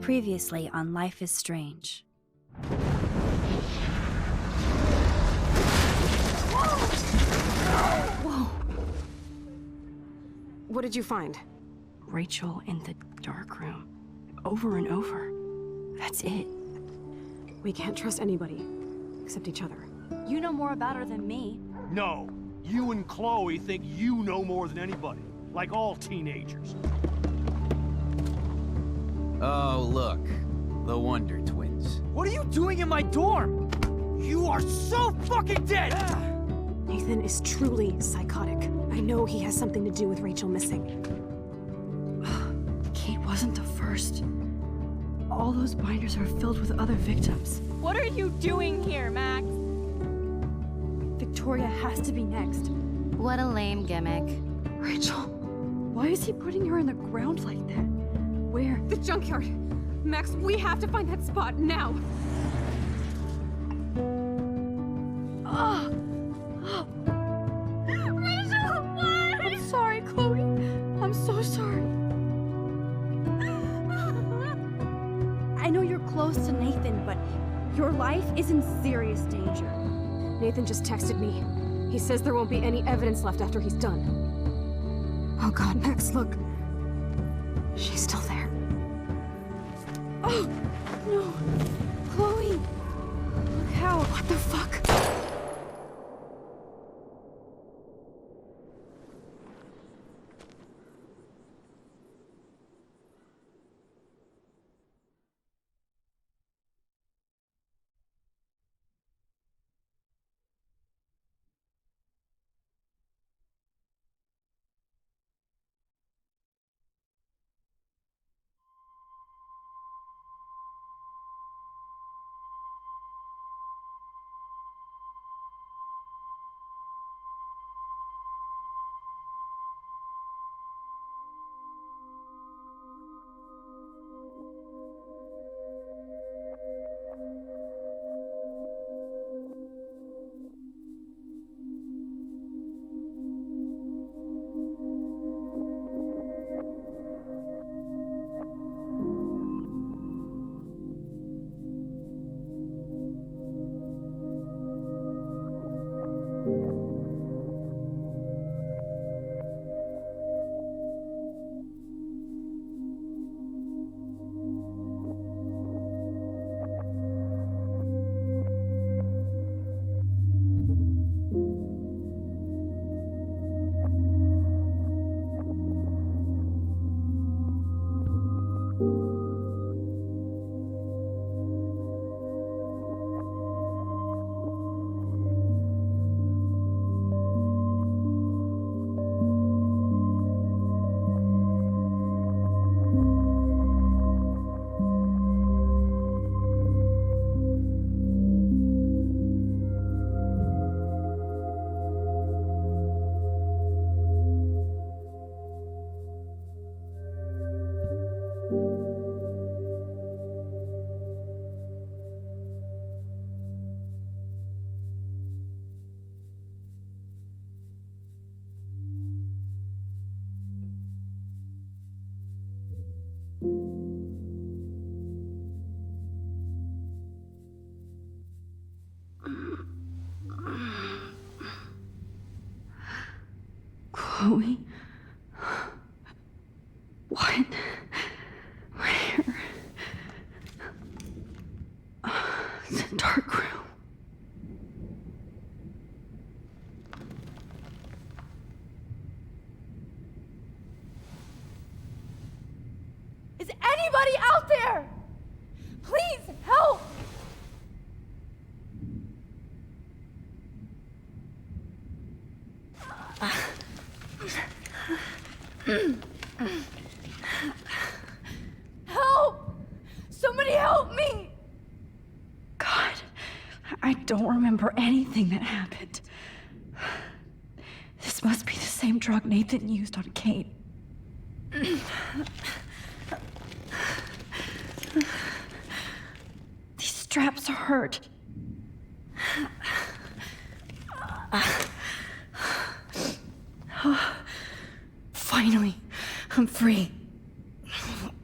Previously on Life is Strange. Whoa! What did you find? Rachel in the dark room. Over and over. That's it. We can't trust anybody, except each other. You know more about her than me. No. You and Chloe think you know more than anybody. Like all teenagers. Oh, look. The Wonder Twins. What are you doing in my dorm? You are so fucking dead! Nathan is truly psychotic. I know he has something to do with Rachel missing. Kate wasn't the first. All those binders are filled with other victims. What are you doing here, Max? Victoria has to be next. What a lame gimmick. Rachel, why is he putting her in the ground like that? Where? The junkyard! Max, we have to find that spot now! Rachel, what? I'm sorry, Chloe. I'm so sorry. I know you're close to Nathan, but your life is in serious danger. Nathan just texted me. He says there won't be any evidence left after he's done. Oh god, Max, look. She's still there. Oh, no. Chloe. Look how. What the fuck? Chloe? What? Where? It's a dark room. Is anybody out there? Please help! Help! Somebody help me! God, I don't remember anything that happened. This must be the same drug Nathan used on Kate. These straps hurt. Finally, I'm free.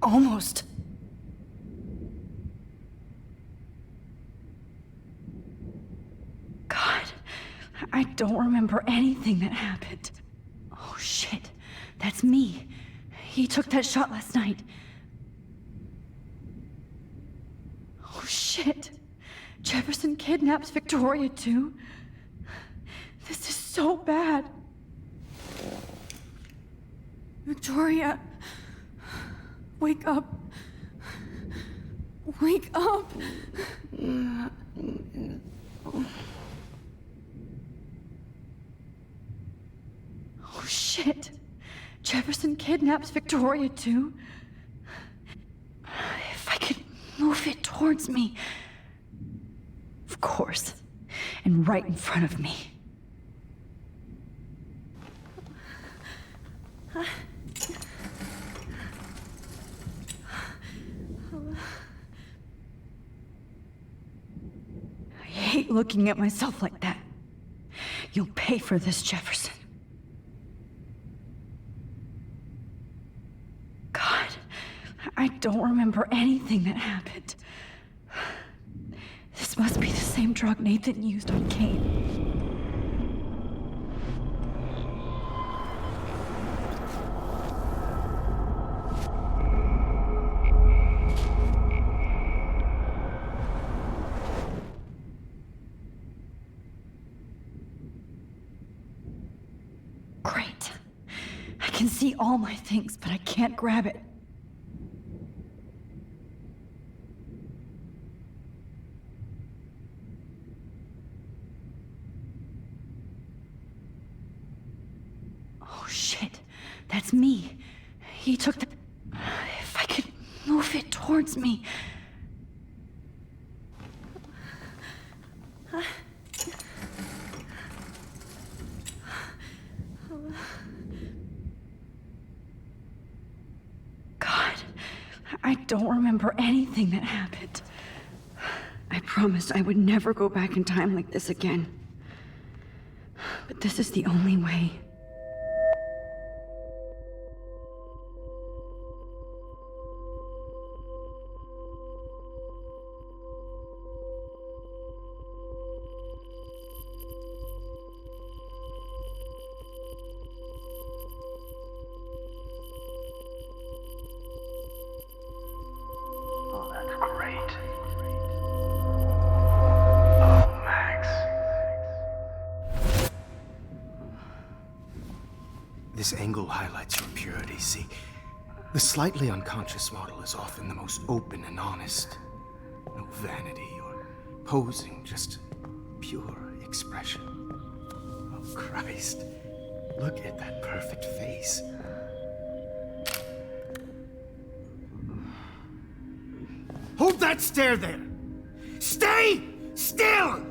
Almost. I don't remember anything that happened. Oh shit, that's me. He took that shot last night. Oh shit. Jefferson kidnaps Victoria too? This is so bad. Victoria, wake up. Wake up. Oh shit. Jefferson kidnaps Victoria too? If I could move it towards me. Of course. And right in front of me. I hate looking at myself like that. You'll pay for this, Jefferson. God, I don't remember anything that happened. This must be the same drug Nathan used on Kane. Great. I can see all my things, but I can't grab it. Oh shit, that's me. He took the... If I could move it towards me. God, I don't remember anything that happened. I promised I would never go back in time like this again. But this is the only way. Oh, that's great. Oh, Max. This angle highlights your purity, see? The slightly unconscious model is often the most open and honest. No vanity or posing, just pure expression. Oh, Christ. Look at that perfect face. Hold that stare there! Stay still!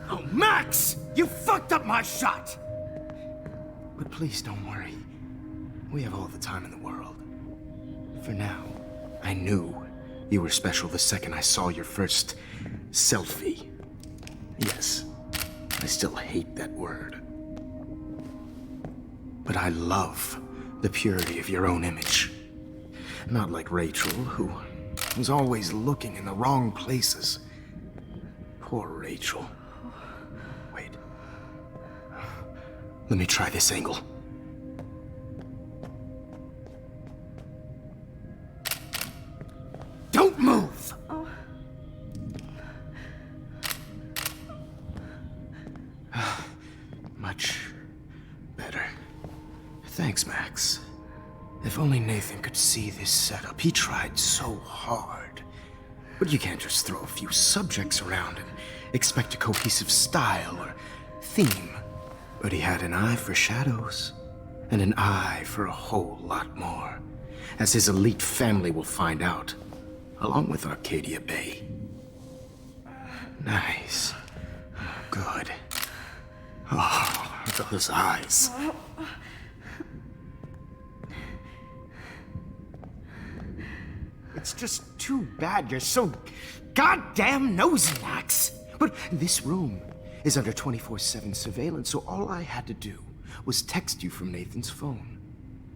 Oh, Max! You fucked up my shot! But please don't worry. We have all the time in the world. For now, I knew you were special the second I saw your first selfie. Yes, I still hate that word. But I love the purity of your own image. Not like Rachel, who was always looking in the wrong places. Poor Rachel. Wait. Let me try this angle. Don't move! Much better. Thanks, Max. If only Nathan could see this setup. He tried so hard. But you can't just throw a few subjects around and expect a cohesive style or theme. But he had an eye for shadows, and an eye for a whole lot more, as his elite family will find out, along with Arcadia Bay. Nice. Good. Oh, those eyes. It's just too bad you're so goddamn nosy, Max. But this room is under 24/7 surveillance, so all I had to do was text you from Nathan's phone.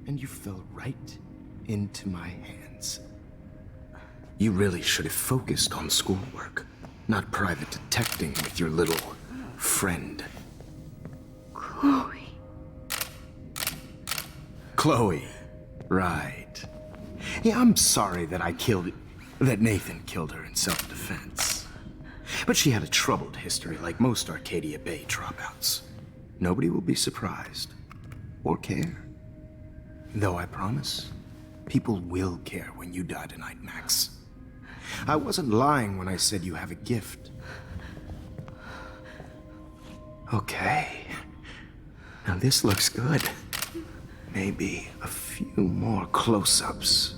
and you fell right into my hands. You really should have focused on schoolwork, not private detecting with your little friend. Chloe. Chloe. Right. Yeah, I'm sorry that that Nathan killed her in self-defense. But she had a troubled history like most Arcadia Bay dropouts. Nobody will be surprised. Or care. Though I promise, people will care when you die tonight, Max. I wasn't lying when I said you have a gift. Okay. Now this looks good. Maybe a few more close-ups.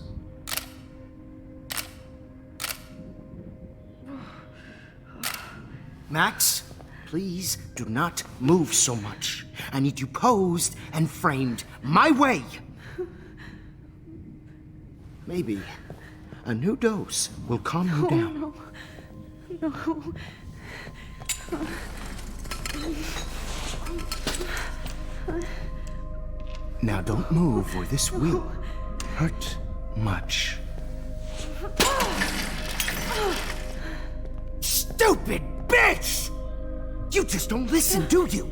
Max, please do not move so much. I need you posed and framed my way. Maybe a new dose will calm you down. No. Now don't move or this will hurt much. Stupid bitch! You just don't listen, do you?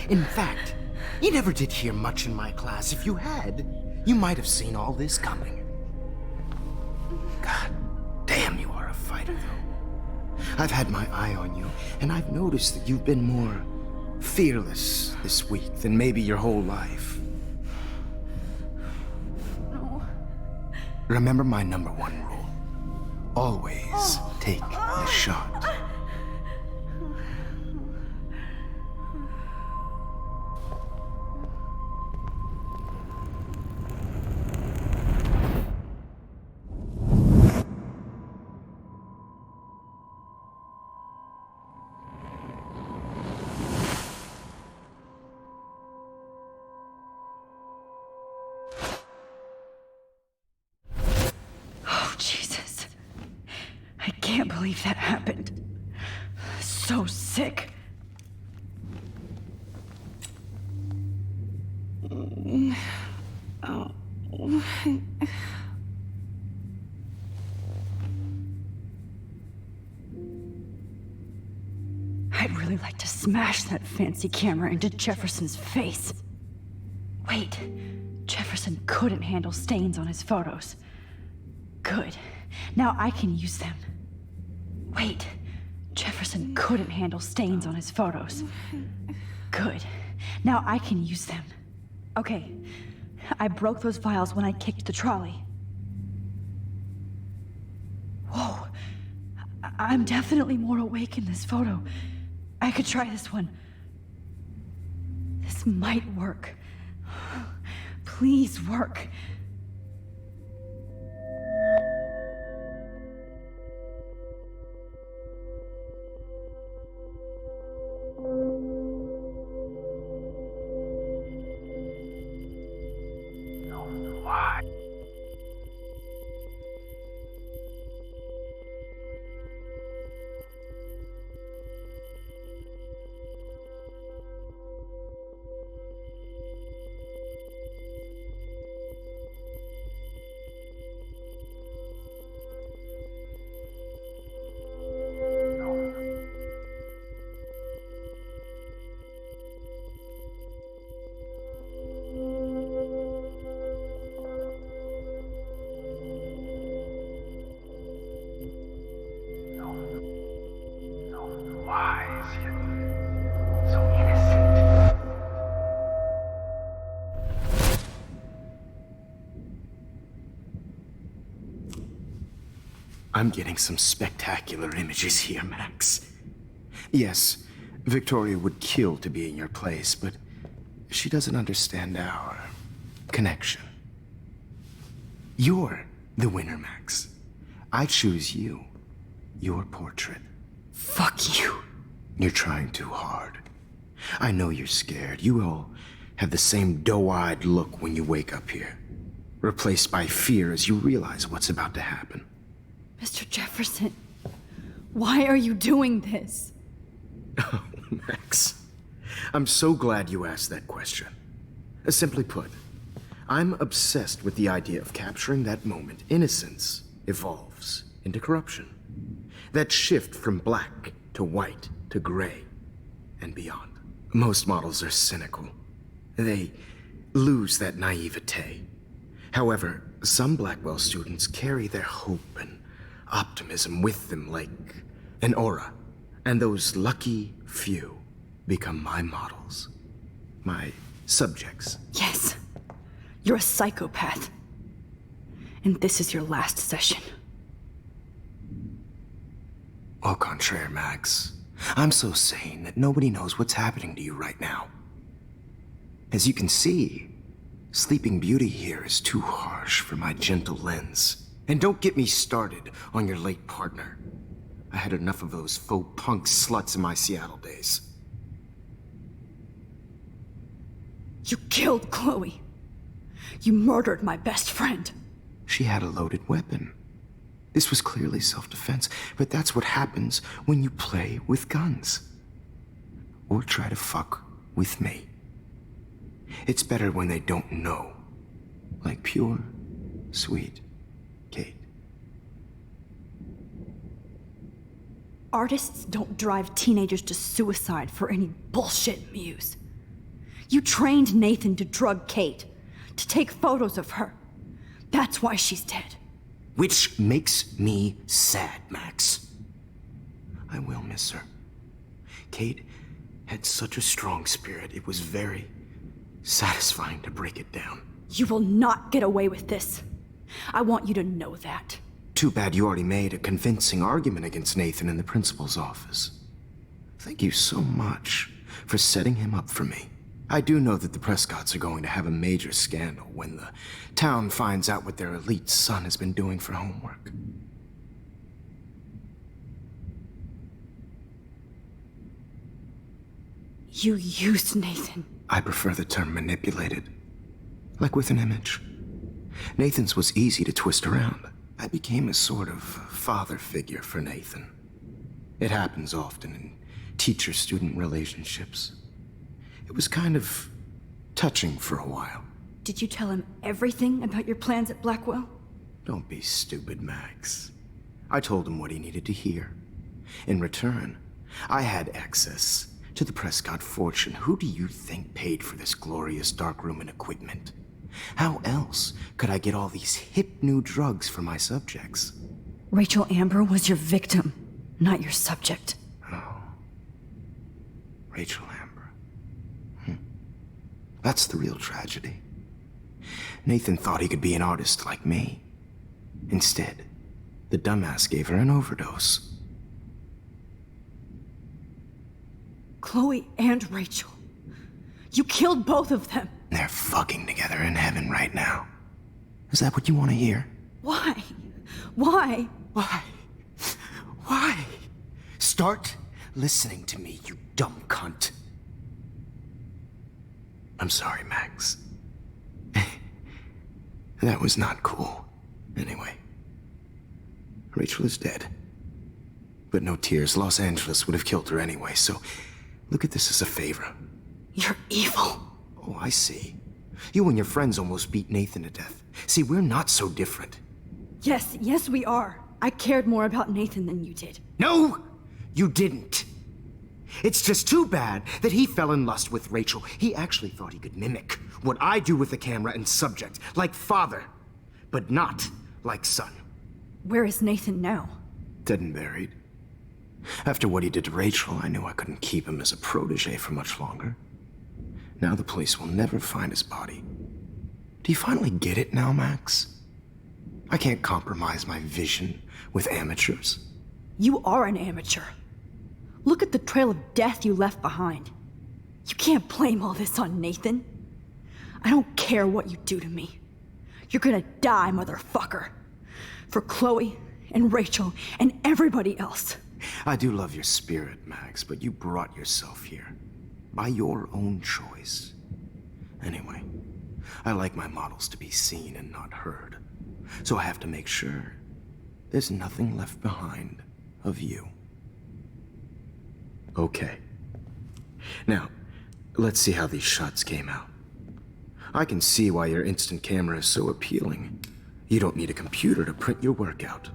In fact, you never did hear much in my class. If you had, you might have seen all this coming. God damn, you are a fighter, though. I've had my eye on you, and I've noticed that you've been more fearless this week than maybe your whole life. No. Remember my #1 rule. Always take the shot. Oh, Jesus. I can't believe that happened. So sick. Oh. I'd really like to smash that fancy camera into Jefferson's face. Wait, Jefferson couldn't handle stains on his photos. Good. Now I can use them. Wait, Jefferson couldn't handle stains on his photos. Good. Now I can use them. Okay, I broke those files when I kicked the trolley. Whoa, I'm definitely more awake in this photo. I could try this one. This might work. Please work. Why? Wise, yet so innocent. I'm getting some spectacular images here, Max. Yes, Victoria would kill to be in your place, but she doesn't understand our connection. You're the winner, Max. I choose you. Your portrait. Fuck you. You're trying too hard. I know you're scared. You all have the same doe-eyed look when you wake up here. Replaced by fear as you realize what's about to happen. Mr. Jefferson, why are you doing this? Oh, Max. I'm so glad you asked that question. Simply put, I'm obsessed with the idea of capturing that moment innocence evolves into corruption. That shift from black to white to gray and beyond. Most models are cynical. They lose that naivete. However, some Blackwell students carry their hope and optimism with them like an aura. And those lucky few become my models. My subjects. Yes. You're a psychopath. And this is your last session. Au contraire, Max. I'm so sane that nobody knows what's happening to you right now. As you can see, Sleeping Beauty here is too harsh for my gentle lens. And don't get me started on your late partner. I had enough of those faux punk sluts in my Seattle days. You killed Chloe. You murdered my best friend. She had a loaded weapon. This was clearly self-defense, but that's what happens when you play with guns. Or try to fuck with me. It's better when they don't know. Like pure, sweet Kate. Artists don't drive teenagers to suicide for any bullshit muse. You trained Nathan to drug Kate, to take photos of her. That's why she's dead. Which makes me sad, Max. I will miss her. Kate had such a strong spirit, it was very satisfying to break it down. You will not get away with this. I want you to know that. Too bad you already made a convincing argument against Nathan in the principal's office. Thank you so much for setting him up for me. I do know that the Prescotts are going to have a major scandal when the town finds out what their elite son has been doing for homework. You used Nathan. I prefer the term manipulated. Like with an image. Nathan's was easy to twist around. I became a sort of father figure for Nathan. It happens often in teacher-student relationships. It was kind of touching for a while. Did you tell him everything about your plans at Blackwell? Don't be stupid, Max. I told him what he needed to hear. In return, I had access to the Prescott fortune. Who do you think paid for this glorious darkroom and equipment? How else could I get all these hip new drugs for my subjects? Rachel Amber was your victim, not your subject. Oh. Rachel Amber. That's the real tragedy. Nathan thought he could be an artist like me. Instead, the dumbass gave her an overdose. Chloe and Rachel. You killed both of them. They're fucking together in heaven right now. Is that what you want to hear? Why? Why? Why? Why? Start listening to me, you dumb cunt. I'm sorry, Max. That was not cool. Anyway, Rachel is dead. But no tears. Los Angeles would have killed her anyway, so look at this as a favor. You're evil. Oh, I see. You and your friends almost beat Nathan to death. See, we're not so different. Yes, we are. I cared more about Nathan than you did. No, you didn't. It's just too bad that he fell in lust with Rachel. He actually thought he could mimic what I do with the camera and subject, like father, but not like son. Where is Nathan now? Dead and buried. After what he did to Rachel, I knew I couldn't keep him as a protege for much longer. Now the police will never find his body. Do you finally get it now, Max? I can't compromise my vision with amateurs. You are an amateur. Look at the trail of death you left behind. You can't blame all this on Nathan. I don't care what you do to me. You're gonna die, motherfucker. For Chloe and Rachel and everybody else. I do love your spirit, Max, but you brought yourself here. By your own choice. Anyway, I like my models to be seen and not heard. So I have to make sure there's nothing left behind of you. Okay. Now, let's see how these shots came out. I can see why your instant camera is so appealing. You don't need a computer to print your work out.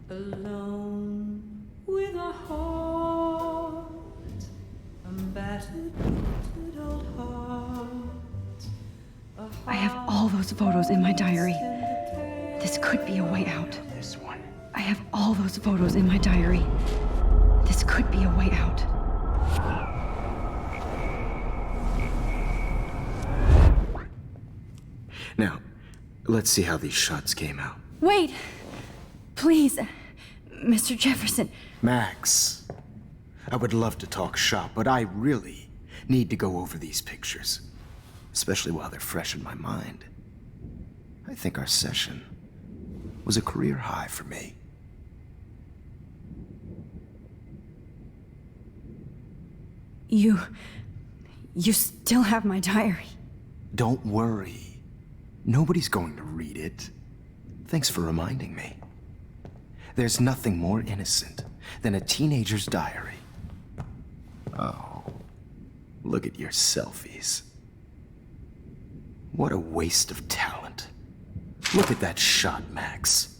Alone with a heart, a battered old heart. I have all those photos in my diary. This could be a way out. This one. I have all those photos in my diary. This could be a way out. Now, let's see how these shots came out. Wait! Please, Mr. Jefferson. Max, I would love to talk shop, but I really need to go over these pictures. Especially while they're fresh in my mind. I think our session was a career high for me. You still have my diary. Don't worry. Nobody's going to read it. Thanks for reminding me. There's nothing more innocent than a teenager's diary. Oh, look at your selfies. What a waste of talent. Look at that shot, Max.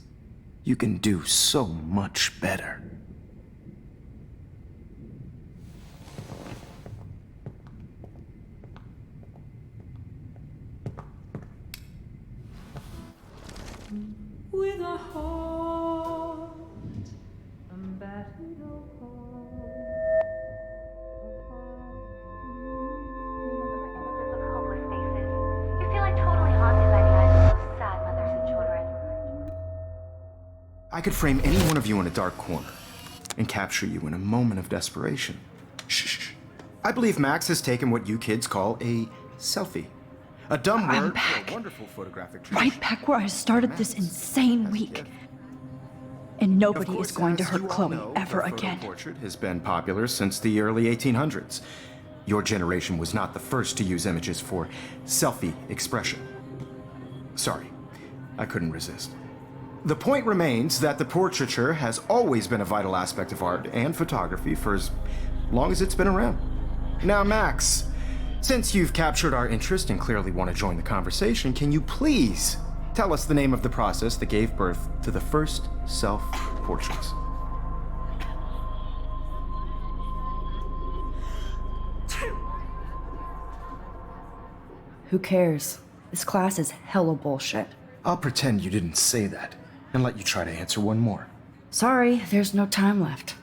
You can do so much better. With a heart, a battered old heart. Images of hopeless faces. You feel like totally haunted by the eyes of those sad mothers and children. I could frame any one of you in a dark corner and capture you in a moment of desperation. Shh. I believe Max has taken what you kids call a selfie. A dumb I'm word back. for a wonderful photographic tradition. Right back where I started this insane week. And nobody is going to hurt Chloe ever again. The portrait has been popular since the early 1800s. Your generation was not the first to use images for selfie expression. Sorry, I couldn't resist. The point remains that the portraiture has always been a vital aspect of art and photography for as long as it's been around. Now, Max, since you've captured our interest and clearly want to join the conversation, can you please tell us the name of the process that gave birth to the first self-portraits? Who cares? This class is hella bullshit. I'll pretend you didn't say that and let you try to answer one more. Sorry, there's no time left.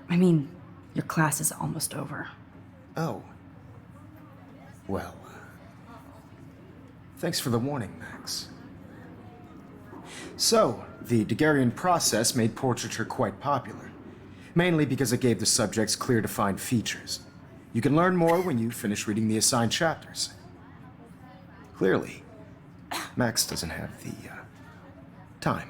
I mean, your class is almost over. Oh. Well, thanks for the warning, Max. So, the Daguerrean process made portraiture quite popular, mainly because it gave the subjects clear defined features. You can learn more when you finish reading the assigned chapters. Clearly, Max doesn't have the, time.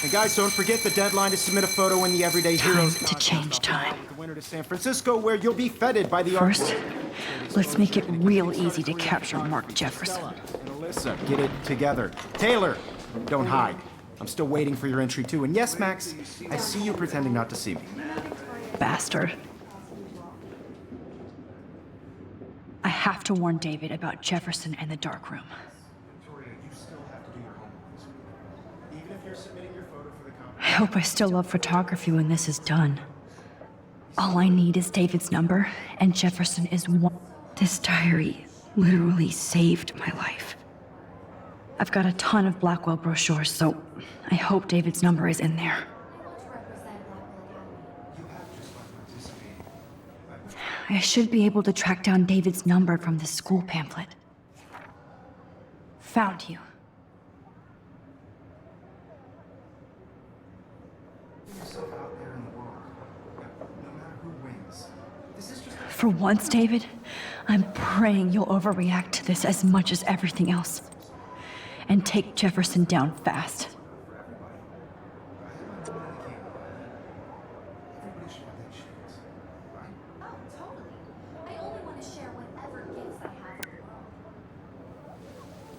And guys, don't forget the deadline to submit a photo in the Everyday Heroes Time to change time. The winner to San Francisco, where you'll be feted by the First, artwork. let's make it real easy to capture Mark Jefferson. And Alyssa, get it together. Taylor, don't hide. I'm still waiting for your entry too. And yes, Max, I see you pretending not to see me. Bastard. I have to warn David about Jefferson and the dark room. Victoria, you still have to do your homework. Even if you're submitting your photo for the competition. I hope I still love photography when this is done. All I need is David's number, and Jefferson is one. This diary literally saved my life. I've got a ton of Blackwell brochures, so I hope David's number is in there. I should be able to track down David's number from the school pamphlet. Found you. For once, David, I'm praying you'll overreact to this as much as everything else. And take Jefferson down fast.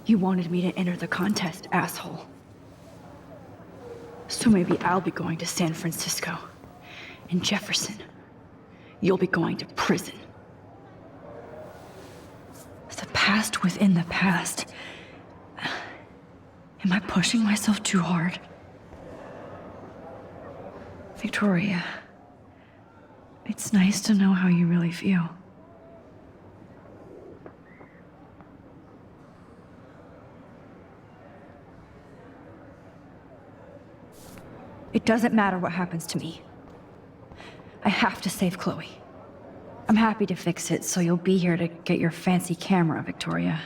You wanted me to enter the contest, asshole. So maybe I'll be going to San Francisco. And Jefferson, you'll be going to prison. past within the past. Am I pushing myself too hard? Victoria, it's nice to know how you really feel. It doesn't matter what happens to me. I have to save Chloe. I'm happy to fix it, so you'll be here to get your fancy camera, Victoria.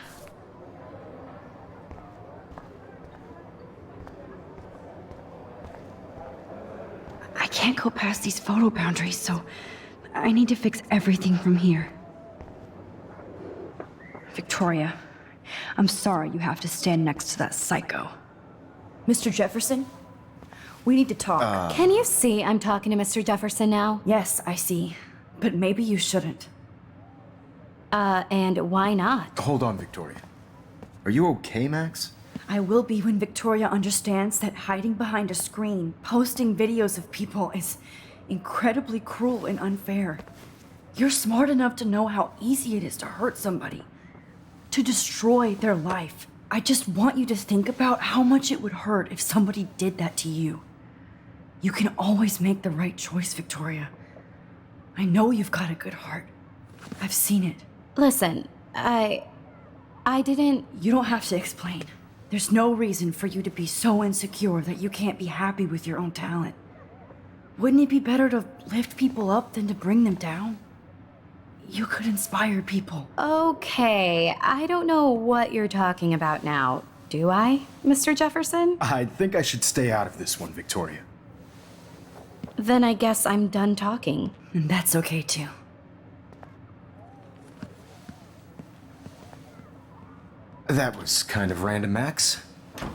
I can't go past these photo boundaries, so I need to fix everything from here. Victoria, I'm sorry you have to stand next to that psycho. Mr. Jefferson? We need to talk. Can you see I'm talking to Mr. Jefferson now? Yes, I see. But maybe you shouldn't. And why not? Hold on, Victoria. Are you okay, Max? I will be when Victoria understands that hiding behind a screen, posting videos of people is incredibly cruel and unfair. You're smart enough to know how easy it is to hurt somebody, to destroy their life. I just want you to think about how much it would hurt if somebody did that to you. You can always make the right choice, Victoria. I know you've got a good heart. I've seen it. Listen, I didn't... You don't have to explain. There's no reason for you to be so insecure that you can't be happy with your own talent. Wouldn't it be better to lift people up than to bring them down? You could inspire people. Okay, I don't know what you're talking about now, do I, Mr. Jefferson? I think I should stay out of this one, Victoria. Then I guess I'm done talking. And that's okay too. That was kind of random, Max.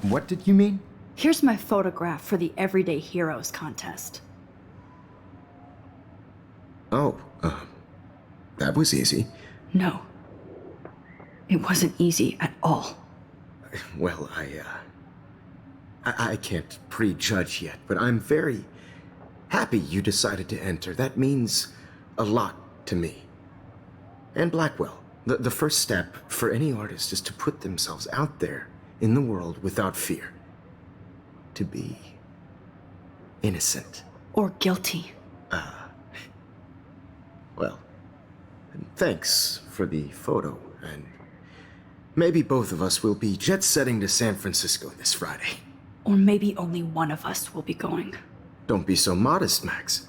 What did you mean? Here's my photograph for the Everyday Heroes contest. Oh, that was easy. No. It wasn't easy at all. Well, I can't prejudge yet, but I'm very happy you decided to enter. That means a lot to me. And Blackwell. The first step for any artist is to put themselves out there in the world without fear. To be innocent. Or guilty. Well, thanks for the photo, and maybe both of us will be jet-setting to San Francisco this Friday. Or maybe only one of us will be going. Don't be so modest, Max.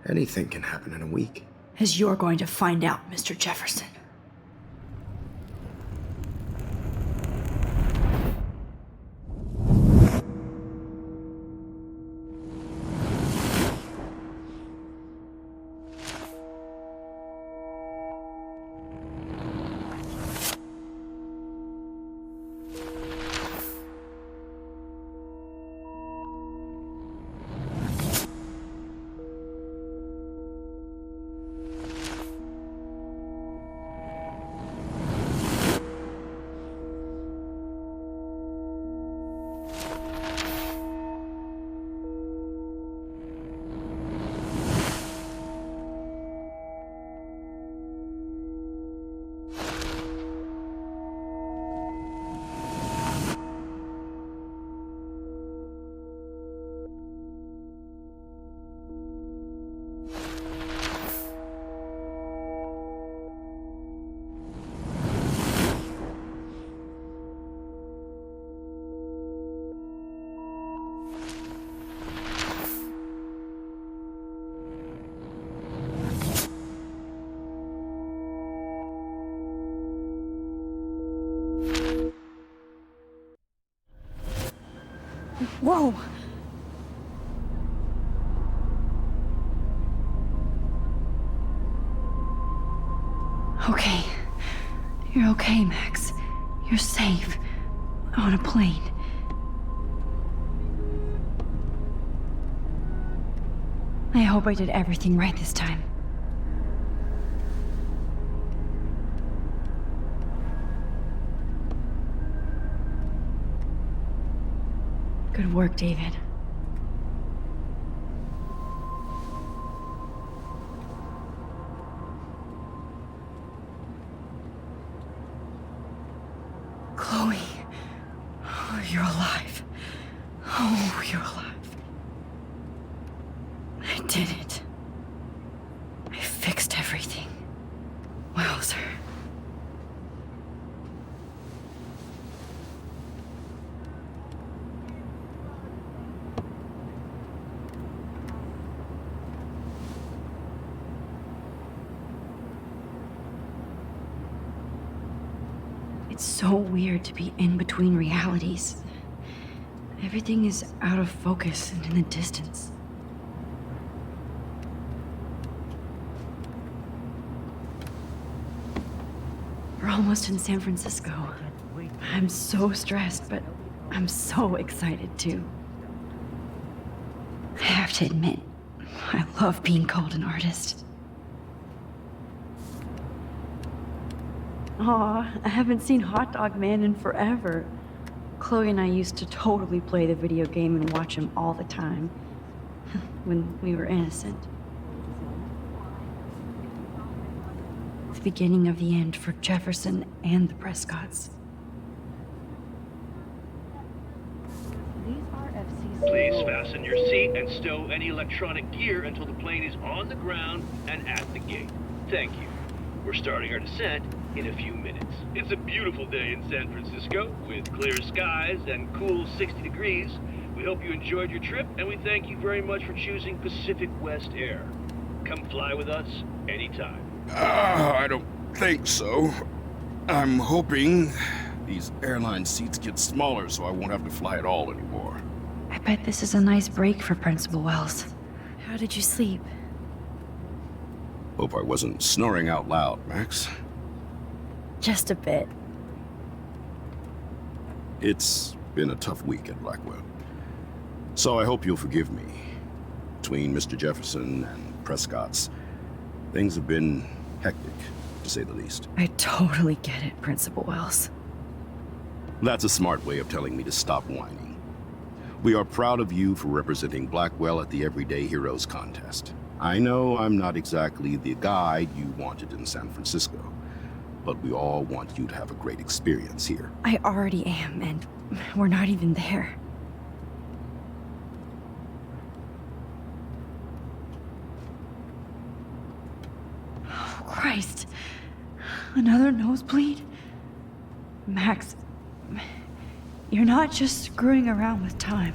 Anything can happen in a week. As you're going to find out, Mr. Jefferson. Whoa! Okay. You're okay, Max. You're safe. On a plane. I hope I did everything right this time. Good work, David. Chloe. Oh, you're alive. Oh, you're alive. I did it. I fixed everything. Wowzer. It's so weird to be in between realities. Everything is out of focus and in the distance. We're almost in San Francisco. I'm so stressed, but I'm so excited too. I have to admit, I love being called an artist. Aw, I haven't seen Hot Dog Man in forever. Chloe and I used to totally play the video game and watch him all the time. When we were innocent. The beginning of the end for Jefferson and the Prescotts. Please fasten your seat and stow any electronic gear until the plane is on the ground and at the gate. Thank you. We're starting our descent in a few minutes. It's a beautiful day in San Francisco with clear skies and cool 60 degrees. We hope you enjoyed your trip, and we thank you very much for choosing Pacific West Air. Come fly with us anytime. I don't think so. I'm hoping these airline seats get smaller so I won't have to fly at all anymore. I bet this is a nice break for Principal Wells. How did you sleep? Hope I wasn't snoring out loud, Max. Just a bit. It's been a tough week at Blackwell. So I hope you'll forgive me. Between Mr. Jefferson and Prescott's, things have been hectic, to say the least. I totally get it, Principal Wells. That's a smart way of telling me to stop whining. We are proud of you for representing Blackwell at the Everyday Heroes contest. I know I'm not exactly the guide you wanted in San Francisco, but we all want you to have a great experience here. I already am, and we're not even there. Oh, Christ. Another nosebleed? Max, you're not just screwing around with time.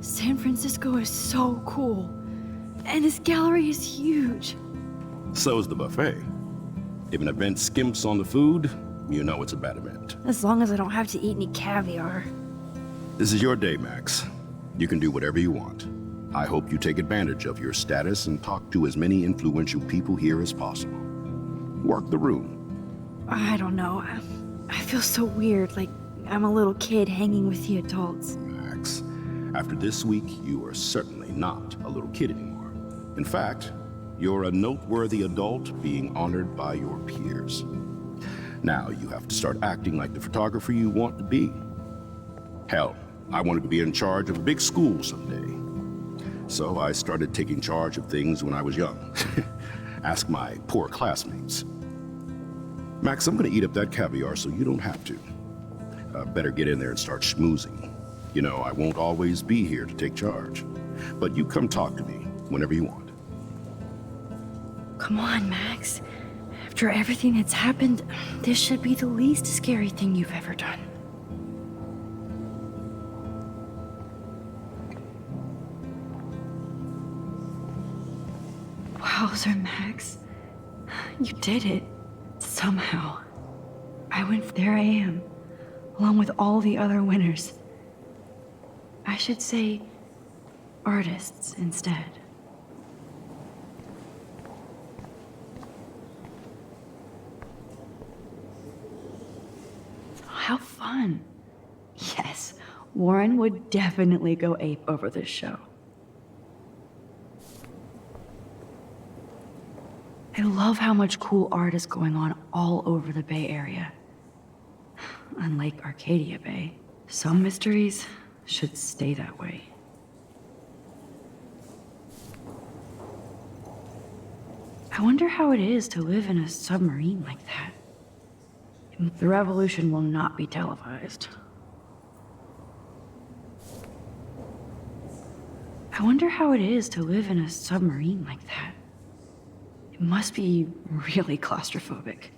San Francisco is so cool. And this gallery is huge. So is the buffet. If an event skimps on the food, you know it's a bad event. As long as I don't have to eat any caviar. This is your day, Max. You can do whatever you want. I hope you take advantage of your status and talk to as many influential people here as possible. Work the room. I don't know. I feel so weird, like I'm a little kid hanging with the adults. Max, after this week, you are certainly not a little kid anymore. In fact, you're a noteworthy adult being honored by your peers. Now you have to start acting like the photographer you want to be. Hell, I wanted to be in charge of a big school someday. So I started taking charge of things when I was young. Ask my poor classmates. Max, I'm gonna eat up that caviar so you don't have to. Better get in there and start schmoozing. You know, I won't always be here to take charge. But you come talk to me whenever you want. Come on, Max. After everything that's happened, this should be the least scary thing you've ever done. Wowzer, Max. You did it. Somehow. There I am, along with all the other winners. I should say artists instead. How fun. Yes, Warren would definitely go ape over this show. I love how much cool art is going on all over the Bay Area. Unlike Arcadia Bay, some mysteries should stay that way. I wonder how it is to live in a submarine like that. The revolution will not be televised. I wonder how it is to live in a submarine like that. It must be really claustrophobic.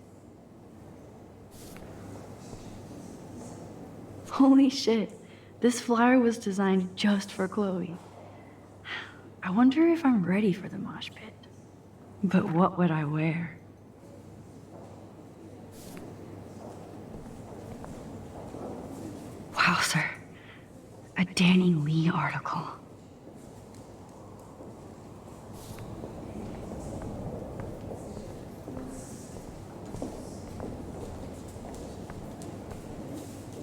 Holy shit, this flyer was designed just for Chloe. I wonder if I'm ready for the mosh pit. But what would I wear? Wowzer, a Danny Lee article.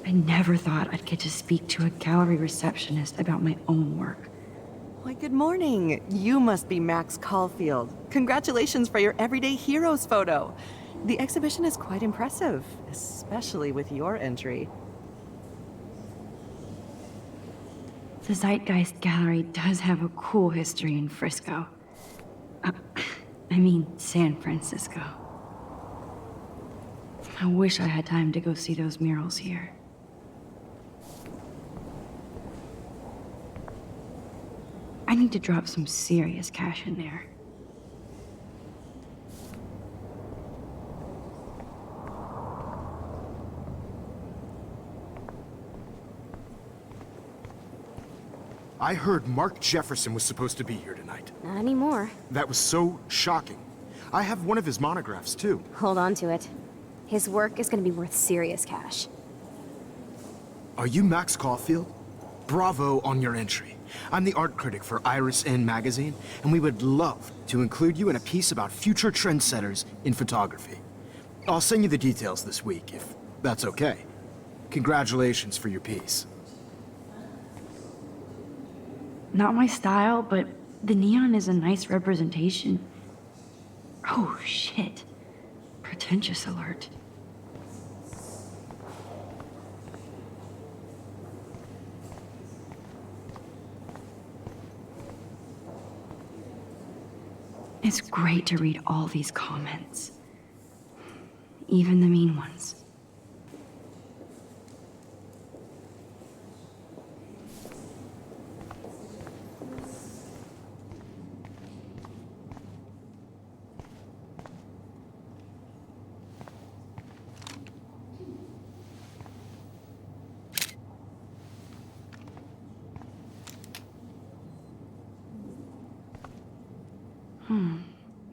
I never thought I'd get to speak to a gallery receptionist about my own work. Why, good morning. You must be Max Caulfield. Congratulations for your Everyday Heroes photo. The exhibition is quite impressive, especially with your entry. The Zeitgeist Gallery does have a cool history in Frisco. San Francisco. I wish I had time to go see those murals here. I need to drop some serious cash in there. I heard Mark Jefferson was supposed to be here tonight. Not anymore. That was so shocking. I have one of his monographs, too. Hold on to it. His work is gonna be worth serious cash. Are you Max Caulfield? Bravo on your entry. I'm the art critic for Iris N magazine, and we would love to include you in a piece about future trendsetters in photography. I'll send you the details this week, if that's okay. Congratulations for your piece. Not my style, but the neon is a nice representation. Oh, shit. Pretentious alert. It's great to read all these comments. Even the mean ones.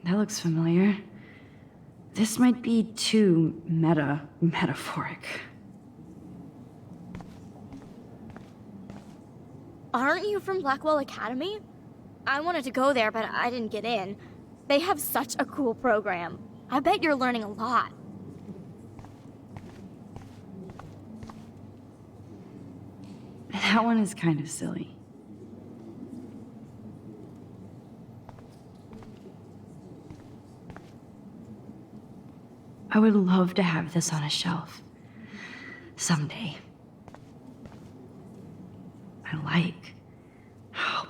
That looks familiar. This might be too metaphoric. Aren't you from Blackwell Academy? I wanted to go there, but I didn't get in. They have such a cool program. I bet you're learning a lot. That one is kind of silly. I would love to have this on a shelf. Someday.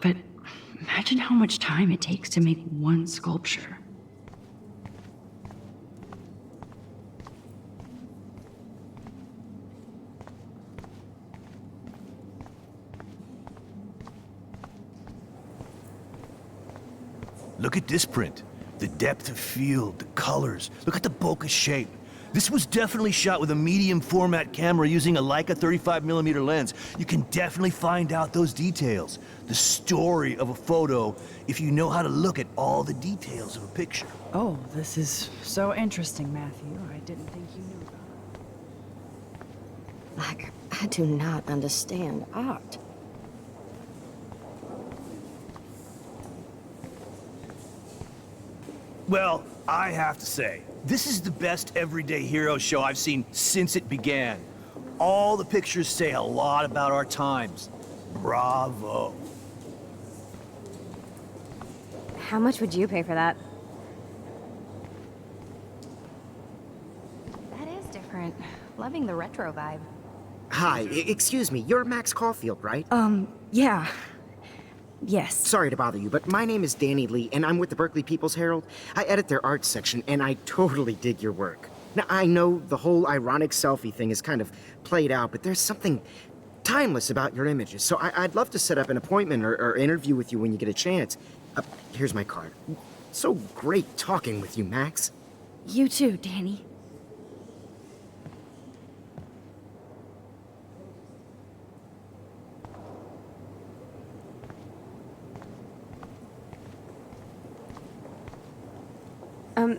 But imagine how much time it takes to make one sculpture. Look at this print. The depth of field, the colors. Look at the bokeh shape. This was definitely shot with a medium format camera using a Leica 35mm lens. You can definitely find out those details. The story of a photo if you know how to look at all the details of a picture. Oh, this is so interesting, Matthew. I didn't think you knew about it. I do not understand art. Well, I have to say, this is the best Everyday Hero show I've seen since it began. All the pictures say a lot about our times. Bravo. How much would you pay for that? That is different. Loving the retro vibe. Hi, excuse me, you're Max Caulfield, right? Yeah. Yes. Sorry to bother you, but my name is Danny Lee, and I'm with the Berkeley People's Herald. I edit their arts section, and I totally dig your work. Now, I know the whole ironic selfie thing is kind of played out, but there's something timeless about your images, so I'd love to set up an appointment or interview with you when you get a chance. Here's my card. So great talking with you, Max. You too, Danny.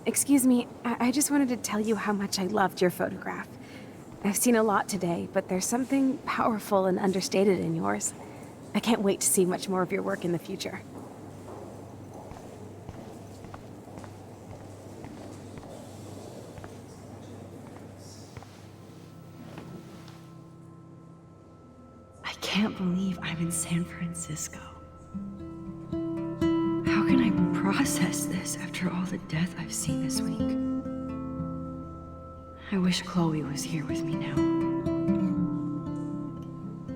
Excuse me, I just wanted to tell you how much I loved your photograph. I've seen a lot today, but there's something powerful and understated in yours. I can't wait to see much more of your work in the future. I can't believe I'm in San Francisco. How can I process this after all the death I've seen this week? I wish Chloe was here with me now.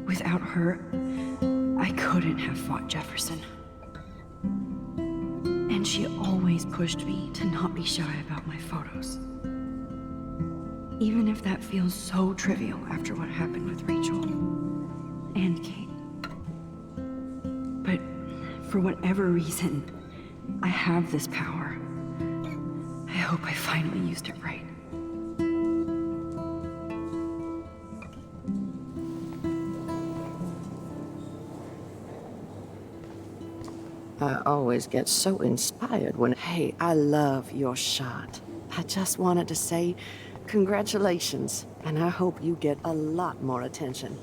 Without her, I couldn't have fought Jefferson. And she always pushed me to not be shy about my photos. Even if that feels so trivial after what happened with Rachel and Kate. But for whatever reason, I have this power. I hope I finally used it right. I always get so inspired when... Hey, I love your shot. I just wanted to say congratulations, and I hope you get a lot more attention.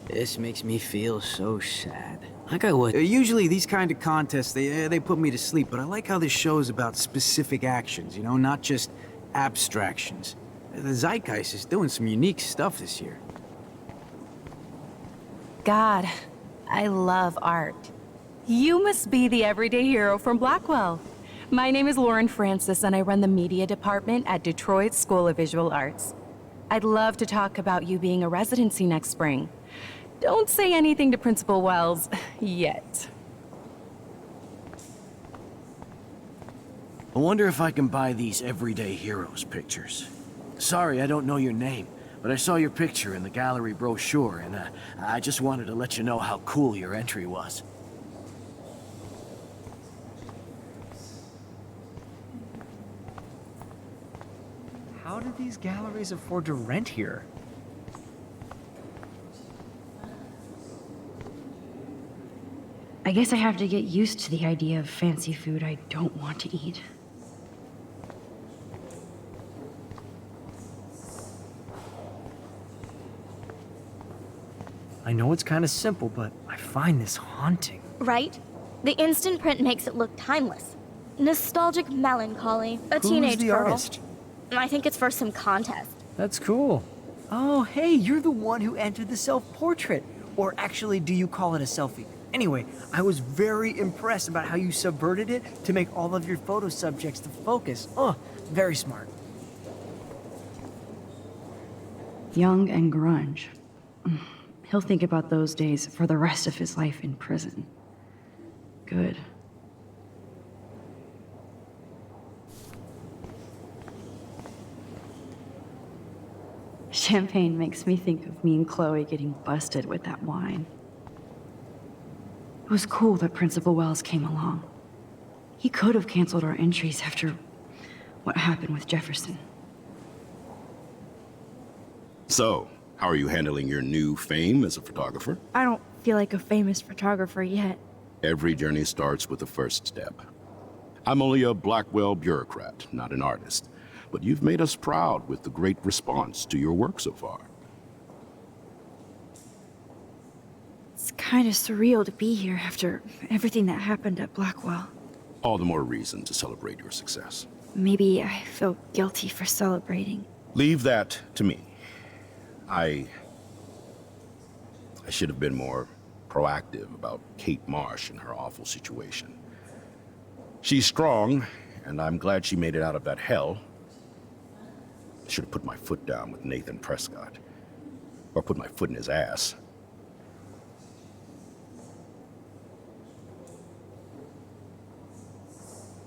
This makes me feel so sad. Like I would. Usually these kind of contests, they put me to sleep, but I like how this show is about specific actions, you know, not just abstractions. The Zeitgeist is doing some unique stuff this year. God, I love art. You must be the everyday hero from Blackwell. My name is Lauren Francis, and I run the media department at Detroit School of Visual Arts. I'd love to talk about you being a residency next spring. Don't say anything to Principal Wells yet. I wonder if I can buy these Everyday Heroes pictures. Sorry, I don't know your name, but I saw your picture in the gallery brochure, and I just wanted to let you know how cool your entry was. How do these galleries afford to rent here? I guess I have to get used to the idea of fancy food I don't want to eat. I know it's kind of simple, but I find this haunting. Right? The instant print makes it look timeless. Nostalgic melancholy. A teenage the girl. artist? I think it's for some contest. That's cool. Oh, hey, you're the one who entered the self-portrait. Or actually, do you call it a selfie? Anyway, I was very impressed about how you subverted it to make all of your photo subjects the focus. Oh, very smart. Young and grunge. He'll think about those days for the rest of his life in prison. Good. Champagne makes me think of me and Chloe getting busted with that wine. It was cool that Principal Wells came along. He could have canceled our entries after what happened with Jefferson. So, how are you handling your new fame as a photographer? I don't feel like a famous photographer yet. Every journey starts with the first step. I'm only a Blackwell bureaucrat, not an artist. But you've made us proud with the great response to your work so far. It's kind of surreal to be here after everything that happened at Blackwell. All the more reason to celebrate your success. Maybe I feel guilty for celebrating. Leave that to me. I should have been more proactive about Kate Marsh and her awful situation. She's strong, and I'm glad she made it out of that hell. I should have put my foot down with Nathan Prescott. Or put my foot in his ass.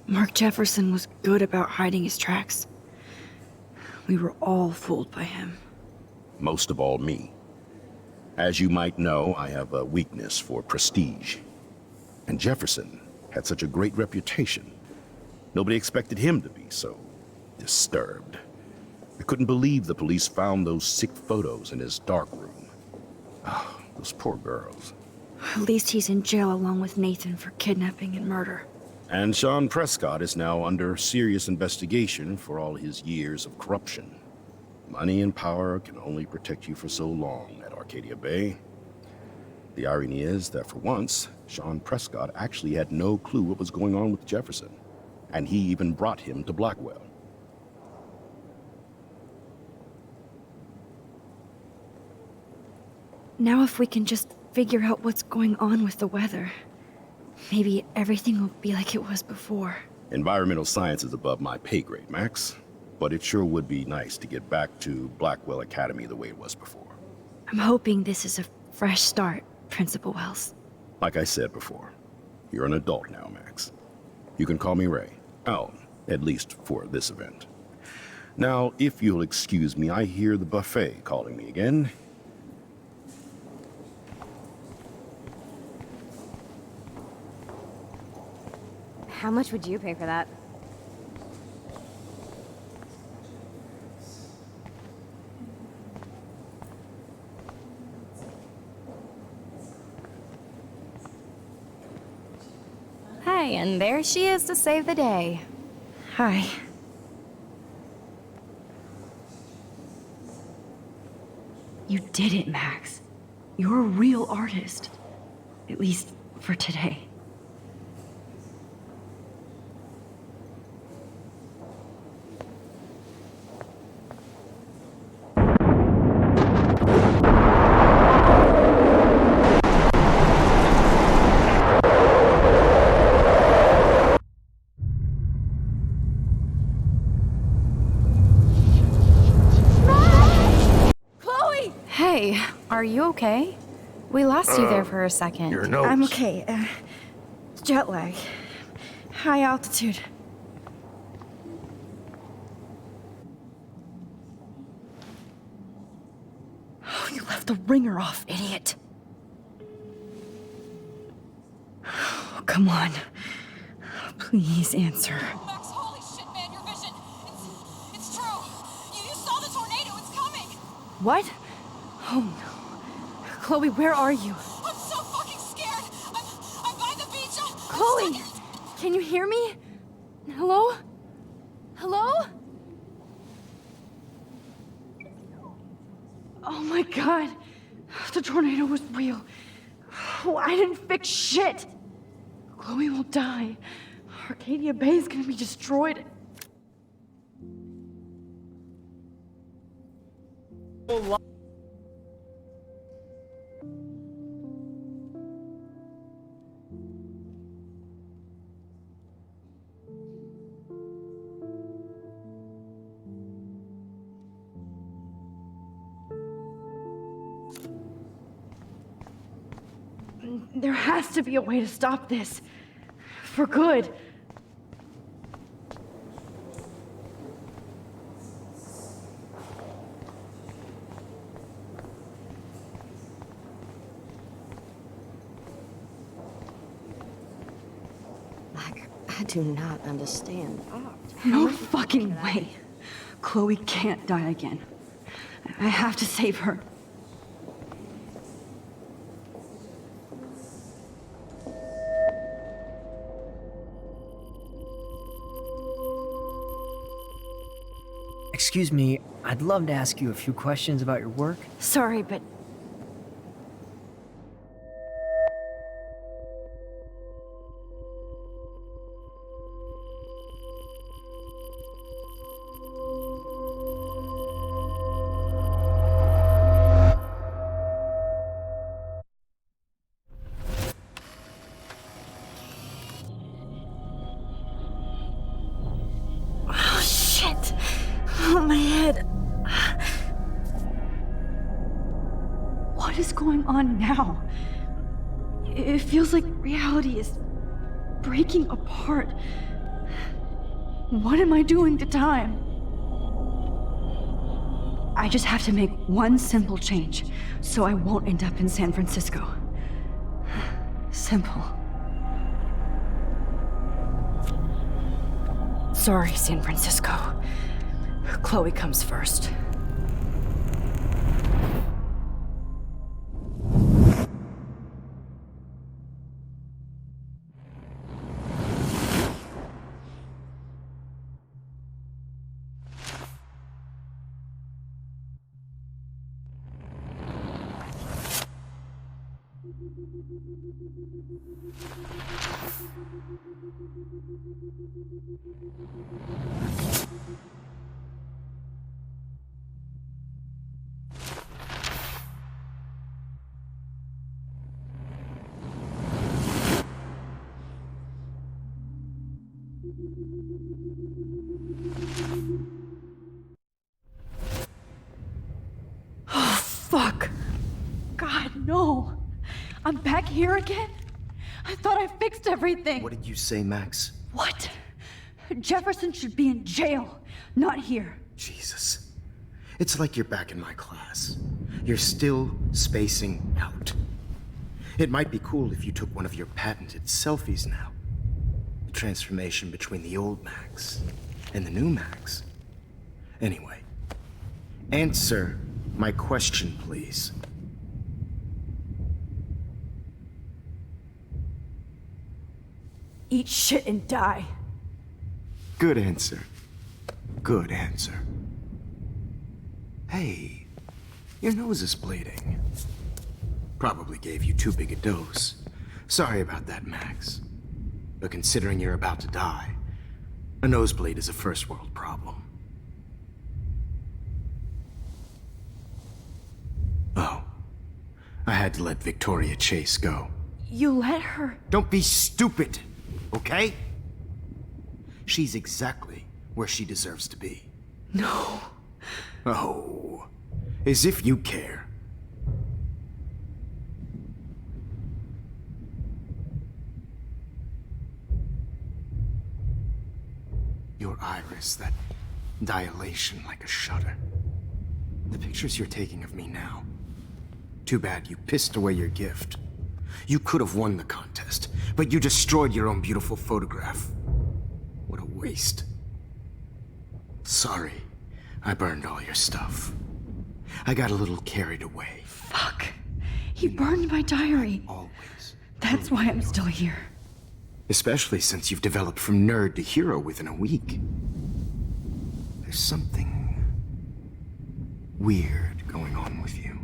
Mark Jefferson was good about hiding his tracks. We were all fooled by him. Most of all, me. As you might know, I have a weakness for prestige. And Jefferson had such a great reputation. Nobody expected him to be so disturbed. I couldn't believe the police found those sick photos in his dark room. Oh, those poor girls. At least he's in jail along with Nathan for kidnapping and murder. And Sean Prescott is now under serious investigation for all his years of corruption. Money and power can only protect you for so long at Arcadia Bay. The irony is that for once, Sean Prescott actually had no clue what was going on with Jefferson. And he even brought him to Blackwell. Now if we can just figure out what's going on with the weather, maybe everything will be like it was before. Environmental science is above my pay grade, Max. But it sure would be nice to get back to Blackwell Academy the way it was before. I'm hoping this is a fresh start, Principal Wells. Like I said before, you're an adult now, Max. You can call me Ray. Oh, at least for this event. Now, if you'll excuse me, I hear the buffet calling me again. How much would you pay for that? Hi, and there she is to save the day. Hi. You did it, Max. You're a real artist. At least for today. Hey, are you okay? We lost you there for a second. Your nose. I'm okay. Jet lag. High altitude. Oh, you left the ringer off, idiot. Oh, come on. Please answer. Max, holy shit, man, your vision. It's true. You saw the tornado. It's coming. What? Oh no. Chloe, where are you? I'm so fucking scared. I'm by the beach. Chloe! Can you hear me? Hello? Hello? Oh my god. The tornado was real. Oh, I didn't fix shit. Chloe will die. Arcadia Bay is gonna be destroyed. There has to be a way to stop this. For good. I do not understand art. No fucking way. Chloe can't die again. I have to save her. Excuse me, I'd love to ask you a few questions about your work. Sorry, but oh shit! Oh, my head. What is going on now? It feels like reality is breaking apart. What am I doing to time? I just have to make one simple change, so I won't end up in San Francisco. Simple. Sorry, San Francisco. Chloe comes first. Oh, fuck. God, no. I'm back here again? I thought I fixed everything. What did you say, Max? What? Jefferson should be in jail, not here. Jesus. It's like you're back in my class. You're still spacing out. It might be cool if you took one of your patented selfies now. The transformation between the old Max and the new Max. Anyway, answer my question, please. Eat shit and die. Good answer. Good answer. Hey, your nose is bleeding. Probably gave you too big a dose. Sorry about that, Max. But considering you're about to die, a nosebleed is a first world problem. Oh, I had to let Victoria Chase go. You let her? Don't be stupid, okay? She's exactly where she deserves to be. No. Oh, as if you care. Your iris, that dilation like a shutter. The pictures you're taking of me now. Too bad you pissed away your gift. You could have won the contest, but you destroyed your own beautiful photograph. What a waste. Sorry, I burned all your stuff. I got a little carried away. Fuck. He burned my diary. Always. That's why I'm still here. Especially since you've developed from nerd to hero within a week. There's something weird going on with you.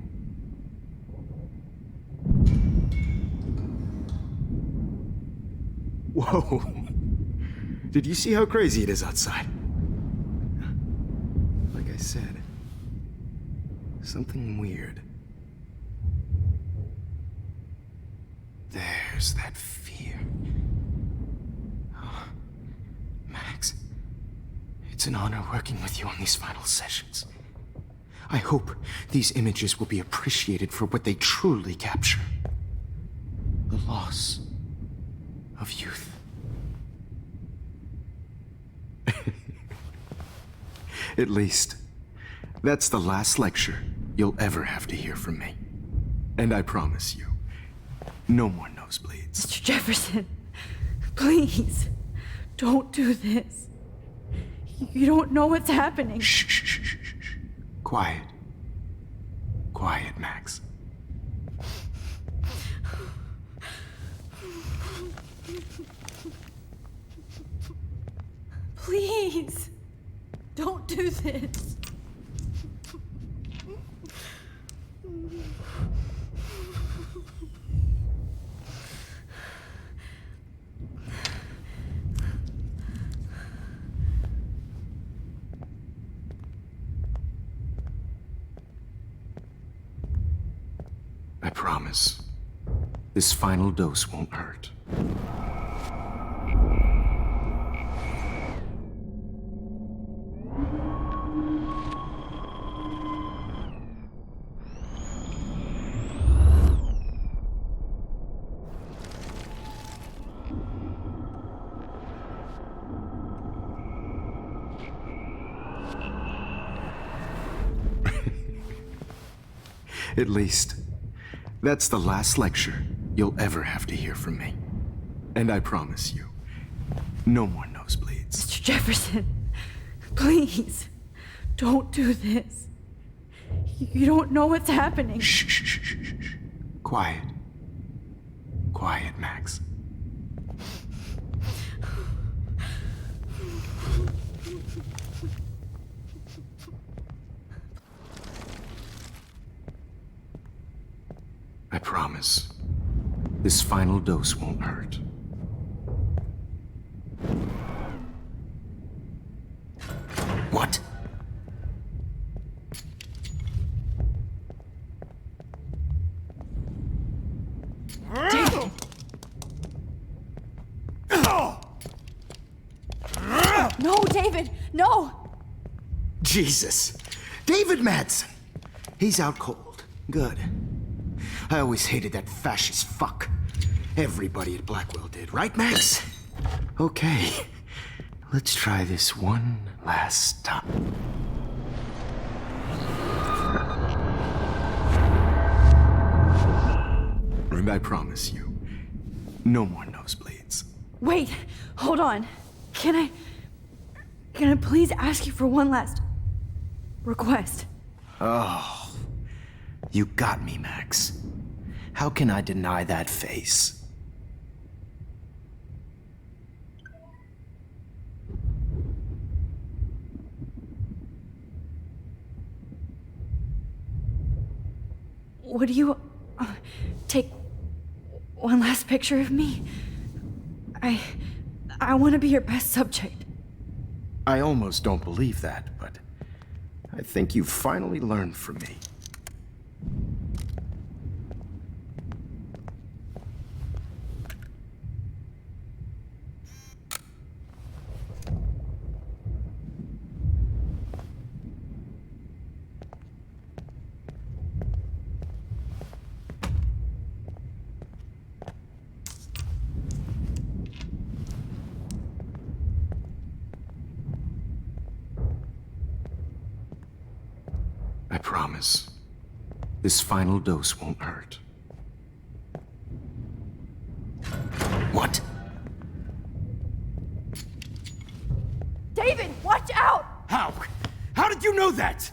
Whoa. Did you see how crazy it is outside? Like I said, something weird. There's that fear. Oh, Max, it's an honor working with you on these final sessions. I hope these images will be appreciated for what they truly capture. The loss of youth. At least, that's the last lecture you'll ever have to hear from me. And I promise you, no more nosebleeds. Mr. Jefferson, please, don't do this. You don't know what's happening. Shh, shh, shh, shh, shh. Quiet. Quiet, Max. Please, don't do this. I promise. This final dose won't hurt. At least, that's the last lecture you'll ever have to hear from me. And I promise you, no more nosebleeds. Mr. Jefferson, please, don't do this. You don't know what's happening. Shh, shh, shh, shh, shh. Quiet. Quiet, Max. I promise. This final dose won't hurt. What? David! No, David, no! Jesus. David Madsen. He's out cold. Good. I always hated that fascist fuck. Everybody at Blackwell did, right, Max? Okay. Let's try this one last time. And I promise you, no more nosebleeds. Wait, hold on. Can I please ask you for one last request? Oh, you got me, Max. How can I deny that face? Would you take one last picture of me? I want to be your best subject. I almost don't believe that, but I think you've finally learned from me. I promise. This final dose won't hurt. What? David, watch out! How? How did you know that?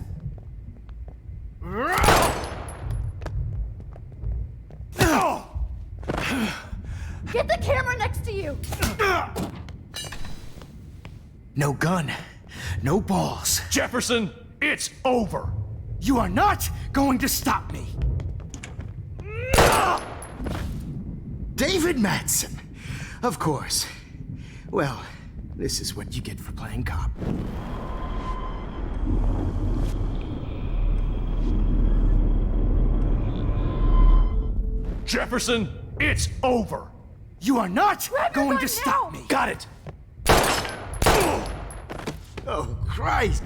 Get the camera next to you! No gun. No balls. Jefferson, it's over. You are not going to stop me. David Madsen. Of course. Well, this is what you get for playing cop. Jefferson, it's over. You are not going to stop me. Got it. Oh, Christ.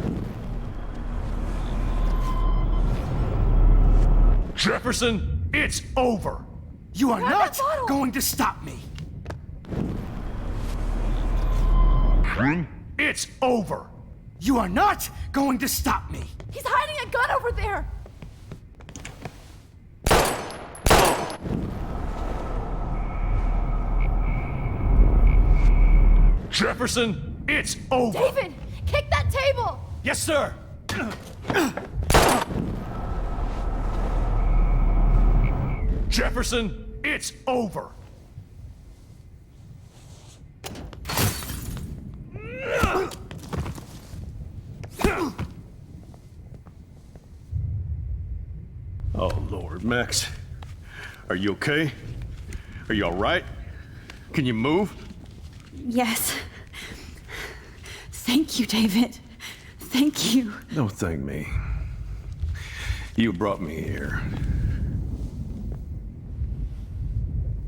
Jefferson, it's over. You are not going to stop me. It's over. You are not going to stop me. He's hiding a gun over there! Jefferson, it's over. David, kick that table! Yes, sir. Jefferson, it's over. Oh, Lord, Max. Are you okay? Are you all right? Can you move? Yes. Thank you, David. Thank you. Don't thank me. You brought me here.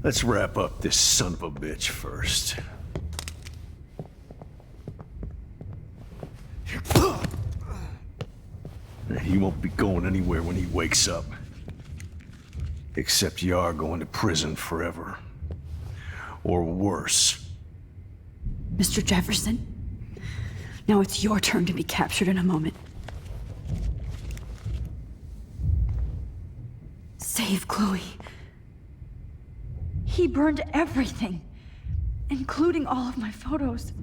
Let's wrap up this son of a bitch first. He won't be going anywhere when he wakes up. Except you are going to prison forever. Or worse. Mr. Jefferson, now it's your turn to be captured in a moment. Save Chloe. He burned everything, including all of my photos.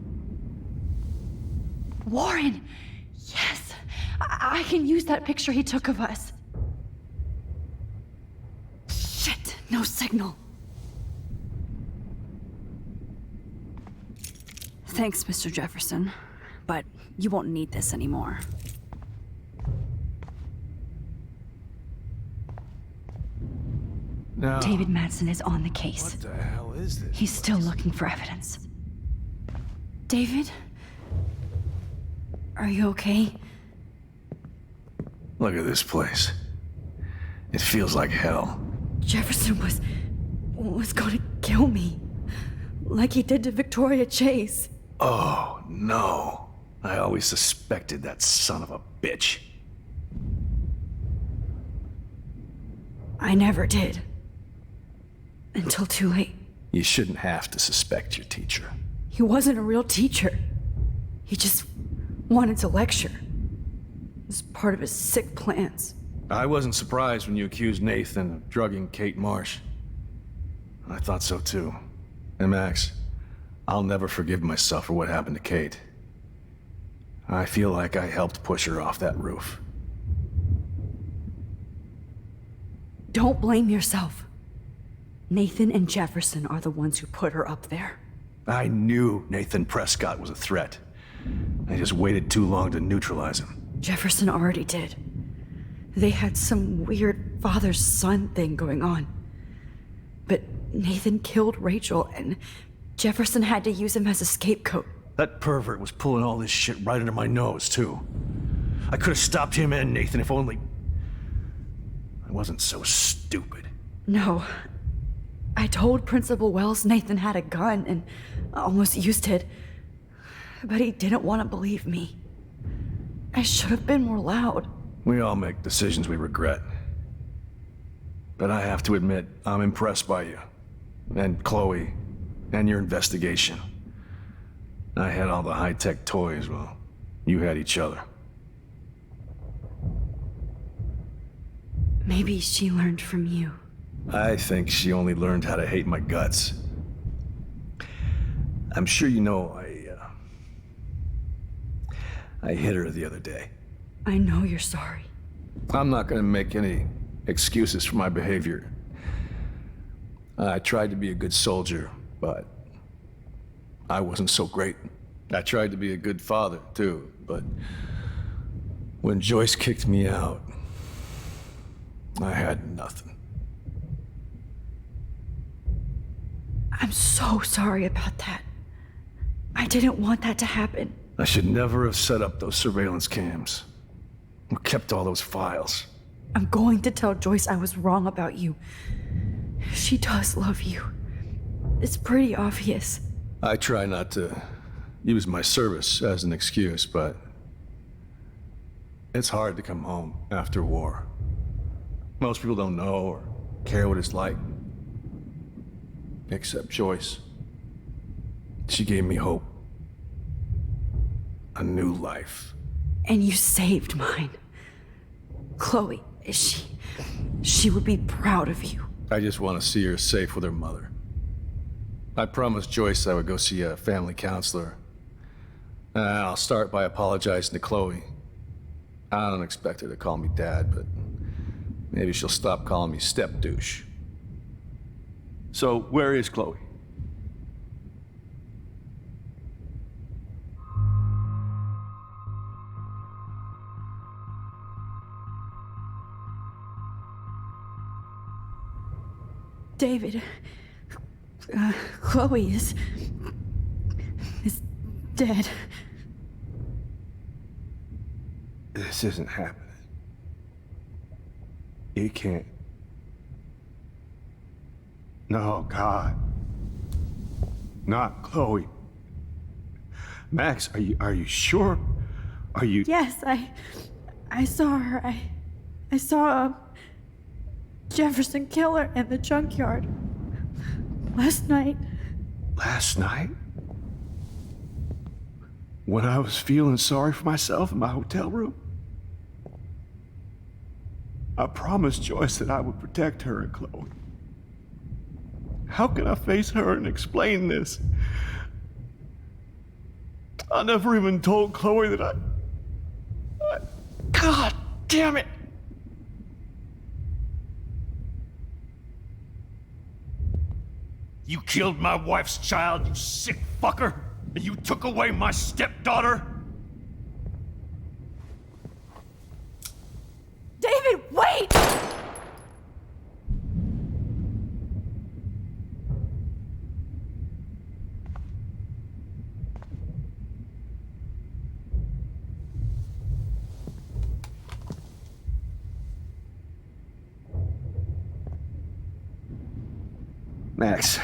Warren! Yes! I can use that picture he took of us. Shit! No signal. Thanks, Mr. Jefferson, but you won't need this anymore. Now, David Madsen is on the case. what the hell is this? He's still looking for evidence. David? Are you okay? Look at this place. It feels like hell. Jefferson was going to kill me. Like he did to Victoria Chase. Oh, no. I always suspected that son of a bitch. I never did. Until too late. You shouldn't have to suspect your teacher. He wasn't a real teacher. He just wanted to lecture. It was part of his sick plans. I wasn't surprised when you accused Nathan of drugging Kate Marsh. I thought so too. And Max, I'll never forgive myself for what happened to Kate. I feel like I helped push her off that roof. Don't blame yourself. Nathan and Jefferson are the ones who put her up there. I knew Nathan Prescott was a threat. I just waited too long to neutralize him. Jefferson already did. They had some weird father-son thing going on. But Nathan killed Rachel, and Jefferson had to use him as a scapegoat. That pervert was pulling all this shit right under my nose, too. I could have stopped him and Nathan if only... I wasn't so stupid. No. I told Principal Wells Nathan had a gun and almost used it. But he didn't want to believe me. I should have been more loud. We all make decisions we regret. But I have to admit, I'm impressed by you. And Chloe. And your investigation. I had all the high-tech toys, well, you had each other. Maybe she learned from you. I think she only learned how to hate my guts. I'm sure you know I hit her the other day. I know you're sorry. I'm not gonna make any excuses for my behavior. I tried to be a good soldier, but I wasn't so great. I tried to be a good father, too, but when Joyce kicked me out, I had nothing. I'm so sorry about that. I didn't want that to happen. I should never have set up those surveillance cams. Or kept all those files. I'm going to tell Joyce I was wrong about you. She does love you. It's pretty obvious. I try not to use my service as an excuse, but it's hard to come home after war. Most people don't know or care what it's like. Except Joyce. She gave me hope. A new life. And you saved mine. Chloe, she would be proud of you. I just want to see her safe with her mother. I promised Joyce I would go see a family counselor. And I'll start by apologizing to Chloe. I don't expect her to call me Dad, but maybe she'll stop calling me step douche. So, where is Chloe? David, Chloe is dead. This isn't happening. You can't. No, God. Not Chloe. Max, are you sure? Are you? Yes, I saw her. I saw Jefferson kill her in the junkyard last night. Last night? When I was feeling sorry for myself in my hotel room? I promised Joyce that I would protect her and Chloe. How can I face her and explain this? I never even told Chloe that I... God damn it! You killed my wife's child, you sick fucker! And you took away my stepdaughter? David, wait! Max,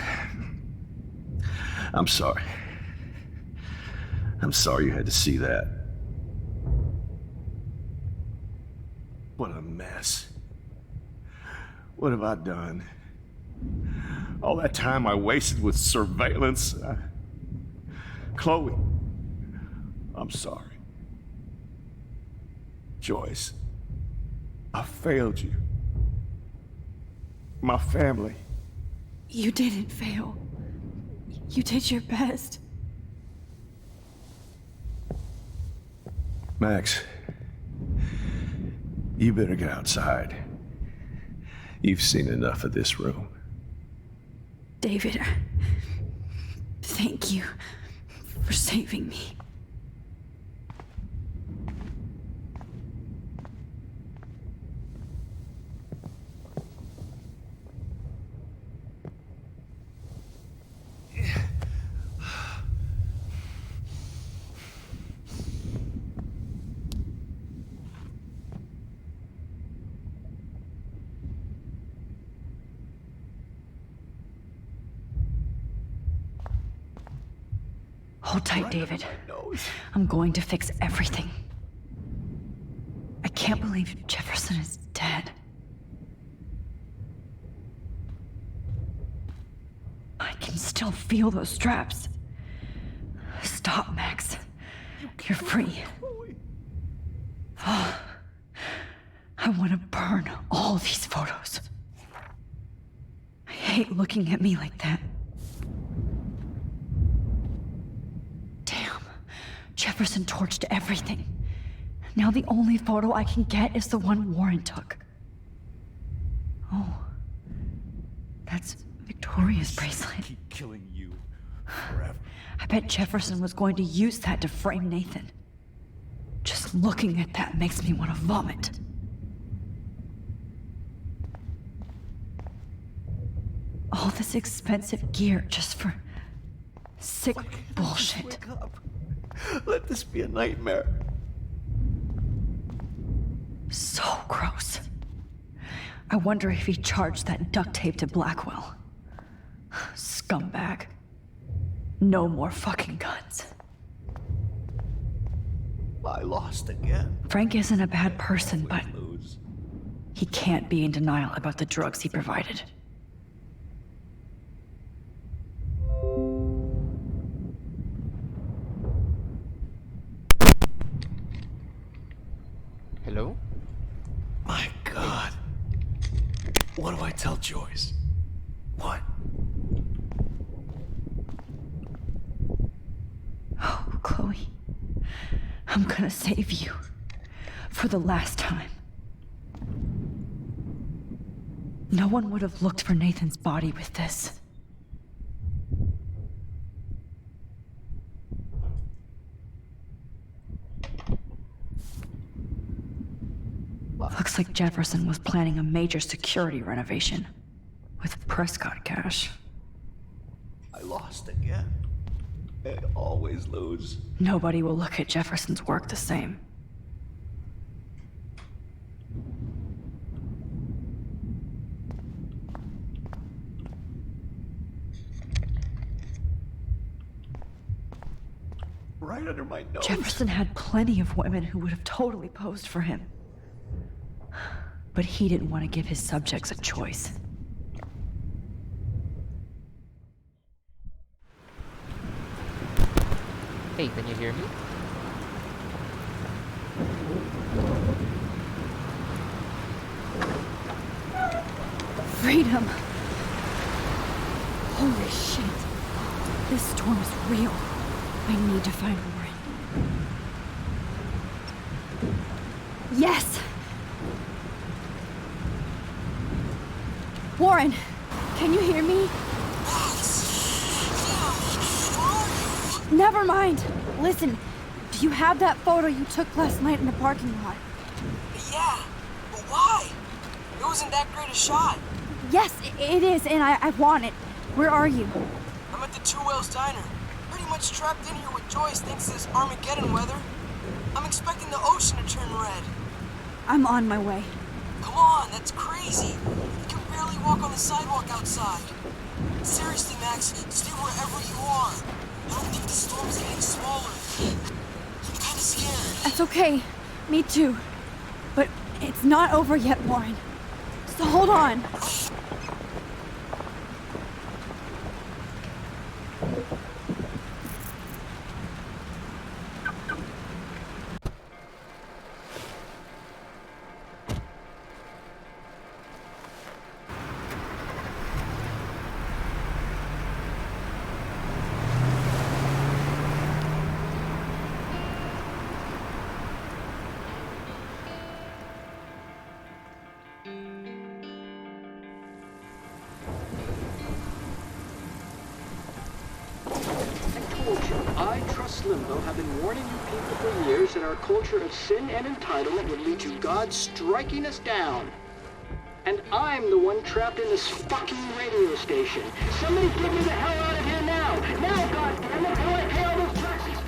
I'm sorry. I'm sorry you had to see that. What a mess. What have I done? All that time I wasted with surveillance. Chloe, I'm sorry. Joyce, I failed you. My family. You didn't fail. You did your best. Max, you better get outside. You've seen enough of this room. David, thank you for saving me. Hold tight, David. I'm going to fix everything. I can't believe Jefferson is dead. I can still feel those straps. Stop, Max. You're free. Oh, I want to burn all these photos. I hate looking at me like that. Jefferson torched everything. Now the only photo I can get is the one Warren took. Oh, that's Victoria's bracelet. Keep killing you forever. I bet Jefferson was going to use that to frame Nathan. Just looking at that makes me want to vomit. All this expensive gear just for sick bullshit. Wake up. Let this be a nightmare. So gross. I wonder if he charged that duct tape to Blackwell. Scumbag. No more fucking guns. I lost again. Frank isn't a bad person, but he can't be in denial about the drugs he provided. Hello? My God. What do I tell Joyce? What? Oh, Chloe. I'm gonna save you. For the last time. No one would have looked for Nathan's body with this. Looks like Jefferson was planning a major security renovation. With Prescott cash. I lost again. I always lose. Nobody will look at Jefferson's work the same. Right under my nose. Jefferson had plenty of women who would have totally posed for him. But he didn't want to give his subjects a choice. Hey, can you hear me? Freedom! Holy shit. This storm is real. I need to find Warren. Yes! Warren, can you hear me? Never mind. Listen, do you have that photo you took last night in the parking lot? Yeah, but why? It wasn't that great a shot. Yes, it is, and I want it. Where are you? I'm at the Two Whales Diner. Pretty much trapped in here with Joyce thanks to this Armageddon weather. I'm expecting the ocean to turn red. I'm on my way. Come on, that's crazy. You can barely walk on the sidewalk outside. Seriously, Max, stay wherever you are. I don't think the storm is getting smaller. I'm kind of scared. That's okay. Me too. But it's not over yet, Warren. So hold on. I, Trust Limbo, have been warning you people for years that our culture of sin and entitlement would lead to God striking us down. And I'm the one trapped in this fucking radio station. Somebody get me the hell out of here now! Now, goddammit, till I pay all those taxes!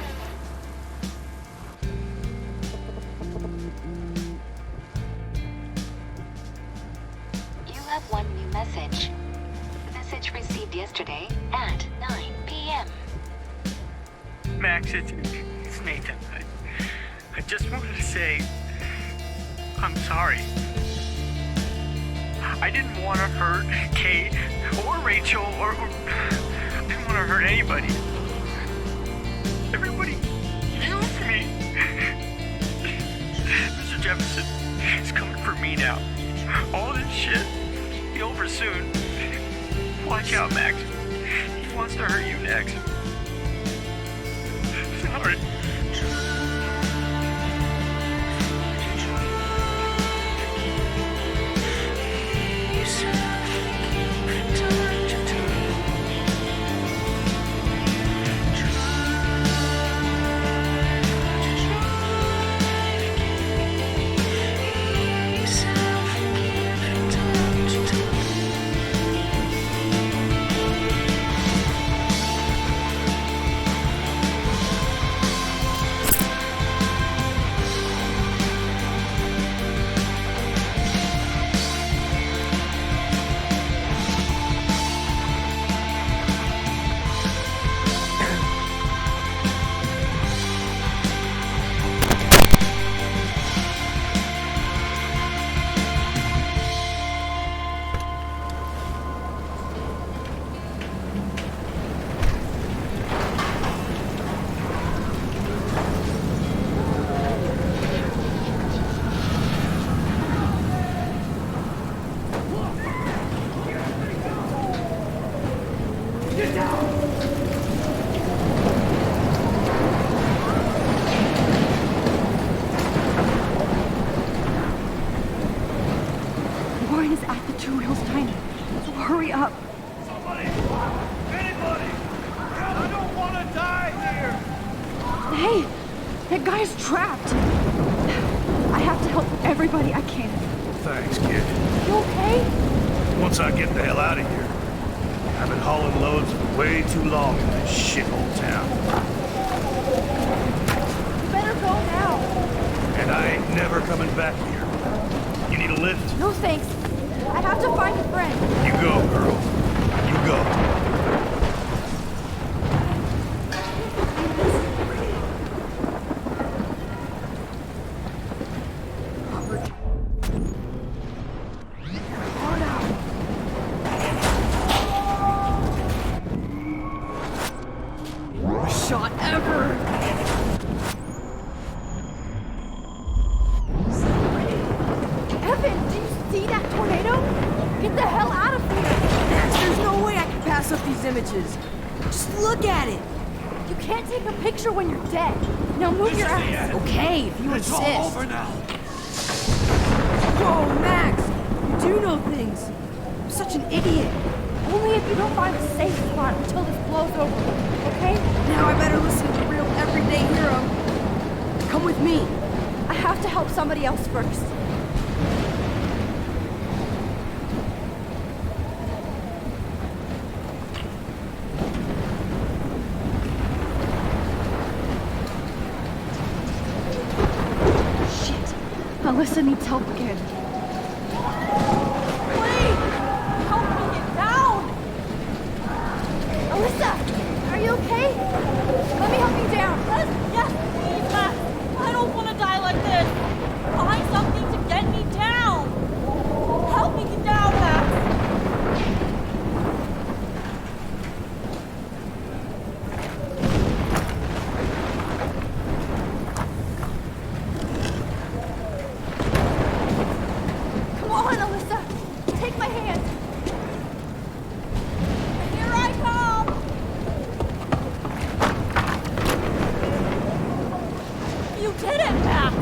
You have one new message. Message received yesterday at 9 p.m. Max, it's Nathan. I just wanted to say I'm sorry. I didn't want to hurt Kate or Rachel or I didn't want to hurt anybody. Everybody used me. Mr. Jefferson is coming for me now. All this shit will be over soon. Watch out, Max. He wants to hurt you next. Sorry. Warren is at the Two Wheels Diner, so hurry up. Somebody! Anybody! I don't want to die here! Hey, that guy's trapped. I have to help everybody I can. thanks, kid. You okay? Once I get the hell out of here. I've been hauling loads for way too long in this shithole town. You better go now. And I ain't never coming back here. You need a lift? No thanks. I have to find a friend. You go, girl. You go. Shot ever. Evan, do you see that tornado? Get the hell out of here! There's no way I can pass up these images. Just look at it. You can't take a picture when you're dead. Now move your ass. Okay, if you insist. It's all over now. Whoa, Max! You do know things. I'm such an idiot. Only if you don't find a safe spot until this blows over, okay? Now I better listen to the real everyday hero. Come with me. I have to help somebody else first. Shit. Alyssa needs help again. Alyssa, are you okay? Let me help you down. Yes, please, Max. I don't want to die like this. Find something to get me down. Help me get down, Max. Come on, Alyssa. Take my hand. Here I come. You did it, Max.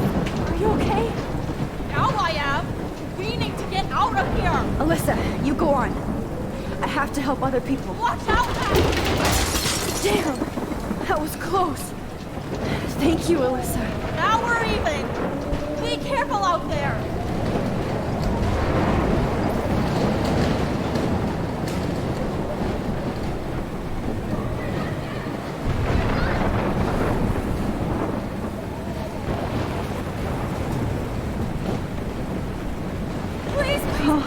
Are you okay? Now I am. We need to get out of here. Alyssa, you go on. I have to help other people. Watch out, Max. Damn, that was close. Thank you, Alyssa. Now we're even. Be careful out there. Please, Oh,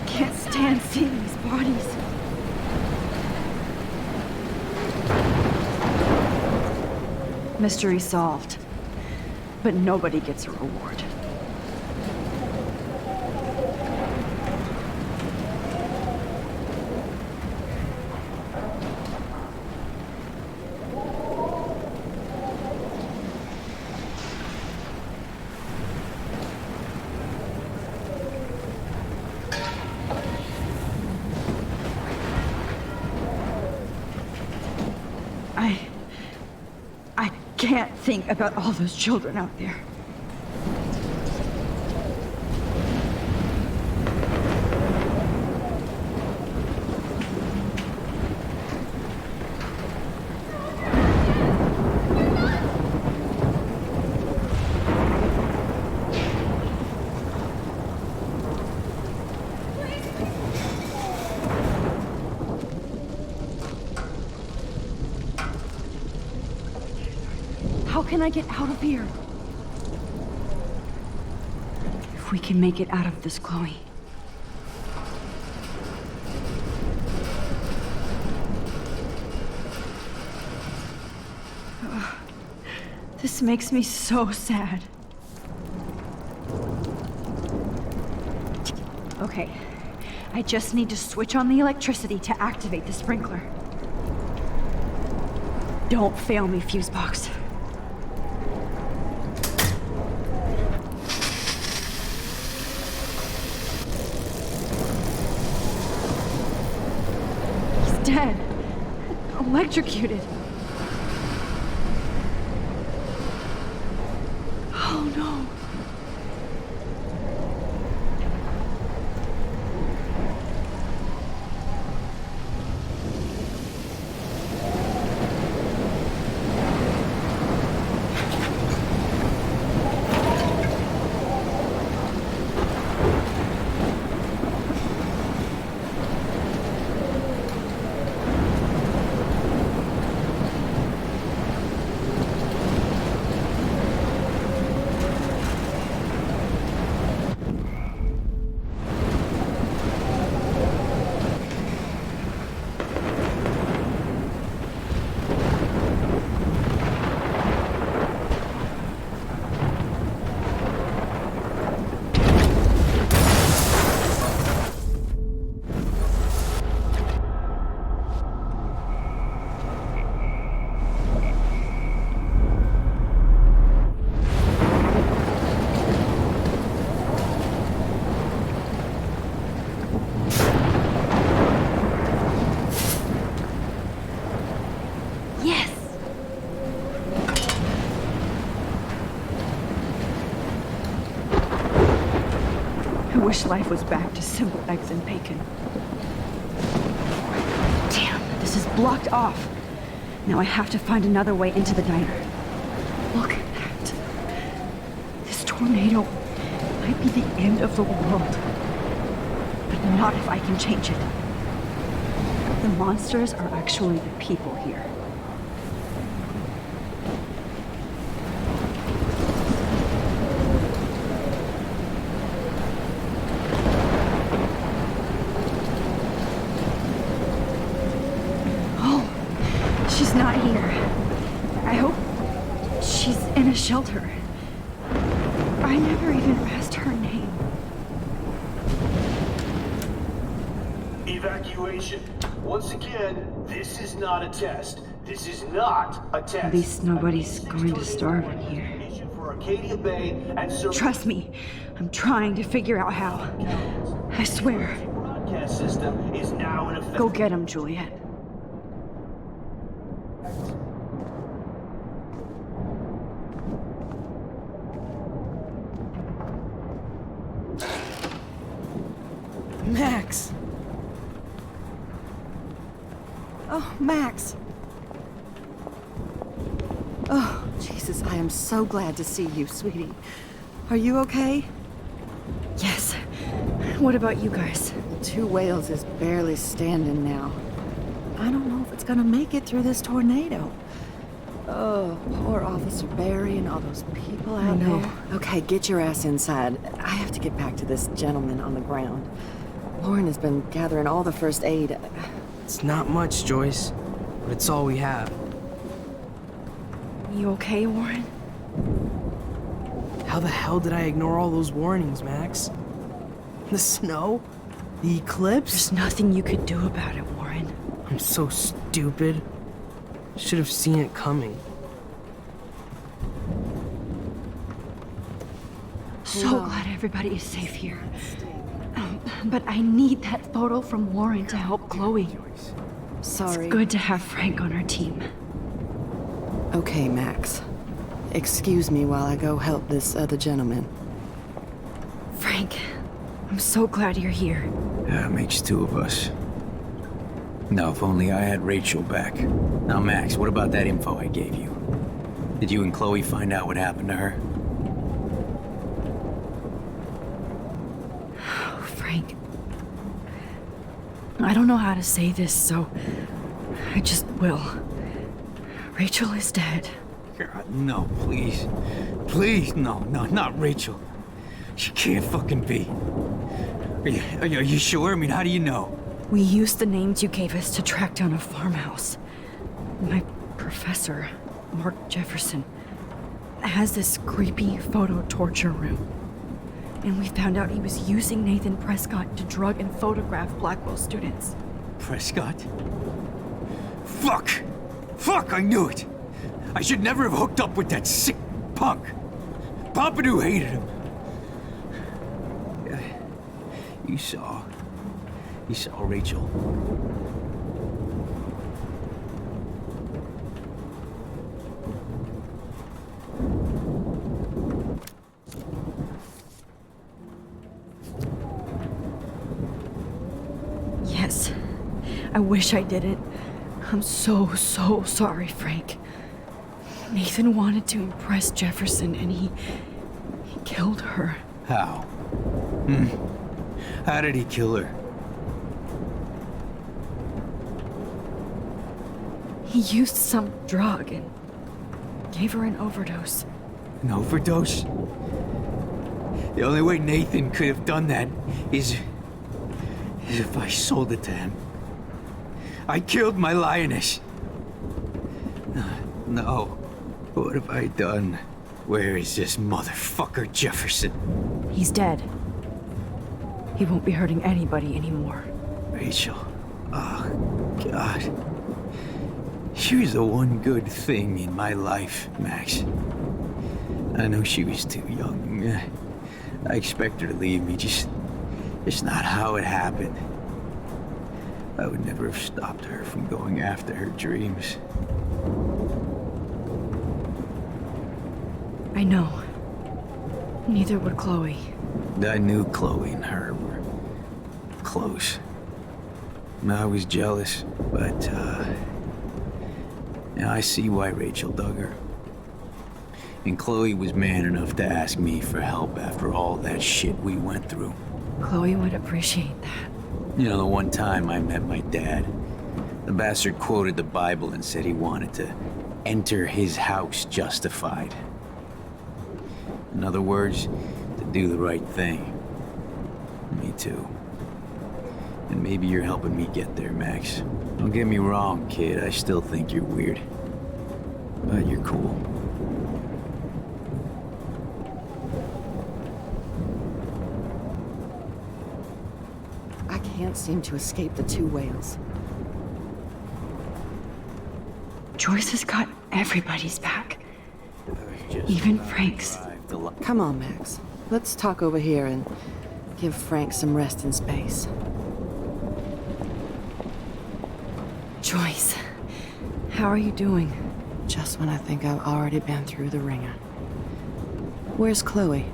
I can't stand seeing these bodies. Mystery solved. But nobody gets a reward. I can't think about all those children out there. How can I get out of here? If we can make it out of this, Chloe. Ugh. This makes me so sad. Okay, I just need to switch on the electricity to activate the sprinkler. Don't fail me, Fusebox. Dead. Electrocuted. Oh no. wish life was back to simple eggs and bacon. Damn, this is blocked off. Now I have to find another way into the diner. Look at that. This tornado might be the end of the world. But not if I can change it. The monsters are actually the people here. She's not here. I hope she's in a shelter. I never even asked her name. Evacuation. Once again, this is not a test. This is not a test. At least nobody's going to starve in here. For Arcadia Bay and Trust me, I'm trying to figure out how. I swear. broadcast system is now in effect. Go get him, Juliet. Max! Oh, Max! Oh, Jesus, I am so glad to see you, sweetie. Are you okay? Yes. What about you guys? The Two Whales is barely standing now. I don't know if it's gonna make it through this tornado. Oh, poor Officer Barry and all those people out there. Okay, get your ass inside. I have to get back to this gentleman on the ground. Lauren has been gathering all the first aid. It's not much, Joyce, but it's all we have. You okay, Warren? How the hell did I ignore all those warnings, Max? The snow? The eclipse? There's nothing you could do about it, Warren. I'm so stupid. Should have seen it coming. So glad everybody is safe here. But I need that photo from Warren to help Chloe. Sorry. It's good to have Frank on our team. Okay, Max. Excuse me while I go help this other gentleman. Frank, I'm so glad you're here. Yeah, it makes two of us. Now, if only I had Rachel back. Now, Max, what about that info I gave you? Did you and Chloe find out what happened to her? Frank, I don't know how to say this, so I just will. Rachel is dead. God, no, please. Please, no, not Rachel. She can't fucking be. Are you sure? I mean, how do you know? We used the names you gave us to track down a farmhouse. My professor, Mark Jefferson, has this creepy photo torture room. And we found out he was using Nathan Prescott to drug and photograph Blackwell students. Prescott? Fuck! Fuck, I knew it! I should never have hooked up with that sick punk. Pompidou hated him. You saw Rachel. Yes. I wish I didn't. I'm so sorry, Frank. Nathan wanted to impress Jefferson, and he killed her. How? How did he kill her? He used some drug and gave her an overdose. An overdose? The only way Nathan could have done that is if I sold it to him. I killed my lioness. No. What have I done? Where is this motherfucker Jefferson? He's dead. He won't be hurting anybody anymore. Rachel. Oh, God. She was the one good thing in my life, Max. I know she was too young. I expect her to leave me, just not how it happened. I would never have stopped her from going after her dreams. I know. Neither would Chloe. I knew Chloe and her were close. I was jealous, but, now I see why Rachel dug her. And Chloe was man enough to ask me for help after all that shit we went through. Chloe would appreciate that. You know, the one time I met my dad, the bastard quoted the Bible and said he wanted to enter his house justified. In other words, to do the right thing. Me too. And maybe you're helping me get there, Max. Don't get me wrong, kid. I still think you're weird. But you're cool. I can't seem to escape the two whales. Joyce has got everybody's back. Even Frank's. Come on, Max. Let's talk over here and give Frank some rest and space. Joyce, how are you doing? Just when I think I've already been through the ringer. Where's Chloe?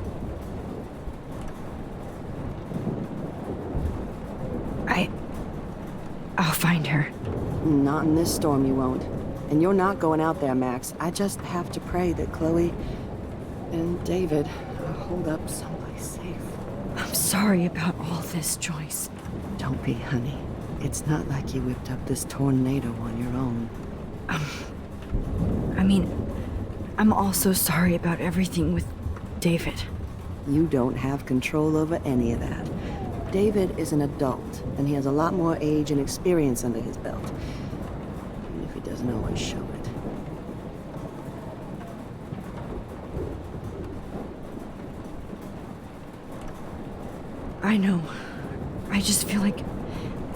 I'll find her. Not in this storm, you won't. And you're not going out there, Max. I just have to pray that Chloe and David hold up someplace safe. I'm sorry about all this, Joyce. Don't be, honey. It's not like you whipped up this tornado on your own. I mean, I'm also sorry about everything with David. You don't have control over any of that. David is an adult, and he has a lot more age and experience under his belt. Even if he doesn't always show it. I know. I just feel like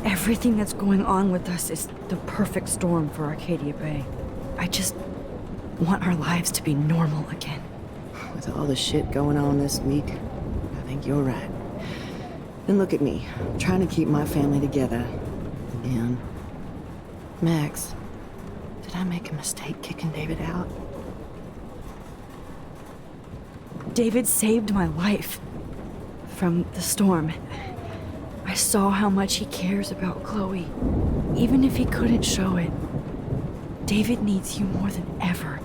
everything that's going on with us is the perfect storm for Arcadia Bay. I just want our lives to be normal again. With all the shit going on this week, I think you're right. And look at me, trying to keep my family together. Again. Max, did I make a mistake kicking David out? David saved my life from the storm. I saw how much he cares about Chloe, even if he couldn't show it. David needs you more than ever,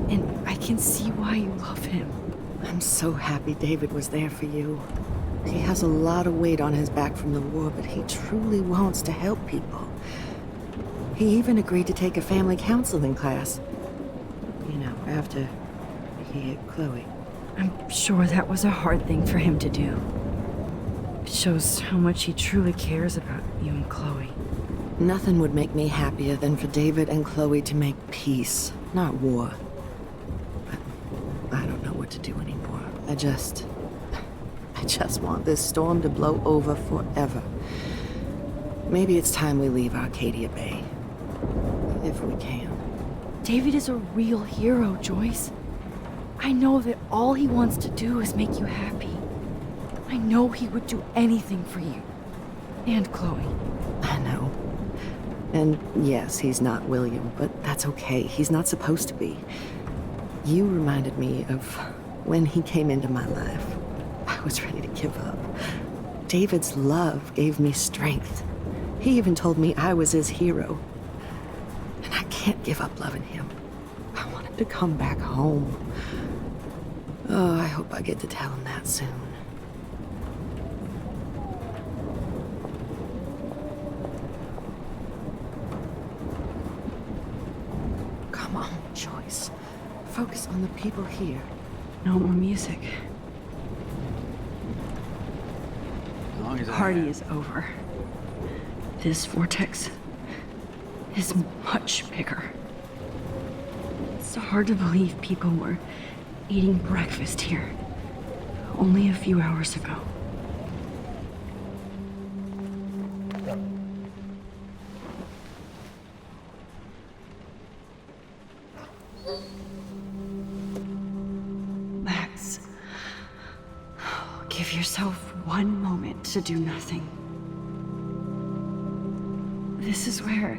and I can see why you love him. I'm so happy David was there for you. He has a lot of weight on his back from the war, but he truly wants to help people. He even agreed to take a family counseling class. You know, after he hit Chloe. I'm sure that was a hard thing for him to do. It shows how much he truly cares about you and Chloe. Nothing would make me happier than for David and Chloe to make peace, not war. But I don't know what to do anymore. I just want this storm to blow over forever. Maybe it's time we leave Arcadia Bay. If we can. David is a real hero, Joyce. I know that all he wants to do is make you happy. I know he would do anything for you. And Chloe. I know. And yes, he's not William, but that's okay. He's not supposed to be. You reminded me of when he came into my life. I was ready to give up. David's love gave me strength. He even told me I was his hero. And I can't give up loving him. I want him to come back home. Oh, I hope I get to tell him that soon. Come on, Joyce. Focus on the people here. No more music. The party is over. This vortex is much bigger. It's hard to believe people were eating breakfast here only a few hours ago. Max, give yourself one moment to do nothing. This is where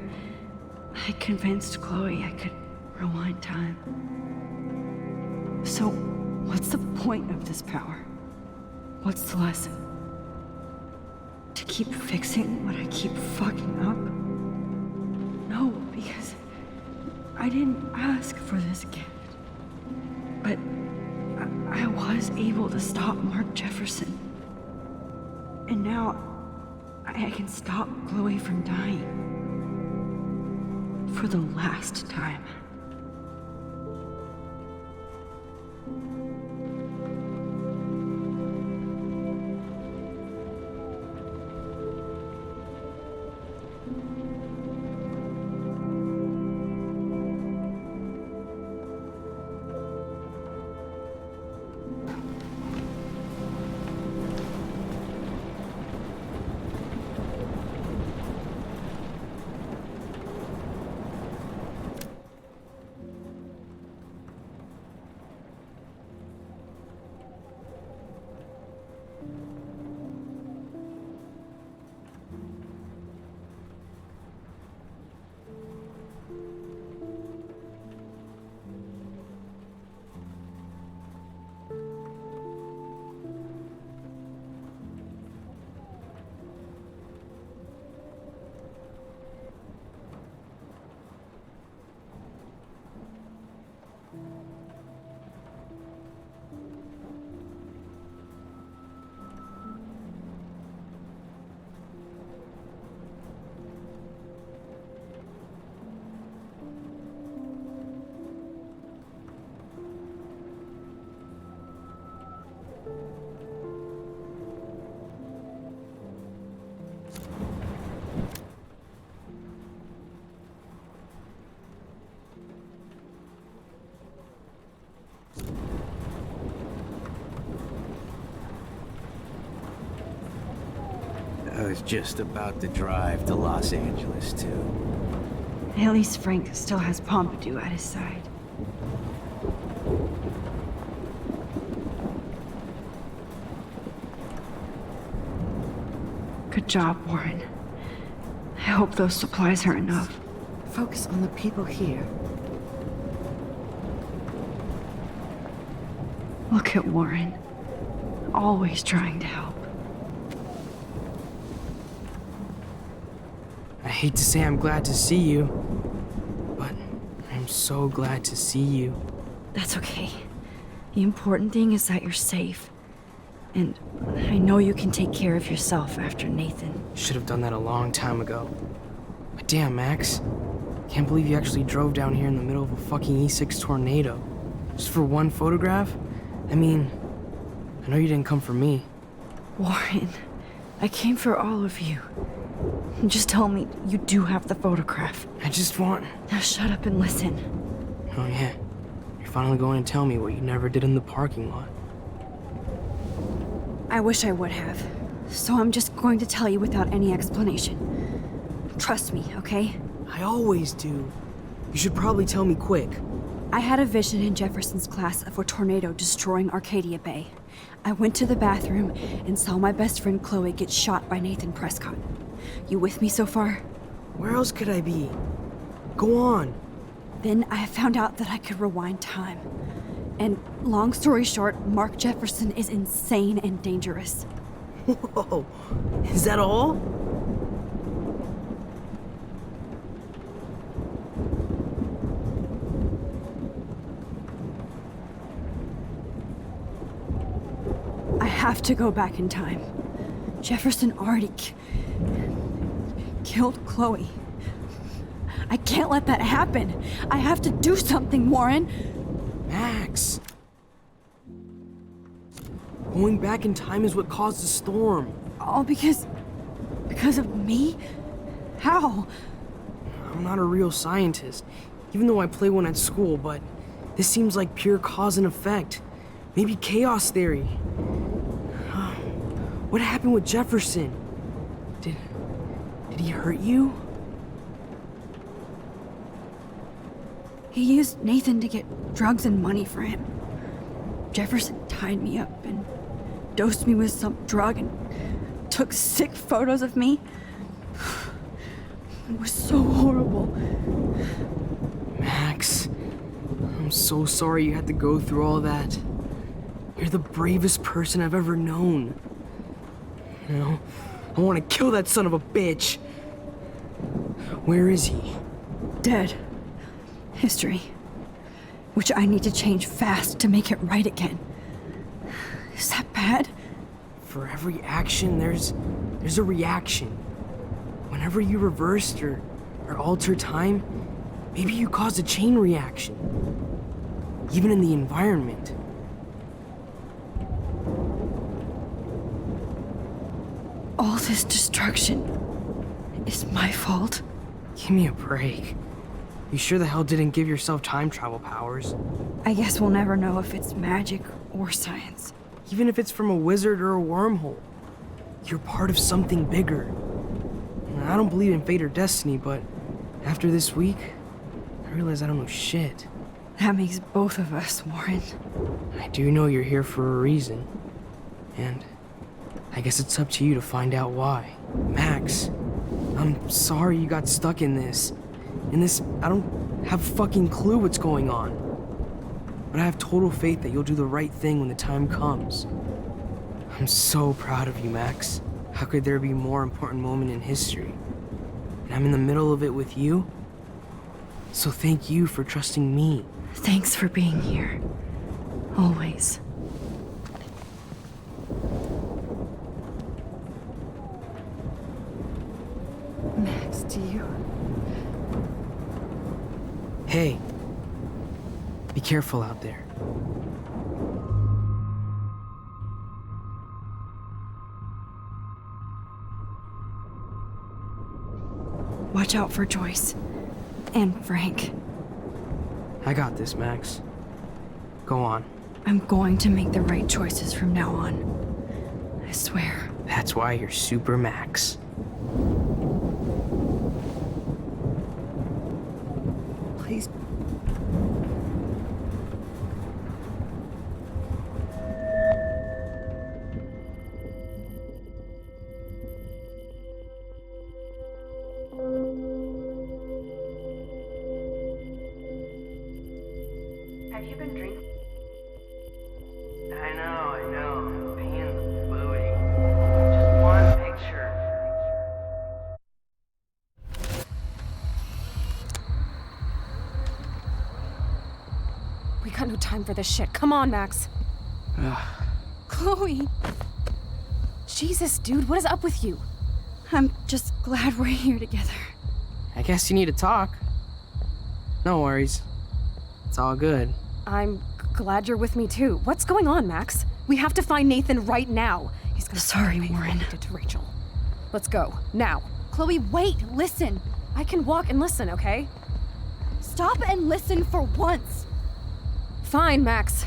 I convinced Chloe I could rewind time. So, what's the point of this power? What's the lesson? To keep fixing what I keep fucking up? No, because I didn't ask for this gift. But I was able to stop Mark Jefferson. And now I can stop Chloe from dying. For the last time. I was just about to drive to Los Angeles, too. At least Frank still has Pompidou at his side. Good job, Warren. I hope those supplies are enough. Focus on the people here. Look at Warren. Always trying to help. I hate to say I'm glad to see you, but I'm so glad to see you. That's okay. The important thing is that you're safe. And I know you can take care of yourself after Nathan. Should have done that a long time ago. But damn, Max. Can't believe you actually drove down here in the middle of a fucking E6 tornado. Just for one photograph? I mean, I know you didn't come for me. Warren, I came for all of you. Just tell me you do have the photograph. I just want... Now shut up and listen. Oh yeah, you're finally going to tell me what you never did in the parking lot. I wish I would have. So I'm just going to tell you without any explanation. Trust me, okay? I always do. You should probably tell me quick. I had a vision in Jefferson's class of a tornado destroying Arcadia Bay. I went to the bathroom and saw my best friend Chloe get shot by Nathan Prescott. You with me so far? Where else could I be? Go on. Then I found out that I could rewind time. And long story short, Mark Jefferson is insane and dangerous. Whoa, is that all? I have to go back in time. Jefferson already killed Chloe. I can't let that happen. I have to do something, Warren. Max. Going back in time is what caused the storm. All because of me? How? I'm not a real scientist, even though I play one at school, but this seems like pure cause and effect. Maybe chaos theory. What happened with Jefferson? Did he hurt you? He used Nathan to get drugs and money for him. Jefferson tied me up and dosed me with some drug and took sick photos of me. It was so horrible. Max, I'm so sorry you had to go through all that. You're the bravest person I've ever known. You know, I want to kill that son of a bitch. Where is he? Dead. History. Which I need to change fast to make it right again. Is that bad? For every action, there's a reaction. Whenever you reversed or altered time, maybe you caused a chain reaction. Even in the environment. All this destruction is my fault. Give me a break. You sure the hell didn't give yourself time travel powers? I guess we'll never know if it's magic or science. Even if it's from a wizard or a wormhole. You're part of something bigger. I don't believe in fate or destiny, but after this week, I realize I don't know shit. That makes both of us, Warren. I do know you're here for a reason. And I guess it's up to you to find out why. Max, I'm sorry you got stuck in this. I don't have a fucking clue what's going on. But I have total faith that you'll do the right thing when the time comes. I'm so proud of you, Max. How could there be a more important moment in history? And I'm in the middle of it with you. So thank you for trusting me. Thanks for being here. Always. Max, do you... Hey, be careful out there. Watch out for Joyce. And Frank. I got this, Max. Go on. I'm going to make the right choices from now on. I swear. That's why you're Super Max. Please. Have you been drinking? I know. Pain in the booty. Just one picture. We got no time for this shit. Come on, Max. Chloe! Jesus, dude, what is up with you? I'm just glad we're here together. I guess you need to talk. No worries. It's all good. I'm glad you're with me too. What's going on, Max? We have to find Nathan right now. He's gonna Sorry, Warren. Did to Rachel. Let's go now. Chloe, wait! Listen. I can walk and listen, okay? Stop and listen for once. Fine, Max.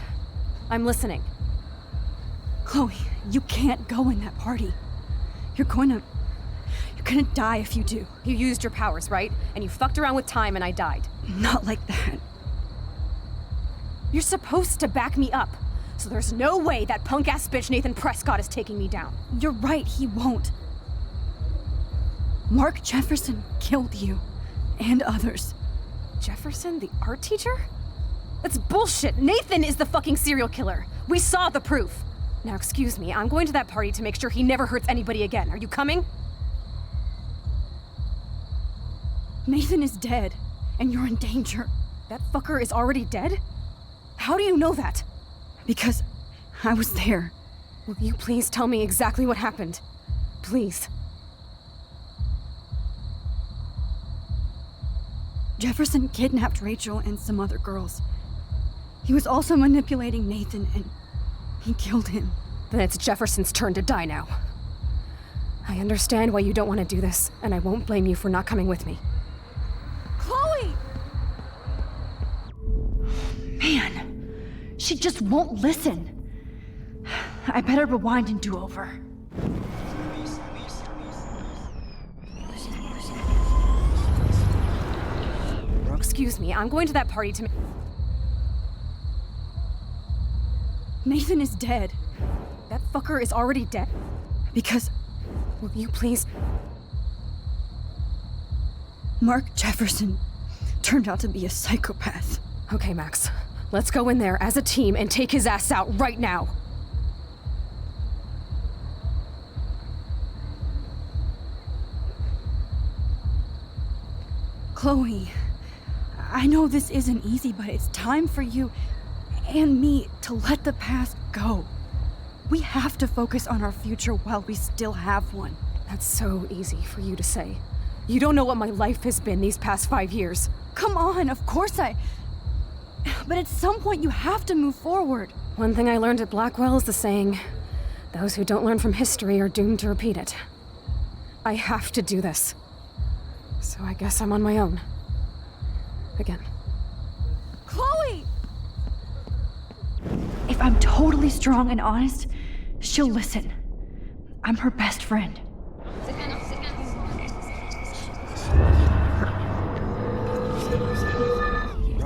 I'm listening. Chloe, you can't go in that party. You're gonna die if you do. You used your powers, right? And you fucked around with time and I died. Not like that. You're supposed to back me up. So there's no way that punk-ass bitch Nathan Prescott is taking me down. You're right, he won't. Mark Jefferson killed you. And others. Jefferson, the art teacher? That's bullshit! Nathan is the fucking serial killer! We saw the proof! Now excuse me, I'm going to that party to make sure he never hurts anybody again. Are you coming? Nathan is dead, and you're in danger. That fucker is already dead? How do you know that? Because I was there. Will you please tell me exactly what happened? Please. Jefferson kidnapped Rachel and some other girls. He was also manipulating Nathan, and he killed him. Then it's Jefferson's turn to die now. I understand why you don't want to do this, and I won't blame you for not coming with me. Chloe! Man, she just won't listen. I better rewind and do over. Excuse me, I'm going to that party to... Nathan is dead. That fucker is already dead? Because... Will you please... Mark Jefferson turned out to be a psychopath. Okay, Max. Let's go in there as a team and take his ass out right now. Chloe, I know this isn't easy, but it's time for you and me to let the past go. We have to focus on our future while we still have one. That's so easy for you to say. You don't know what my life has been these past 5 years. Come on, of course But at some point you have to move forward. One thing I learned at Blackwell is the saying, those who don't learn from history are doomed to repeat it. I have to do this. So I guess I'm on my own. Again. Chloe! If I'm totally strong and honest, she'll listen. I'm her best friend.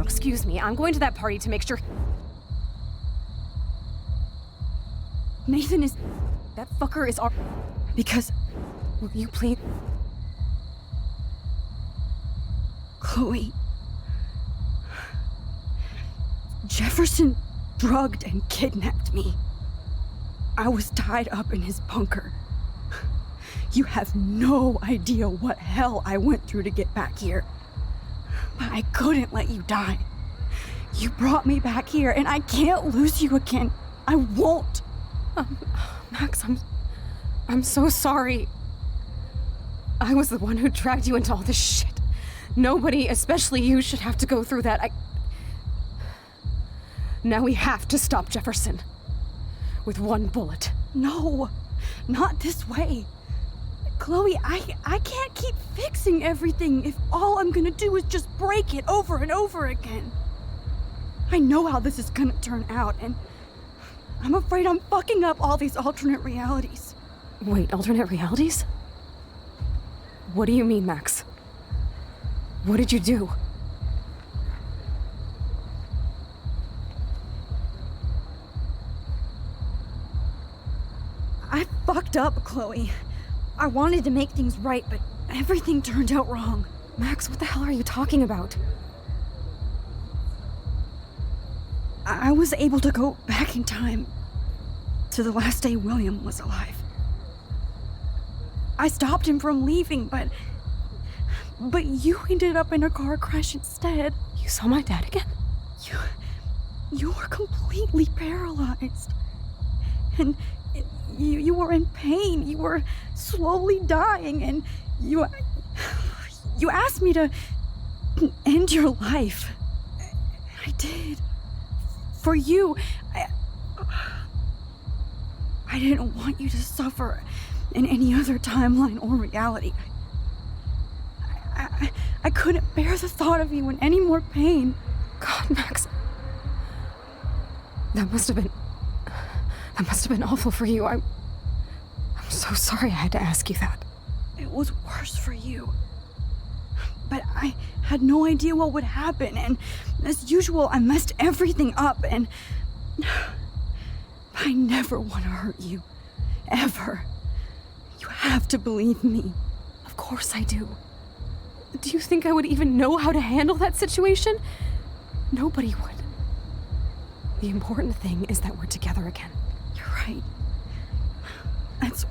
Excuse me, I'm going to that party to make sure... Nathan is... That fucker is our... Because... Will you please... Chloe... Jefferson drugged and kidnapped me. I was tied up in his bunker. You have no idea what hell I went through to get back here. But I couldn't let you die. You brought me back here, and I can't lose you again. I won't. Max, I'm so sorry. I was the one who dragged you into all this shit. Nobody, especially you, should have to go through that. Now we have to stop Jefferson. With one bullet. No, not this way. Chloe, I can't keep fixing everything if all I'm gonna do is just break it over and over again. I know how this is gonna turn out, and I'm afraid I'm fucking up all these alternate realities. Wait, alternate realities? What do you mean, Max? What did you do? I fucked up, Chloe. I wanted to make things right, but everything turned out wrong. Max, what the hell are you talking about? I was able to go back in time to the last day William was alive. I stopped him from leaving, but you ended up in a car crash instead. You saw my dad again? You were completely paralyzed. And you were in pain. You were slowly dying, and you asked me to end your life. I did. For you. I didn't want you to suffer in any other timeline or reality. I couldn't bear the thought of you in any more pain. God, Max. That must have been awful for you. I'm so sorry I had to ask you that. It was worse for you. But I had no idea what would happen, and as usual, I messed everything up, and I never want to hurt you. Ever. You have to believe me. Of course I do. Do you think I would even know how to handle that situation? Nobody would. The important thing is that we're together again. You're right. That's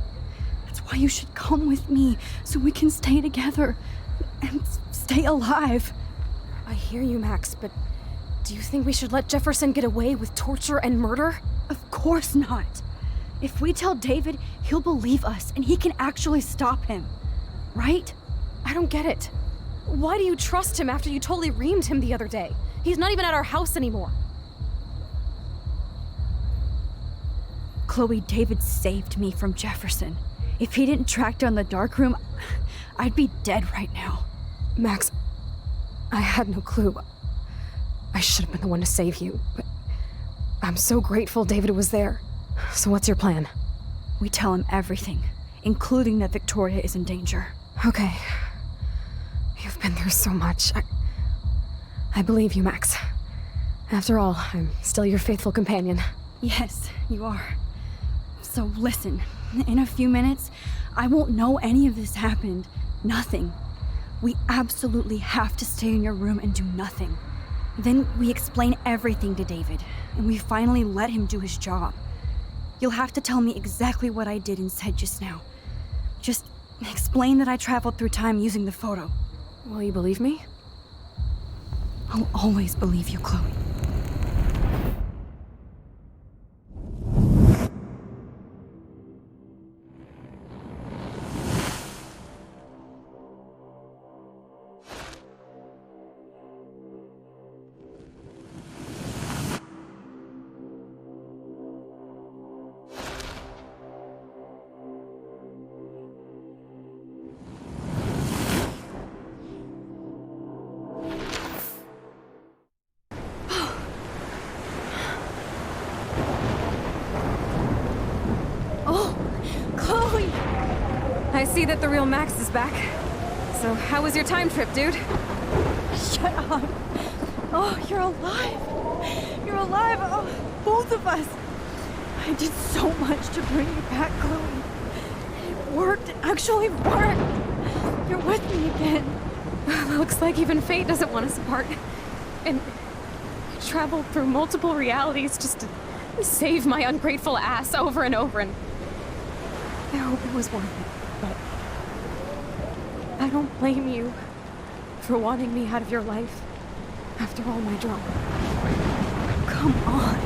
why you should come with me, so we can stay together and stay alive. I hear you, Max, but do you think we should let Jefferson get away with torture and murder? Of course not. If we tell David, he'll believe us, and he can actually stop him. Right? I don't get it. Why do you trust him after you totally reamed him the other day? He's not even at our house anymore. Chloe, David saved me from Jefferson. If he didn't track down the darkroom, I'd be dead right now. Max, I had no clue. I should have been the one to save you, but I'm so grateful David was there. So what's your plan? We tell him everything, including that Victoria is in danger. Okay. You've been through so much. I believe you, Max. After all, I'm still your faithful companion. Yes, you are. So listen, in a few minutes, I won't know any of this happened. Nothing. We absolutely have to stay in your room and do nothing. Then we explain everything to David, and we finally let him do his job. You'll have to tell me exactly what I did and said just now. Just explain that I traveled through time using the photo. Will you believe me? I'll always believe you, Chloe. Oh, Chloe! I see that the real Max is back. So, how was your time trip, dude? Shut up. Oh, you're alive. You're alive. Oh, both of us. I did so much to bring you back, Chloe. It worked. It actually worked. You're with me again. Looks like even fate doesn't want us apart. And I traveled through multiple realities just to save my ungrateful ass over and over, and I hope it was worth it, but I don't blame you for wanting me out of your life after all my drama. Come on.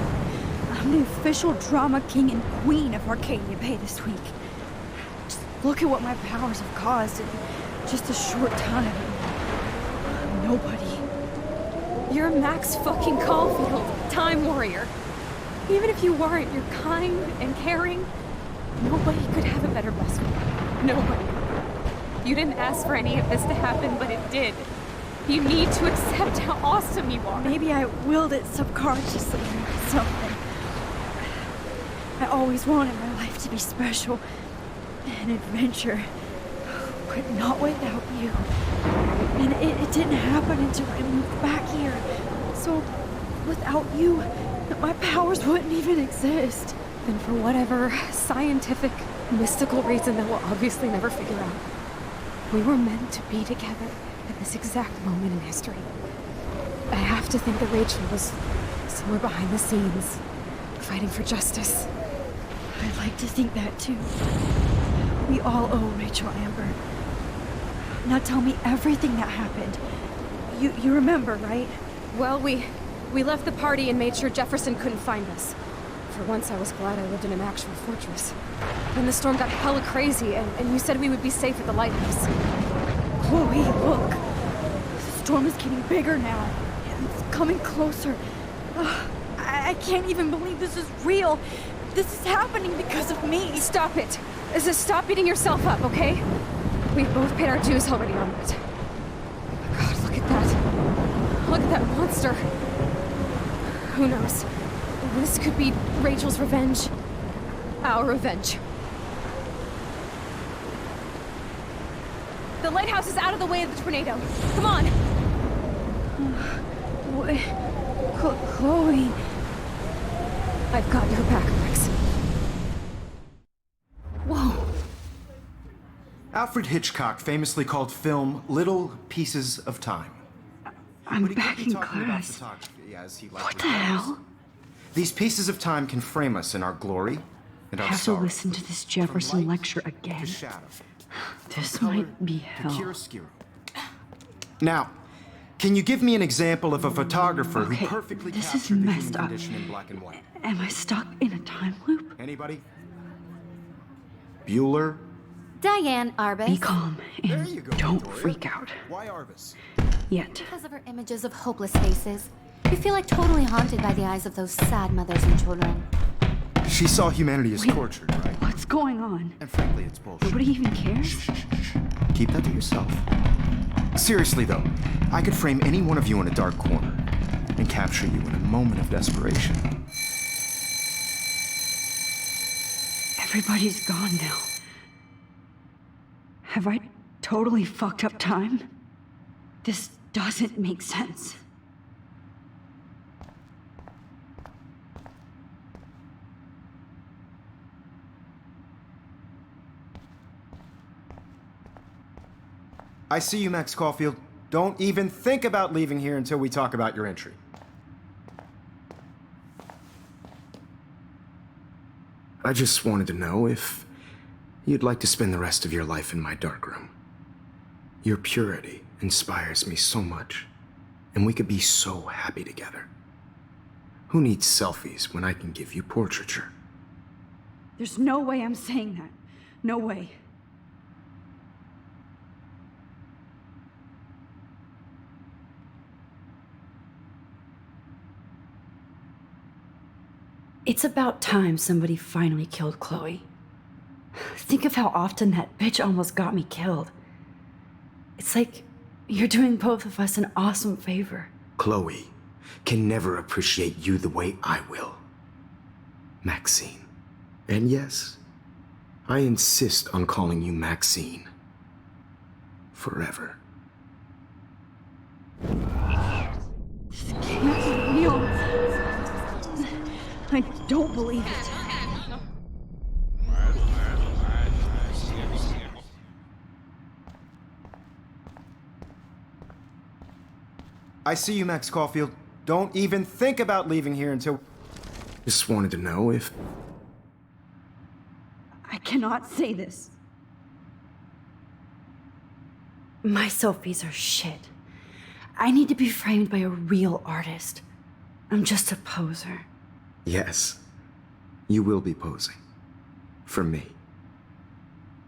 I'm the official drama king and queen of Arcadia Bay this week. Just look at what my powers have caused in just a short time. I'm nobody. You're Max fucking Caulfield, Time Warrior. Even if you weren't, you're kind and caring. Nobody could have a better best friend. Nobody. You didn't ask for any of this to happen, but it did. You need to accept how awesome you are. Maybe I willed it subconsciously or something. I always wanted my life to be special. An adventure. But not without you. And it didn't happen until I moved back here. So, without you, my powers wouldn't even exist. And for whatever scientific, mystical reason that we'll obviously never figure out, we were meant to be together at this exact moment in history. I have to think that Rachel was somewhere behind the scenes, fighting for justice. I'd like to think that too. We all owe Rachel Amber. Now tell me everything that happened. You remember, right? Well, we left the party and made sure Jefferson couldn't find us. For once, I was glad I lived in an actual fortress. Then the storm got hella crazy, and you said we would be safe at the lighthouse. Chloe, look. The storm is getting bigger now. It's coming closer. I can't even believe this is real. This is happening because of me. Stop it. Stop beating yourself up, okay? We've both paid our dues already on it. Oh my God, look at that. Look at that monster. Who knows? This could be Rachel's revenge. Our revenge. The lighthouse is out of the way of the tornado. Come on! Wait. Chloe. I've got your back, Max. Whoa. Alfred Hitchcock famously called film little pieces of time. I'm back in class. What the hell? These pieces of time can frame us in our glory and I our have to sorrow. listen to this Jefferson lecture again. This might be hell. Now, can you give me an example of a photographer Okay, who perfectly this is captured the messed human up. condition in black and white? Am I stuck in a time loop? Anybody? Bueller? Diane Arbus. Be calm and don't freak out. Why Arbus? Yet. Because of her images of hopeless faces. You feel like totally haunted by the eyes of those sad mothers and children. She saw humanity as tortured, right? What's going on? And frankly, it's bullshit. Nobody even cares? Keep that to yourself. Seriously, though, I could frame any one of you in a dark corner and capture you in a moment of desperation. Everybody's gone now. Have I totally fucked up time? This doesn't make sense. I see you, Max Caulfield. Don't even think about leaving here until we talk about your entry. I just wanted to know if you'd like to spend the rest of your life in my darkroom. Your purity inspires me so much. and we could be so happy together. Who needs selfies when I can give you portraiture? There's no way I'm saying that. No way. It's about time somebody finally killed Chloe. Think of how often that bitch almost got me killed. It's like you're doing both of us an awesome favor. Chloe can never appreciate you the way I will. Maxine. And yes, I insist on calling you Maxine. Forever. This can't be real. I don't believe it. I see you, Max Caulfield. Don't even think about leaving here until... Just wanted to know if... I cannot say this. My selfies are shit. I need to be framed by a real artist. I'm just a poser. Yes, you will be posing. For me.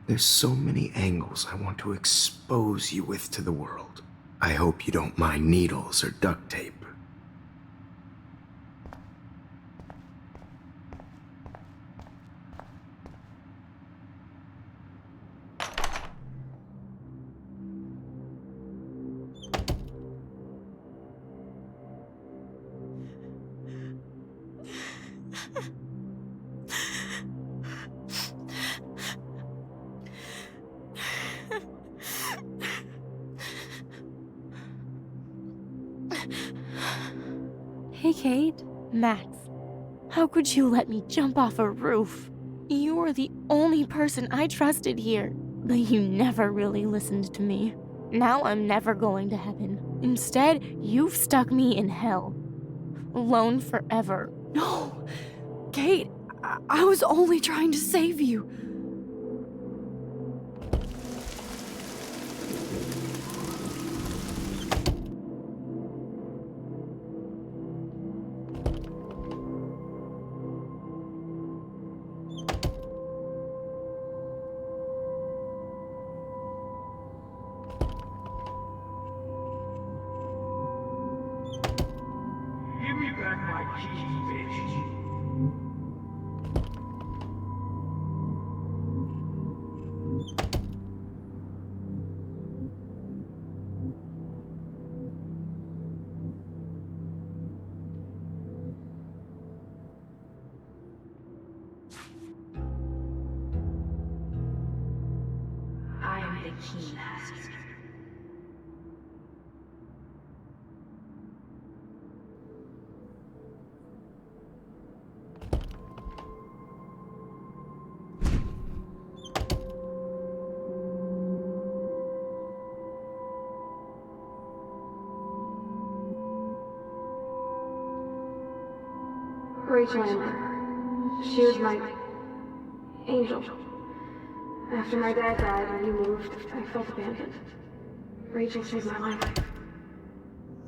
There's so many angles I want to expose you with to the world. I hope you don't mind needles or duct tape. Hey, Kate. Max, how could you let me jump off a roof? You were the only person I trusted here, but you never really listened to me. Now I'm never going to heaven. Instead, you've stuck me in hell. Alone forever. No! Kate, I was only trying to save you. Give me back my keys, bitch. I am the key master. Rachel Amber. She was my angel. After my dad died and you moved, I felt abandoned. Rachel saved my life.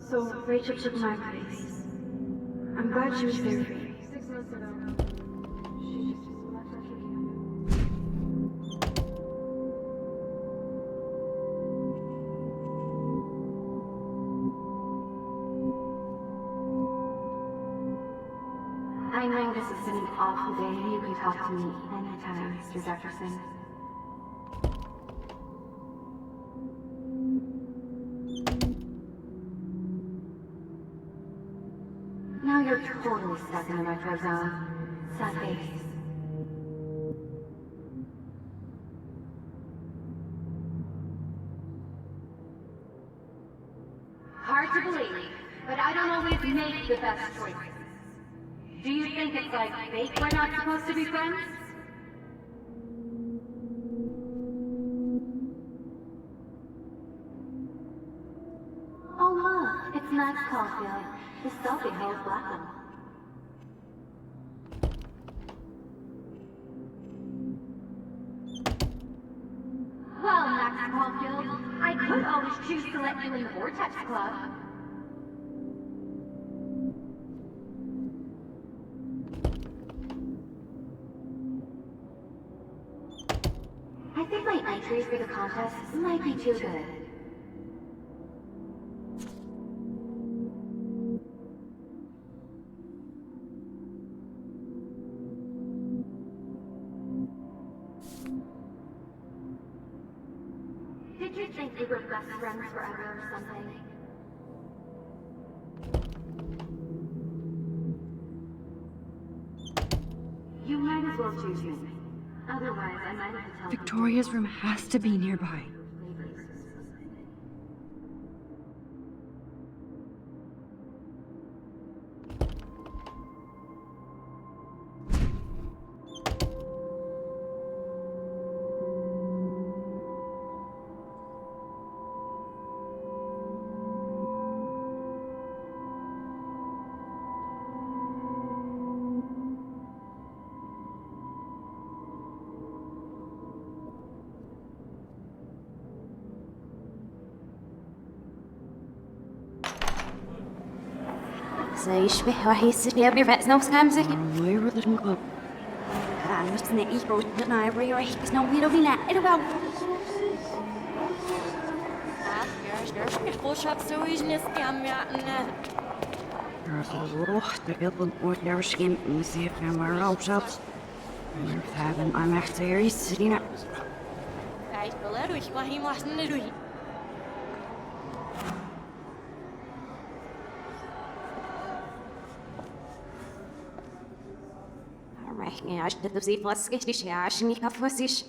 So Rachel took my place. I'm glad she was there for you. 6 months ago, she just left us again. I know this has been an awful day. You can talk to me anytime, Mr. Jefferson. Now you're totally stuck in the retro zone. Sad face. Hard to believe, but I don't always make the best choices. Do you think it's like fate we're not supposed to be friends? Oh look, it's Max Caulfield, the selfie held Blackwell. Well, Max Caulfield, I could always choose to let you in the Vortex Club. entry for the contest might be too good. Did you think they were best friends forever or something? You might as well choose me. Otherwise, I might have to tell Victoria's room has to be nearby. زي يشبه وحيس يا بيرفع سنوس كامزك Where are the club? أنا مش نلاقي بروت أنا أبري رايح بس نو بيرو بينا إلو باو Daar geen muziek en maar op zelfs. We hebben aan echt serieus zien. رايح عشان تبزيد بلاسكيش ليش عشان يكفوسيش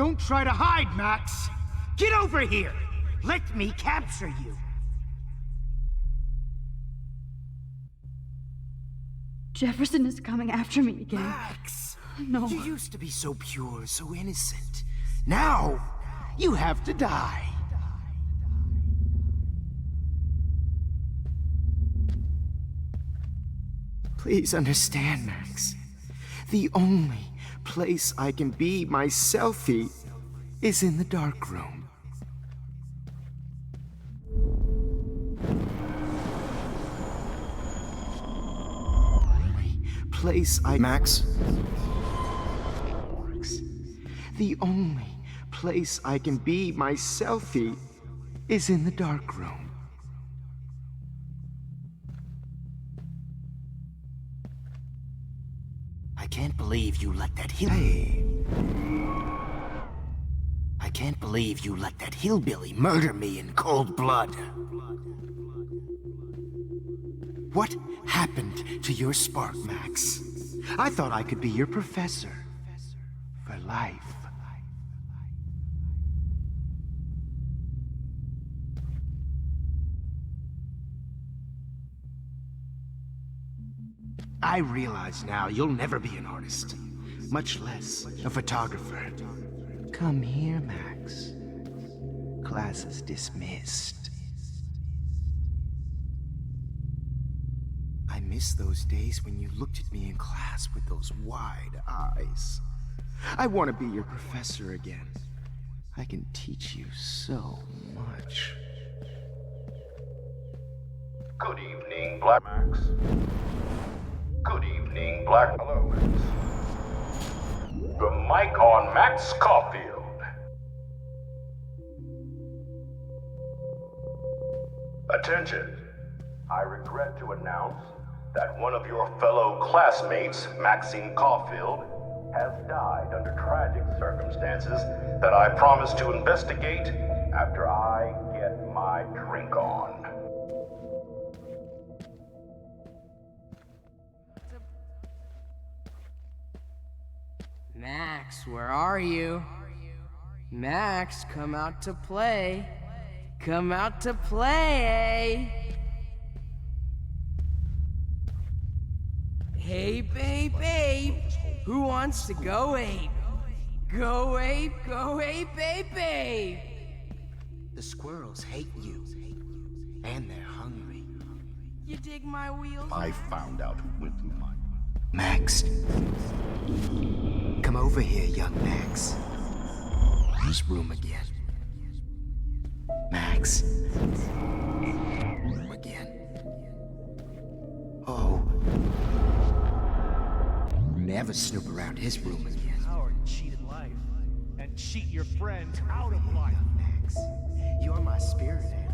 Don't try to hide, Max! Get over here! Let me capture you! Jefferson is coming after me again. Max! No. You used to be so pure, so innocent. Now, you have to die. Please understand, Max. The only place I can be my selfie is in the dark room. Place Max. The only place I can be my selfie is in the dark room. I can't believe you let that I can't believe you let that hillbilly murder me in cold blood. What happened to your spark, Max? I thought I could be your professor for life. I realize now you'll never be an artist, much less a photographer. Come here, Max. Class is dismissed. I miss those days when you looked at me in class with those wide eyes. I want to be your professor again. I can teach you so much. Good evening, Black Max. Good evening, Black. Hello, Max. The mic on Max Caulfield. Attention. I regret to announce that one of your fellow classmates, Maxine Caulfield, has died under tragic circumstances that I promise to investigate after I get my drink on. Max, where are you? Max, come out to play. Come out to play. Hey, babe, babe. Who wants to go ape? Go ape, babe, babe. The squirrels hate you. And they're hungry. You dig my wheels? I found out who went through my... Max. Come over here, young Max. This room again. Max. Again. Oh. Never snoop around his room again. Howard cheated life. And cheat your friends out of life. Max. You're my spirit animal.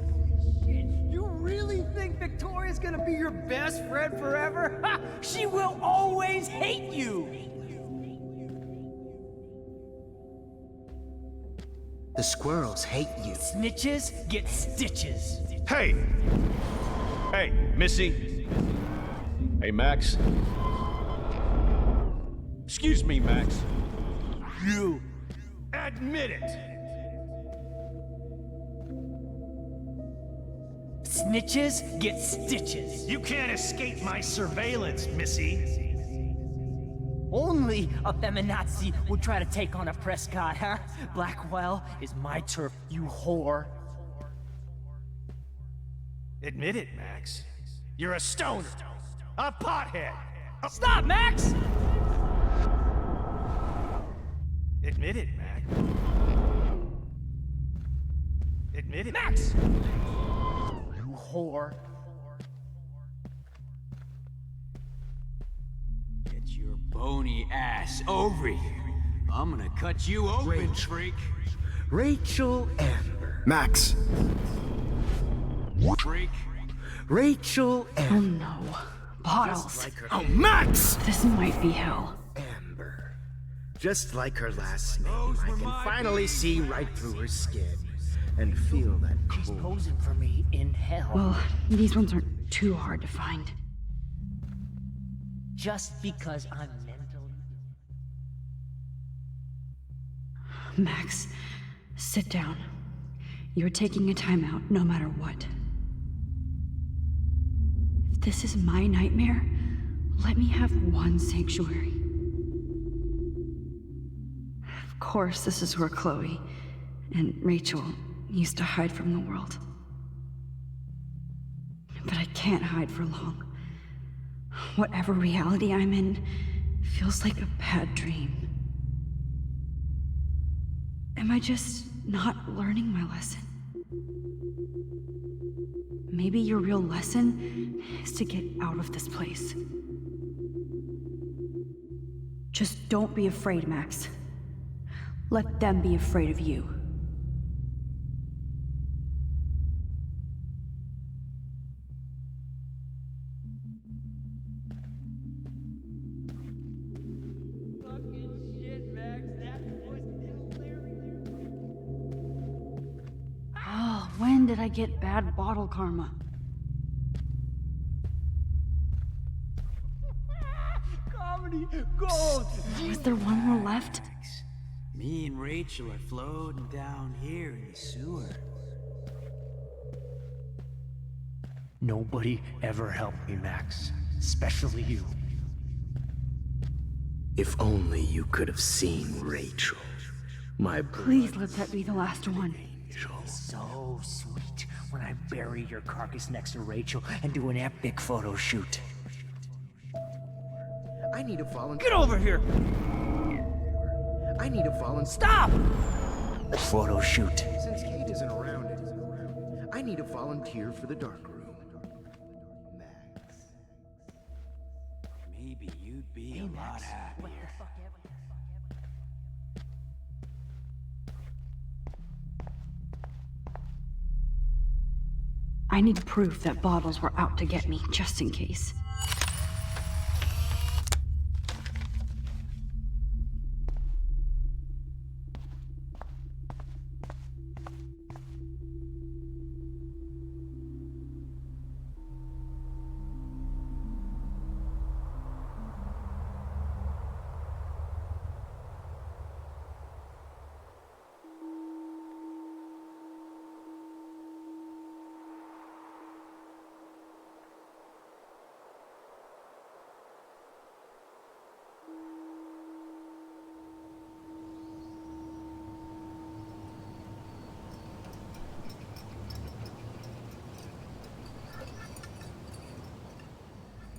You really think Victoria's gonna be your best friend forever? Ha! She will always hate you! The squirrels hate you. Snitches get stitches. Hey! Hey, Missy. Hey, Max. Excuse me, Max. You admit it! Snitches get stitches. You can't escape my surveillance, Missy. Only a feminazi would try to take on a Prescott, huh? Blackwell is my turf, you whore. Admit it, Max. You're a stoner. A pothead. Stop, Max! Admit it, Max. Admit it. Max! You whore. Get your bony ass over here. I'm gonna cut you open, freak. Rachel Amber. Max. Freak. Rachel Oh Amber. no. Bottles. Like her. Oh, Max! This might be hell. Amber. Just like her last name, I can finally see right through her skin and feel that She's cold. posing for me in hell. Well, these ones aren't too hard to find. Just because I'm mentally... Max, sit down. You're taking a timeout no matter what. If this is my nightmare, let me have one sanctuary. Of course, this is where Chloe and Rachel used to hide from the world. But I can't hide for long. Whatever reality I'm in feels like a bad dream. Am I just not learning my lesson? Maybe your real lesson is to get out of this place. Just don't be afraid, Max. Let them be afraid of you. Oh, when did I get bad bottle karma? Comedy gold! Was there one more left? Me and Rachel are floating down here in the sewer. Nobody ever helped me, Max. Especially you. If only you could have seen Rachel. My Please let that be the last one. So sweet when I bury your carcass next to Rachel and do an epic photo shoot. I need a volunteer. Get over here! I need a volunteer. Stop! Photo shoot. Since Kate isn't around anymore, I need a volunteer for the dark room. Max. Maybe you'd be a lot happier. I need proof that bottles were out to get me, just in case.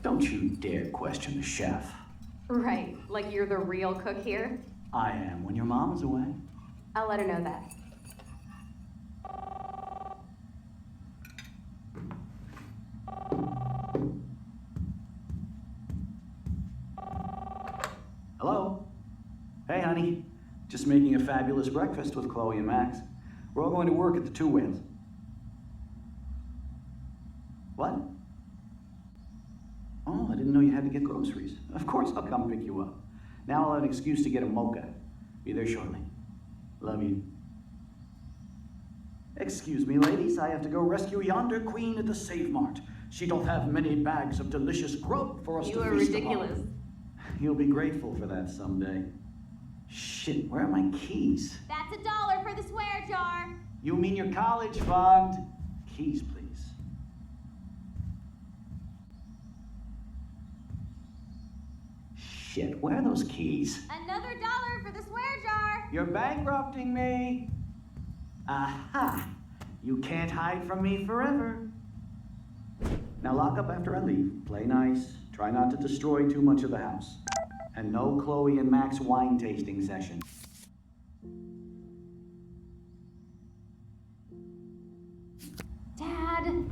Don't you dare question the chef. Right, like you're the real cook here? I am when your mom is away. I'll let her know that. Hello? Hey, honey. Just making a fabulous breakfast with Chloe and Max. We're all going to work at the Two Whales. What? Oh, I didn't know you had to get groceries. Of course I'll come pick you up. Now I'll have an excuse to get a mocha. Be there shortly. Love you. Excuse me, ladies. I have to go rescue yonder queen at the Save Mart. She doth have many bags of delicious grub for us to feast upon. You are ridiculous. You'll be grateful for that someday. Shit, where are my keys? That's $1 for the swear jar. You mean your college fund? Keys, please. Shit, where are those keys? Another $1 for the swear jar. You're bankrupting me. Aha! You can't hide from me forever. Now lock up after I leave. Play nice. Try not to destroy too much of the house. And no Chloe and Max wine tasting session. Dad.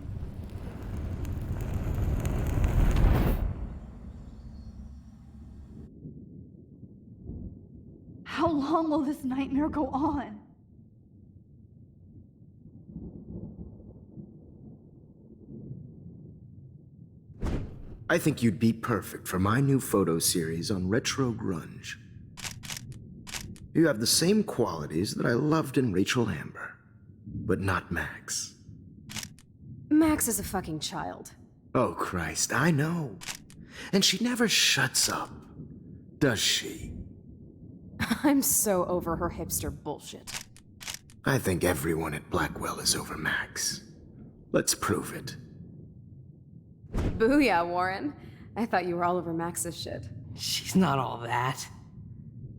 How long will this nightmare go on? I think you'd be perfect for my new photo series on retro grunge. You have the same qualities that I loved in Rachel Amber, but not Max. Max is a fucking child. Oh, Christ, I know. And she never shuts up, does she? I'm so over her hipster bullshit. I think everyone at Blackwell is over Max. Let's prove it. Booyah, Warren. I thought you were all over Max's shit. She's not all that.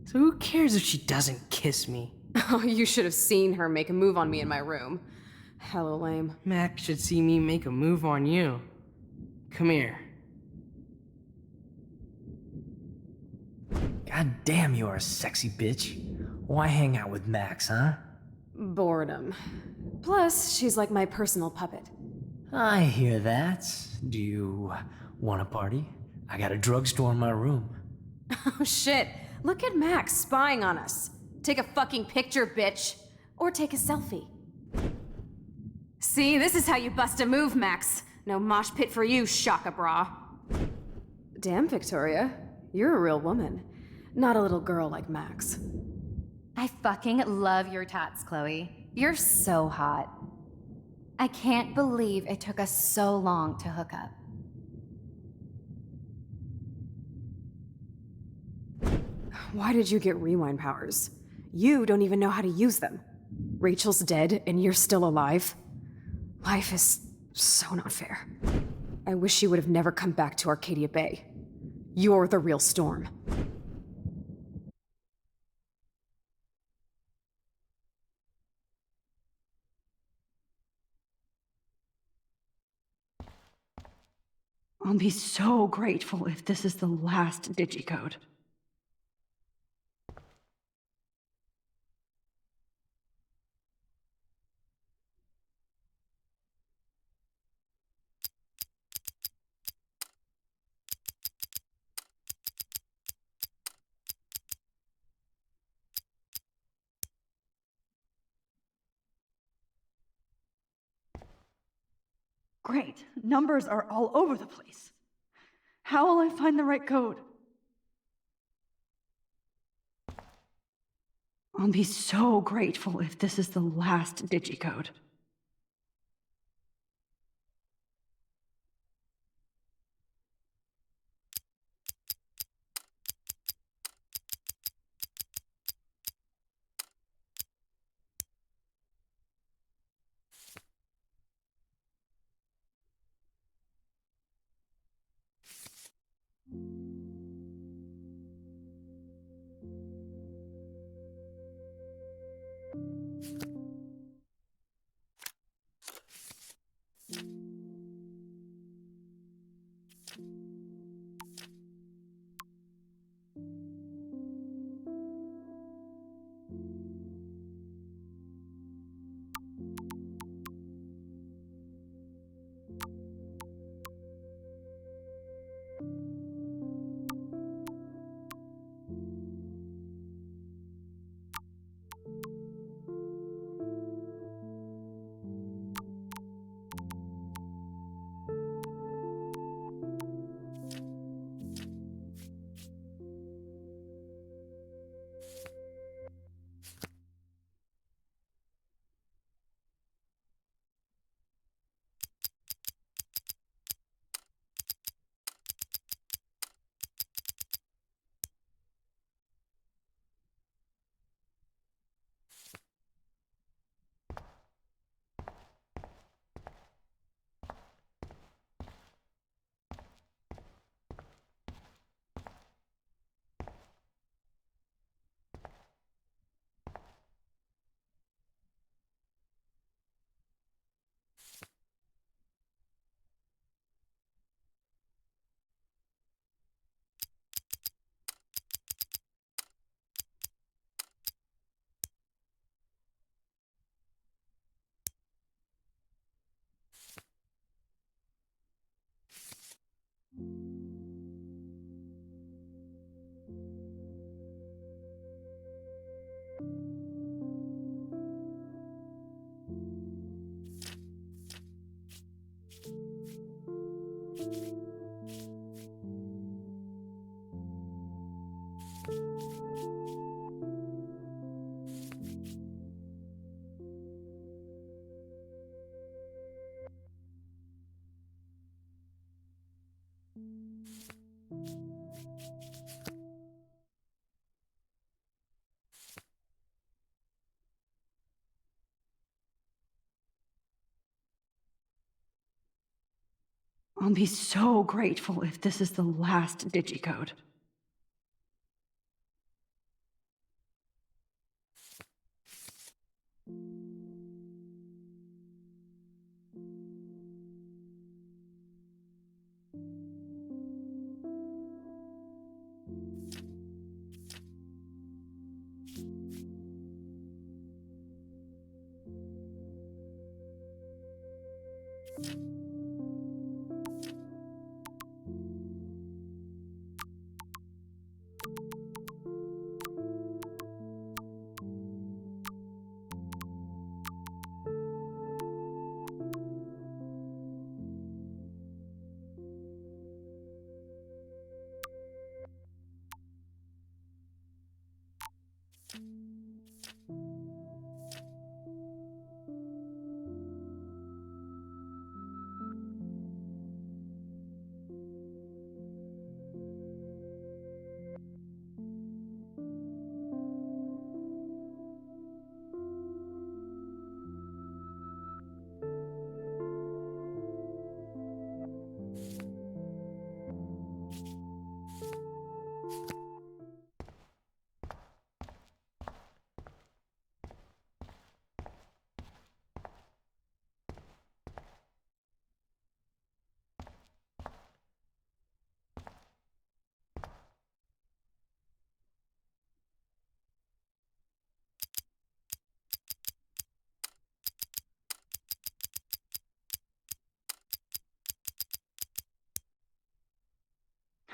So who cares if she doesn't kiss me? Oh, you should have seen her make a move on me in my room. Hella lame. Max should see me make a move on you. Come here. God damn, you're a sexy bitch. Why hang out with Max, huh? Boredom. Plus, she's like my personal puppet. I hear that. Do you want a party? I got a drugstore in my room. Oh shit. Look at Max spying on us. Take a fucking picture, bitch. Or take a selfie. See, this is how you bust a move, Max. No mosh pit for you, Shaka Bra. Damn, Victoria. You're a real woman. Not a little girl like Max. I fucking love your tats, Chloe. You're so hot. I can't believe it took us so long to hook up. Why did you get rewind powers? You don't even know how to use them. Rachel's dead and you're still alive. Life is so not fair. I wish she would have never come back to Arcadia Bay. You're the real Storm. I'll be so grateful if this is the last digicode. Great. Numbers are all over the place. How will I find the right code? I'll be so grateful if this is the last digicode. I'll be so grateful if this is the last digicode.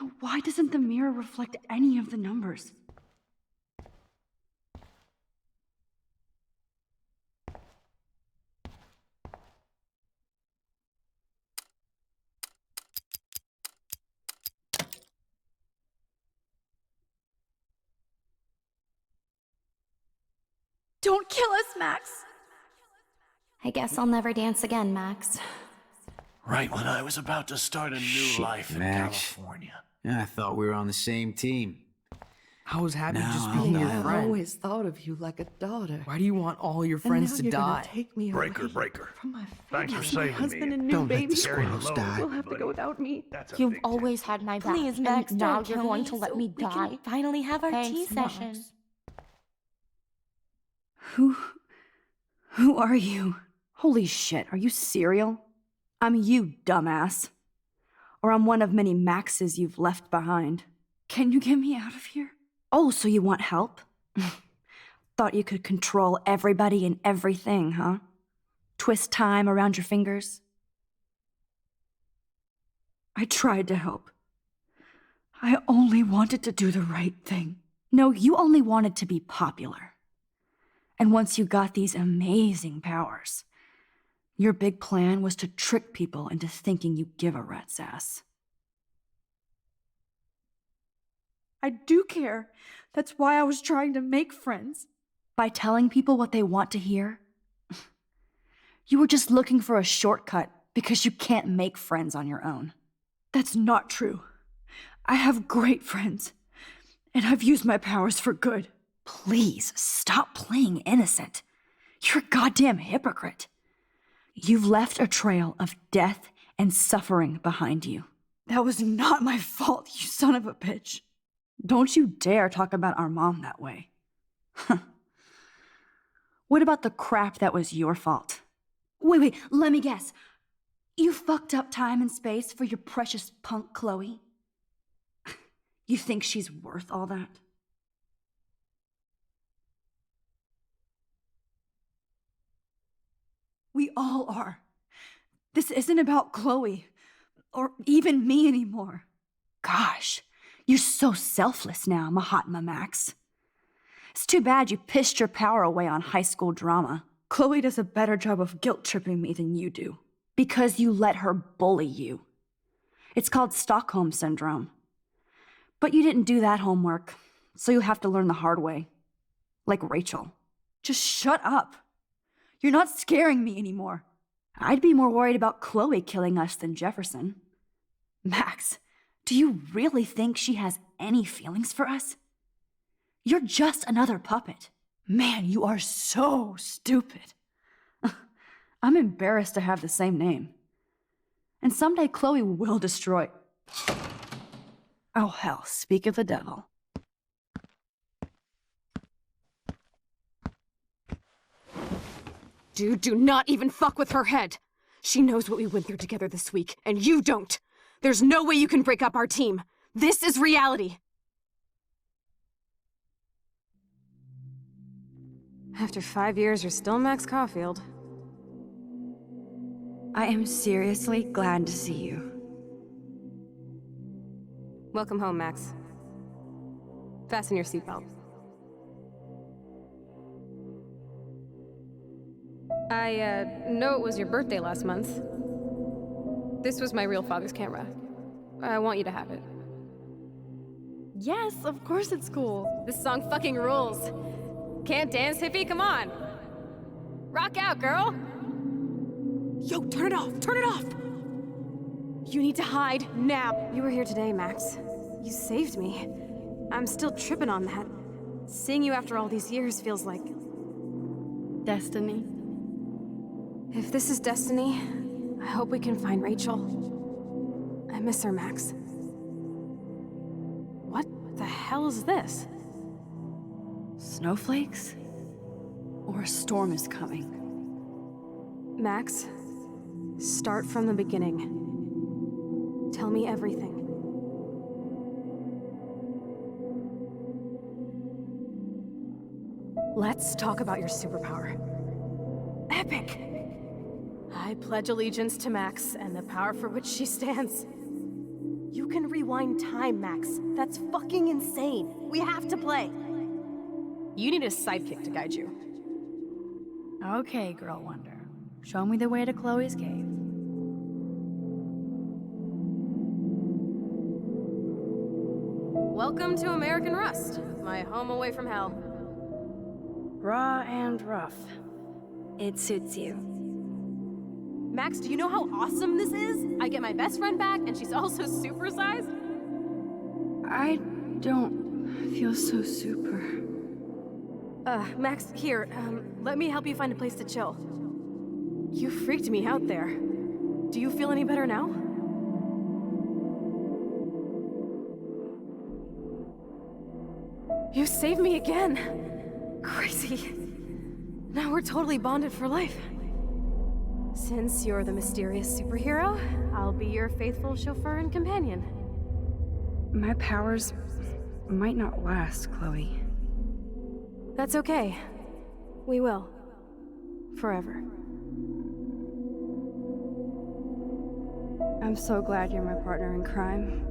Now, why doesn't the mirror reflect any of the numbers? Don't kill us, Max! I guess I'll never dance again, Max. Right when I was about to start a new life in Max. California. Yeah, I thought we were on the same team. I was happy No, just I'm being your not. I friend. always thought of you like a daughter. Why do you want all your And friends now to you're gonna die? take me Breaker, away breaker. from my Thanks for family, saving my husband me. and new Don't let baby. the squirrels die. We'll have to go without me. You've always had my back. Please, Max, and now don't you're kill going me to let so me we can die. finally have our tea Thanks, session. Max. Who are you? Holy shit, are you serial? I'm you, dumbass. Or I'm one of many Maxes you've left behind. Can you get me out of here? Oh, so you want help? Thought you could control everybody and everything, huh? Twist time around your fingers? I tried to help. I only wanted to do the right thing. No, you only wanted to be popular. And once you got these amazing powers, your big plan was to trick people into thinking you give a rat's ass. I do care. That's why I was trying to make friends. By telling people what they want to hear? You were just looking for a shortcut because you can't make friends on your own. That's not true. I have great friends, and I've used my powers for good. Please, stop playing innocent. You're a goddamn hypocrite. You've left a trail of death and suffering behind you. That was not my fault, you son of a bitch. Don't you dare talk about our mom that way. What about the crap that was your fault? Wait, let me guess. You fucked up time and space for your precious punk Chloe? You think she's worth all that? We all are. This isn't about Chloe, or even me anymore. Gosh, you're so selfless now, Mahatma Max. It's too bad you pissed your power away on high school drama. Chloe does a better job of guilt-tripping me than you do. Because you let her bully you. It's called Stockholm Syndrome. But you didn't do that homework, so you'll have to learn the hard way. Like Rachel. Just shut up. You're not scaring me anymore. I'd be more worried about Chloe killing us than Jefferson. Max, do you really think she has any feelings for us? You're just another puppet. Man, you are so stupid. I'm embarrassed to have the same name. And someday Chloe will destroy... Oh hell, speak of the devil. Dude, do not even fuck with her head. She knows what we went through together this week, and you don't. There's no way you can break up our team. This is reality. After 5 years, you're still Max Caulfield. I am seriously glad to see you. Welcome home, Max. Fasten your seatbelt. I know it was your birthday last month. This was my real father's camera. I want you to have it. Yes, of course it's cool. This song fucking rules. Can't dance, hippie? Come on. Rock out, girl. Yo, turn it off! Turn it off! You need to hide now. You were here today, Max. You saved me. I'm still tripping on that. Seeing you after all these years feels like... Destiny. If this is destiny, I hope we can find Rachel. I miss her, Max. What the hell is this? Snowflakes? Or a storm is coming? Max, start from the beginning. Tell me everything. Let's talk about your superpower. Epic! I pledge allegiance to Max and the power for which she stands. You can rewind time, Max. That's fucking insane. We have to play. You need a sidekick to guide you. Okay, Girl Wonder. Show me the way to Chloe's cave. Welcome to American Rust, my home away from hell. Raw and rough. It suits you. Max, do you know how awesome this is? I get my best friend back, and she's also supersized. I don't feel so super. Max, here, let me help you find a place to chill. You freaked me out there. Do you feel any better now? You saved me again. Crazy. Now we're totally bonded for life. Since you're the mysterious superhero, I'll be your faithful chauffeur and companion. My powers might not last, Chloe. That's okay. We will. Forever. I'm so glad you're my partner in crime.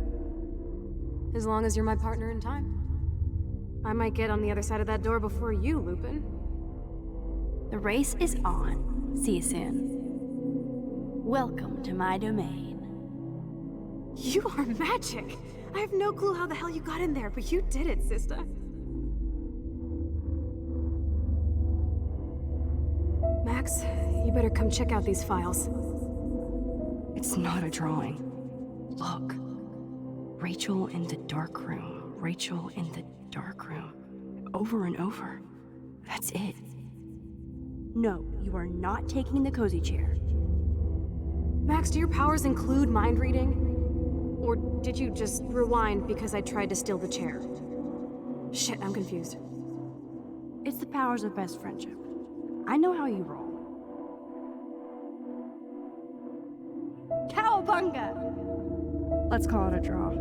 As long as you're my partner in time. I might get on the other side of that door before you, Lupin. The race is on. See you soon. Welcome to my domain. You are magic! I have no clue how the hell you got in there, but you did it, sister. Max, you better come check out these files. It's not a drawing. Look. Rachel in the dark room. Rachel in the dark room. Over and over. That's it. No, you are not taking the cozy chair. Max, do your powers include mind reading? Or did you just rewind because I tried to steal the chair? Shit, I'm confused. It's the powers of best friendship. I know how you roll. Cowabunga! Let's call it a draw.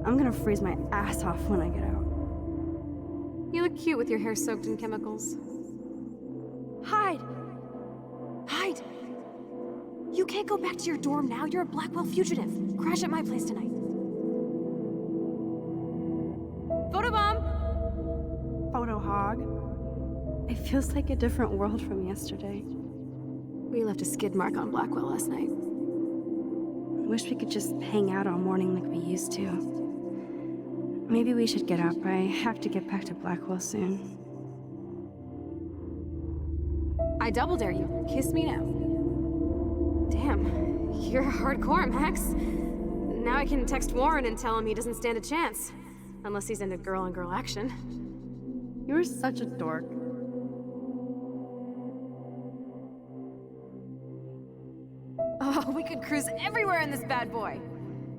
I'm gonna freeze my ass off when I get out. You look cute with your hair soaked in chemicals. Hide! Hide! You can't go back to your dorm now. You're a Blackwell fugitive. Crash at my place tonight. Photobomb! Photo hog. It feels like a different world from yesterday. We left a skid mark on Blackwell last night. I wish we could just hang out all morning like we used to. Maybe we should get up. I have to get back to Blackwell soon. I double dare you. Kiss me now. Damn, you're hardcore, Max. Now I can text Warren and tell him he doesn't stand a chance. Unless he's into girl-on-girl action. You're such a dork. Oh, We could cruise everywhere in this bad boy.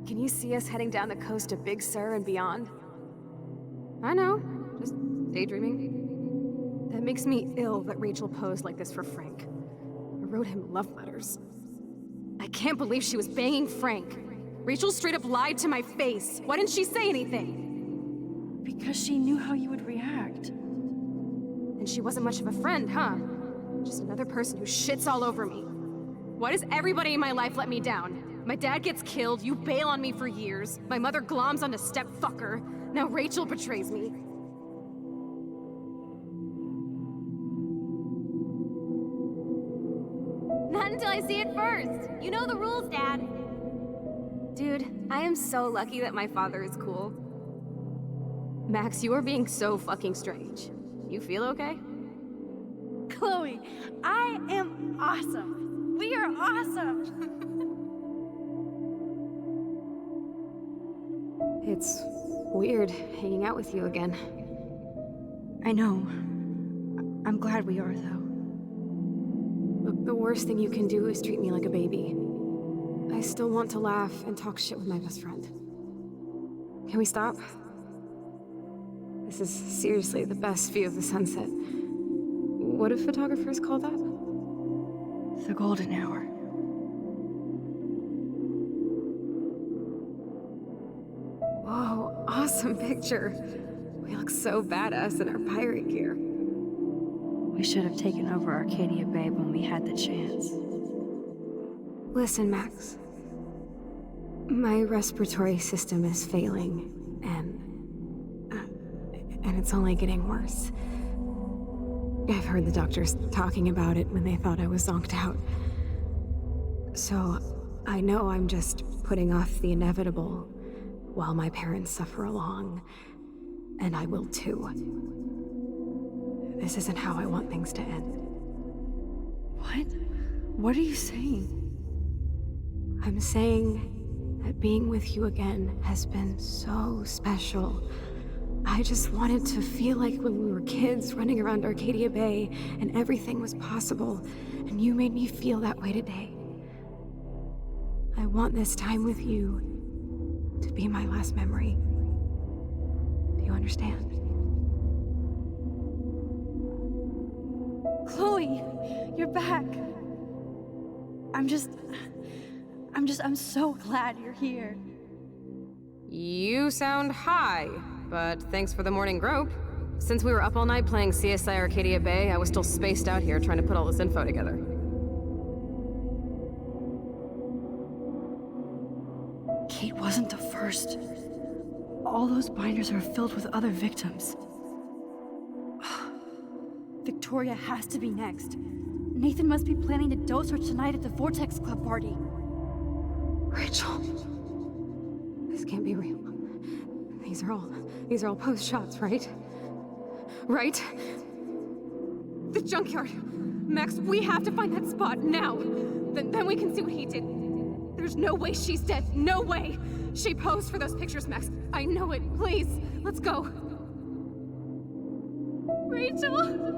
Can you see us heading down the coast to Big Sur and beyond? I know, just daydreaming. That makes me ill that Rachel posed like this for Frank. I wrote him love letters. I can't believe she was banging Frank. Rachel straight up lied to my face. Why didn't she say anything? Because she knew how you would react. And she wasn't much of a friend, huh? Just another person who shits all over me. Why does everybody in my life let me down? My dad gets killed, you bail on me for years, my mother gloms onto step-fucker, now Rachel betrays me. Not until I see it first. You know the rules, Dad. Dude, I am so lucky that my father is cool. Max, you are being so fucking strange. You feel okay? Chloe, I am awesome. We are awesome. It's weird hanging out with you again. I know. I'm glad we are, though. Look, the worst thing you can do is treat me like a baby. I still want to laugh and talk shit with my best friend. Can we stop? This is seriously the best view of the sunset. What do photographers call that? The golden hour. Whoa, awesome picture. We look so badass in our pirate gear. We should have taken over Arcadia Bay when we had the chance. Listen, Max. My respiratory system is failing, and it's only getting worse. I've heard the doctors talking about it when they thought I was zonked out. So, I know I'm just putting off the inevitable while my parents suffer along, and I will too. This isn't how I want things to end. What? What are you saying? I'm saying that being with you again has been so special. I just wanted to feel like when we were kids running around Arcadia Bay and everything was possible, and you made me feel that way today. I want this time with you to be my last memory. Do you understand? Chloe, you're back. I'm so glad you're here. You sound high, but thanks for the morning grope. Since we were up all night playing CSI Arcadia Bay, I was still spaced out here trying to put all this info together. Kate wasn't the first. All those binders are filled with other victims. Victoria has to be next. Nathan must be planning to dose her tonight at the Vortex Club party. Rachel. This can't be real. These are all post shots, right? Right? The junkyard. Max, we have to find that spot now. Then we can see what he did. There's no way she's dead. No way. She posed for those pictures, Max. I know it. Please, let's go. Rachel?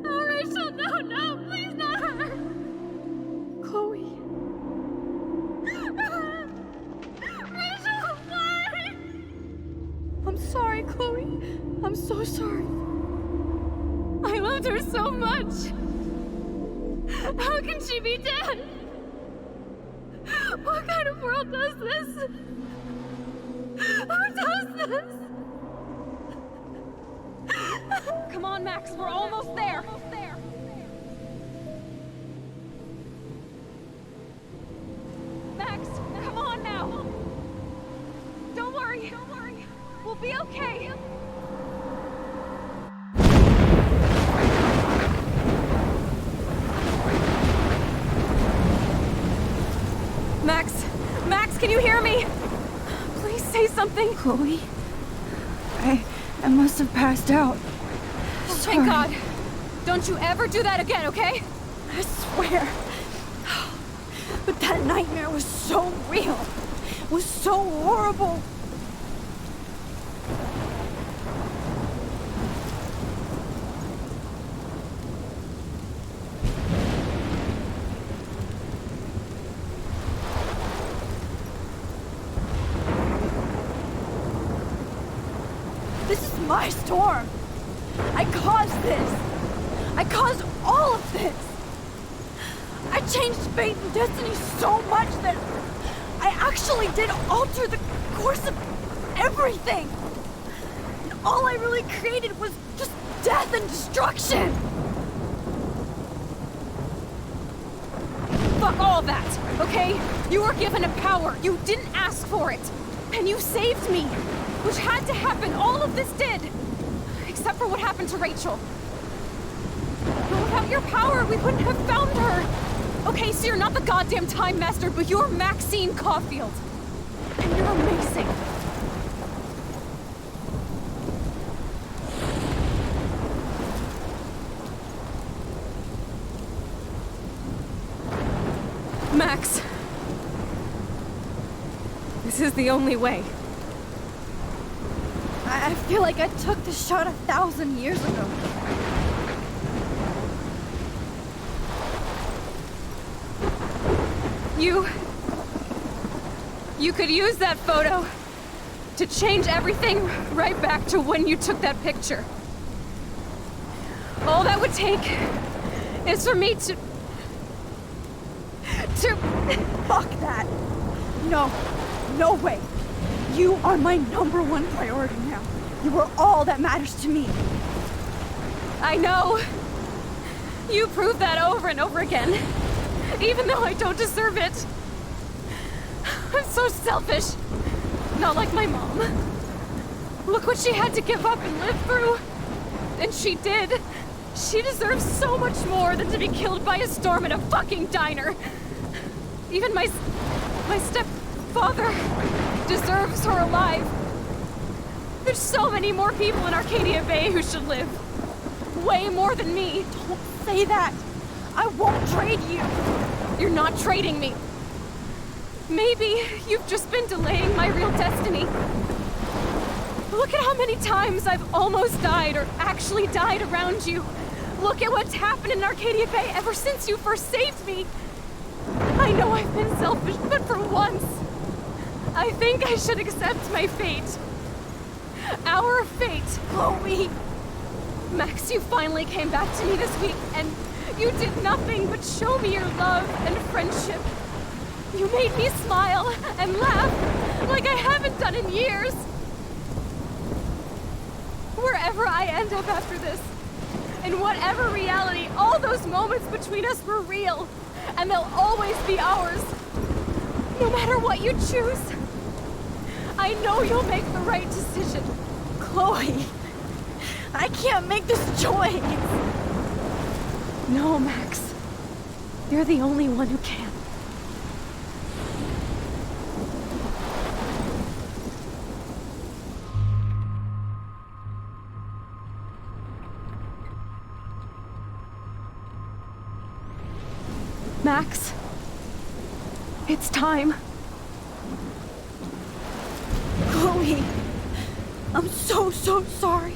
Oh, Rachel, no, please not her. Chloe. Rachel, why? I'm sorry, Chloe. I'm so sorry. I loved her so much. How can she be dead? What kind of world does this? Who does this? Come on, Max, we're almost there. Max, come on now. Don't worry. We'll be okay. Max, can you hear me? Please say something. Chloe? I must have passed out. Oh, thank God. Don't you ever do that again, okay? I swear. But that nightmare was so real. It was so horrible. my storm. I caused this. I caused all of this. I changed fate and destiny so much that I actually did alter the course of everything. And all I really created was just death and destruction. Fuck all that, okay? You were given a power. You didn't ask for it. And you saved me, which had to happen. All of this did. Except for what happened to Rachel. But without your power, we wouldn't have found her. Okay, so you're not the goddamn Time Master, but you're Maxine Caulfield. And you're amazing. Max. This is the only way. I feel like I took the shot 1,000 years ago. You could use that photo to change everything right back to when you took that picture. All that would take is for me to... Fuck that. No. No way. You are my #1 priority now. You are all that matters to me. I know. You proved that over and over again. Even though I don't deserve it. I'm so selfish. Not like my mom. Look what she had to give up and live through. And she did. She deserves so much more than to be killed by a storm in a fucking diner. Even my stepfather deserves her alive. There's so many more people in Arcadia Bay who should live. Way more than me. Don't say that. I won't trade you. You're not trading me. Maybe you've just been delaying my real destiny. Look at how many times I've almost died or actually died around you. Look at what's happened in Arcadia Bay ever since you first saved me. I know I've been selfish, but for once, I think I should accept my fate. Our fate. Chloe! Max, you finally came back to me this week, and you did nothing but show me your love and friendship. You made me smile and laugh like I haven't done in years. Wherever I end up after this, in whatever reality, all those moments between us were real, and they'll always be ours. No matter what you choose, I know you'll make the right decision. Chloe, I can't make this choice. No, Max. You're the only one who can. Max, it's time. Chloe, I'm so sorry.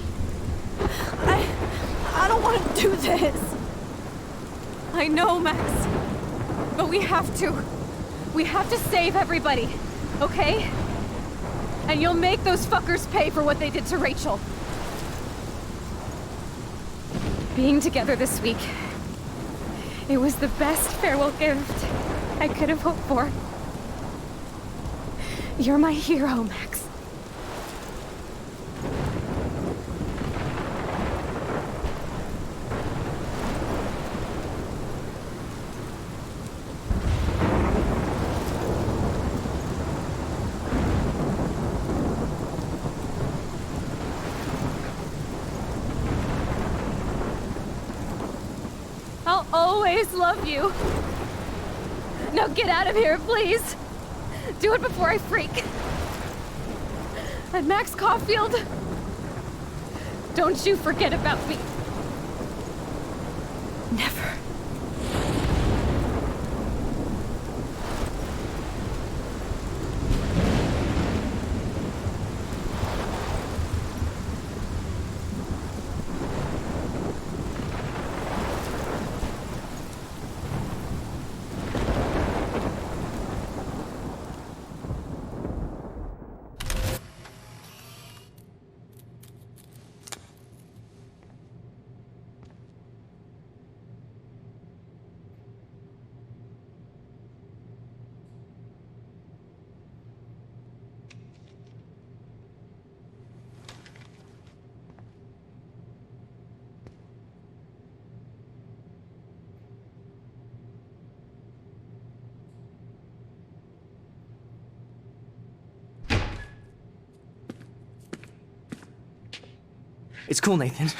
I don't want to do this. I know, Max. But we have to. We have to save everybody, okay? And you'll make those fuckers pay for what they did to Rachel. Being together this week, it was the best farewell gift I could have hoped for. You're my hero, Max. I'll always love you. Now get out of here, please. Do it before I freak. And Max Caulfield, don't you forget about me. Never. It's cool, Nathan.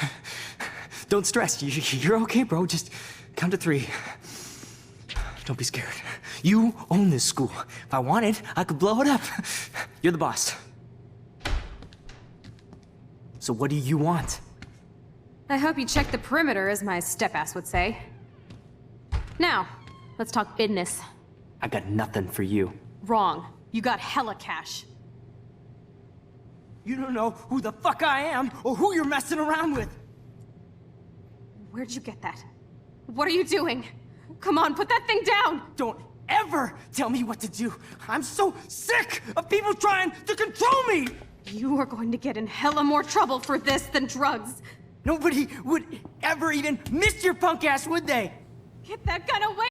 Don't stress. You're okay, bro. Just count to 3. Don't be scared. You own this school. If I wanted, I could blow it up. You're the boss. So what do you want? I hope you check the perimeter, as my step-ass would say. Now, let's talk business. I got nothing for you. Wrong. You got hella cash. You don't know who the fuck I am or who you're messing around with. Where'd you get that? What are you doing? Come on, put that thing down! Don't ever tell me what to do. I'm so sick of people trying to control me! You are going to get in hella more trouble for this than drugs. Nobody would ever even miss your punk ass, would they? Get that gun away!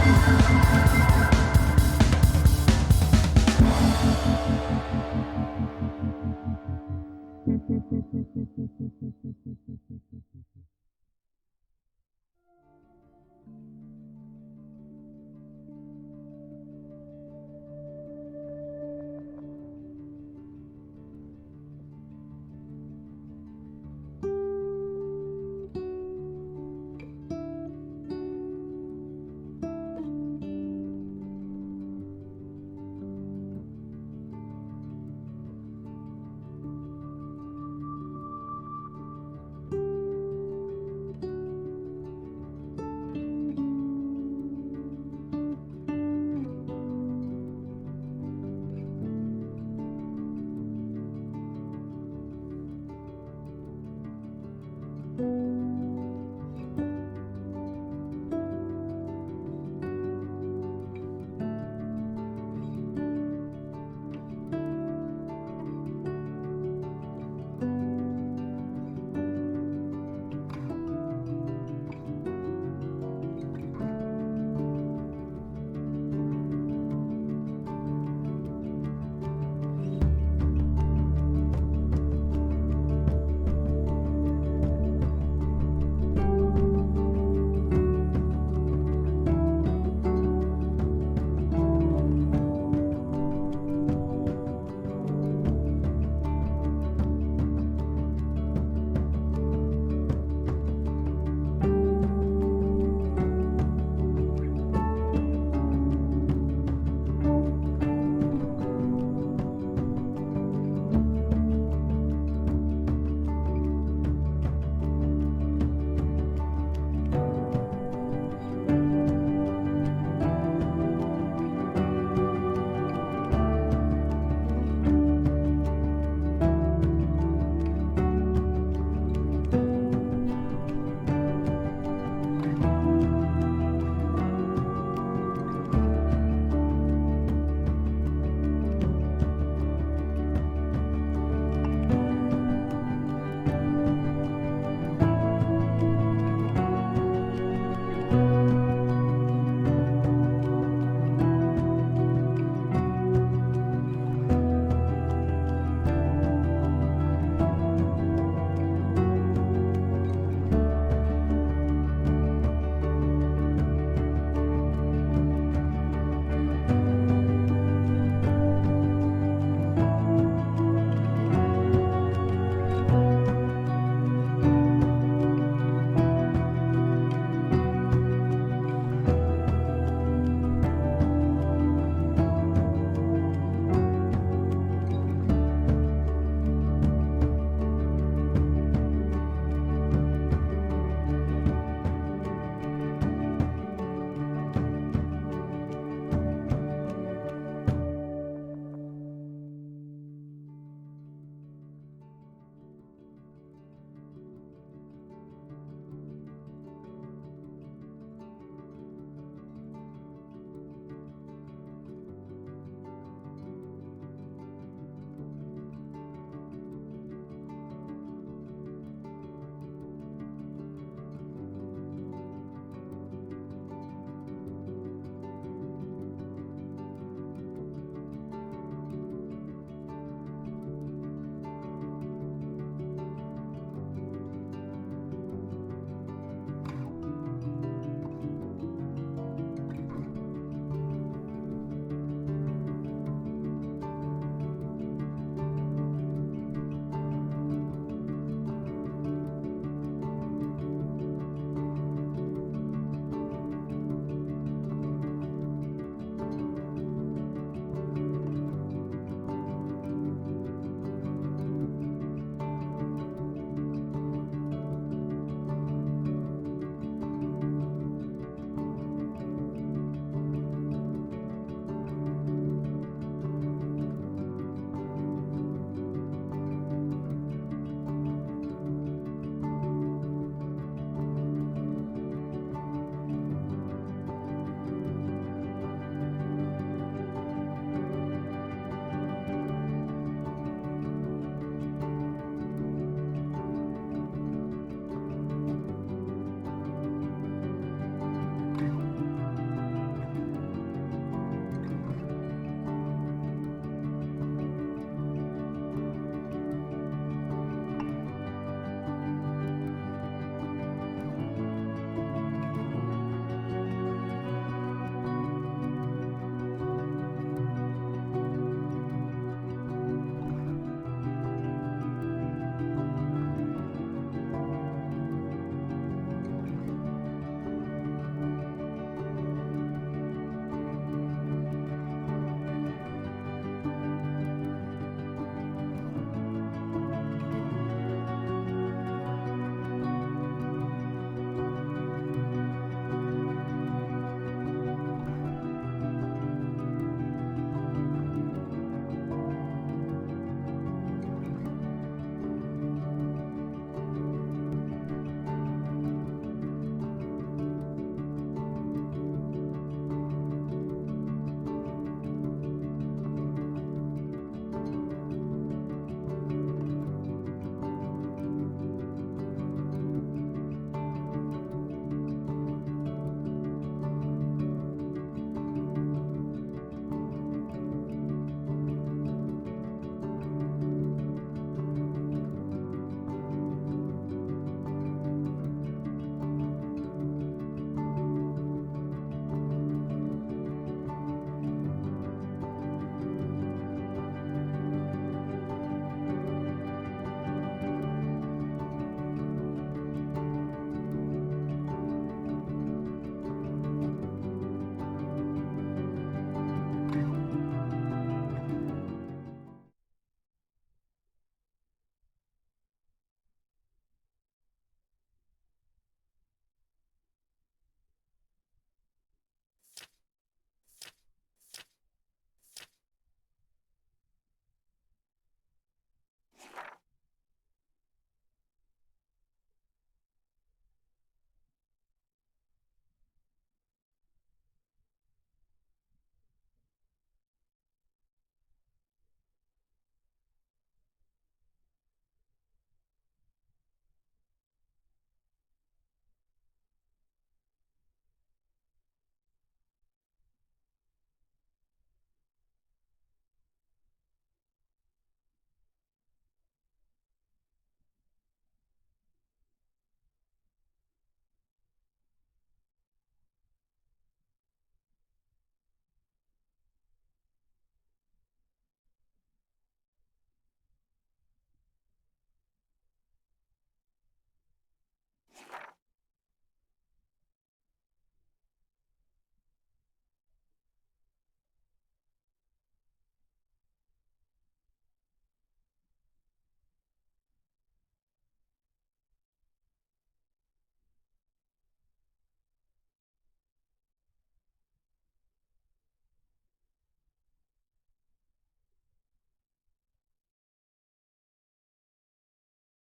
Thank you.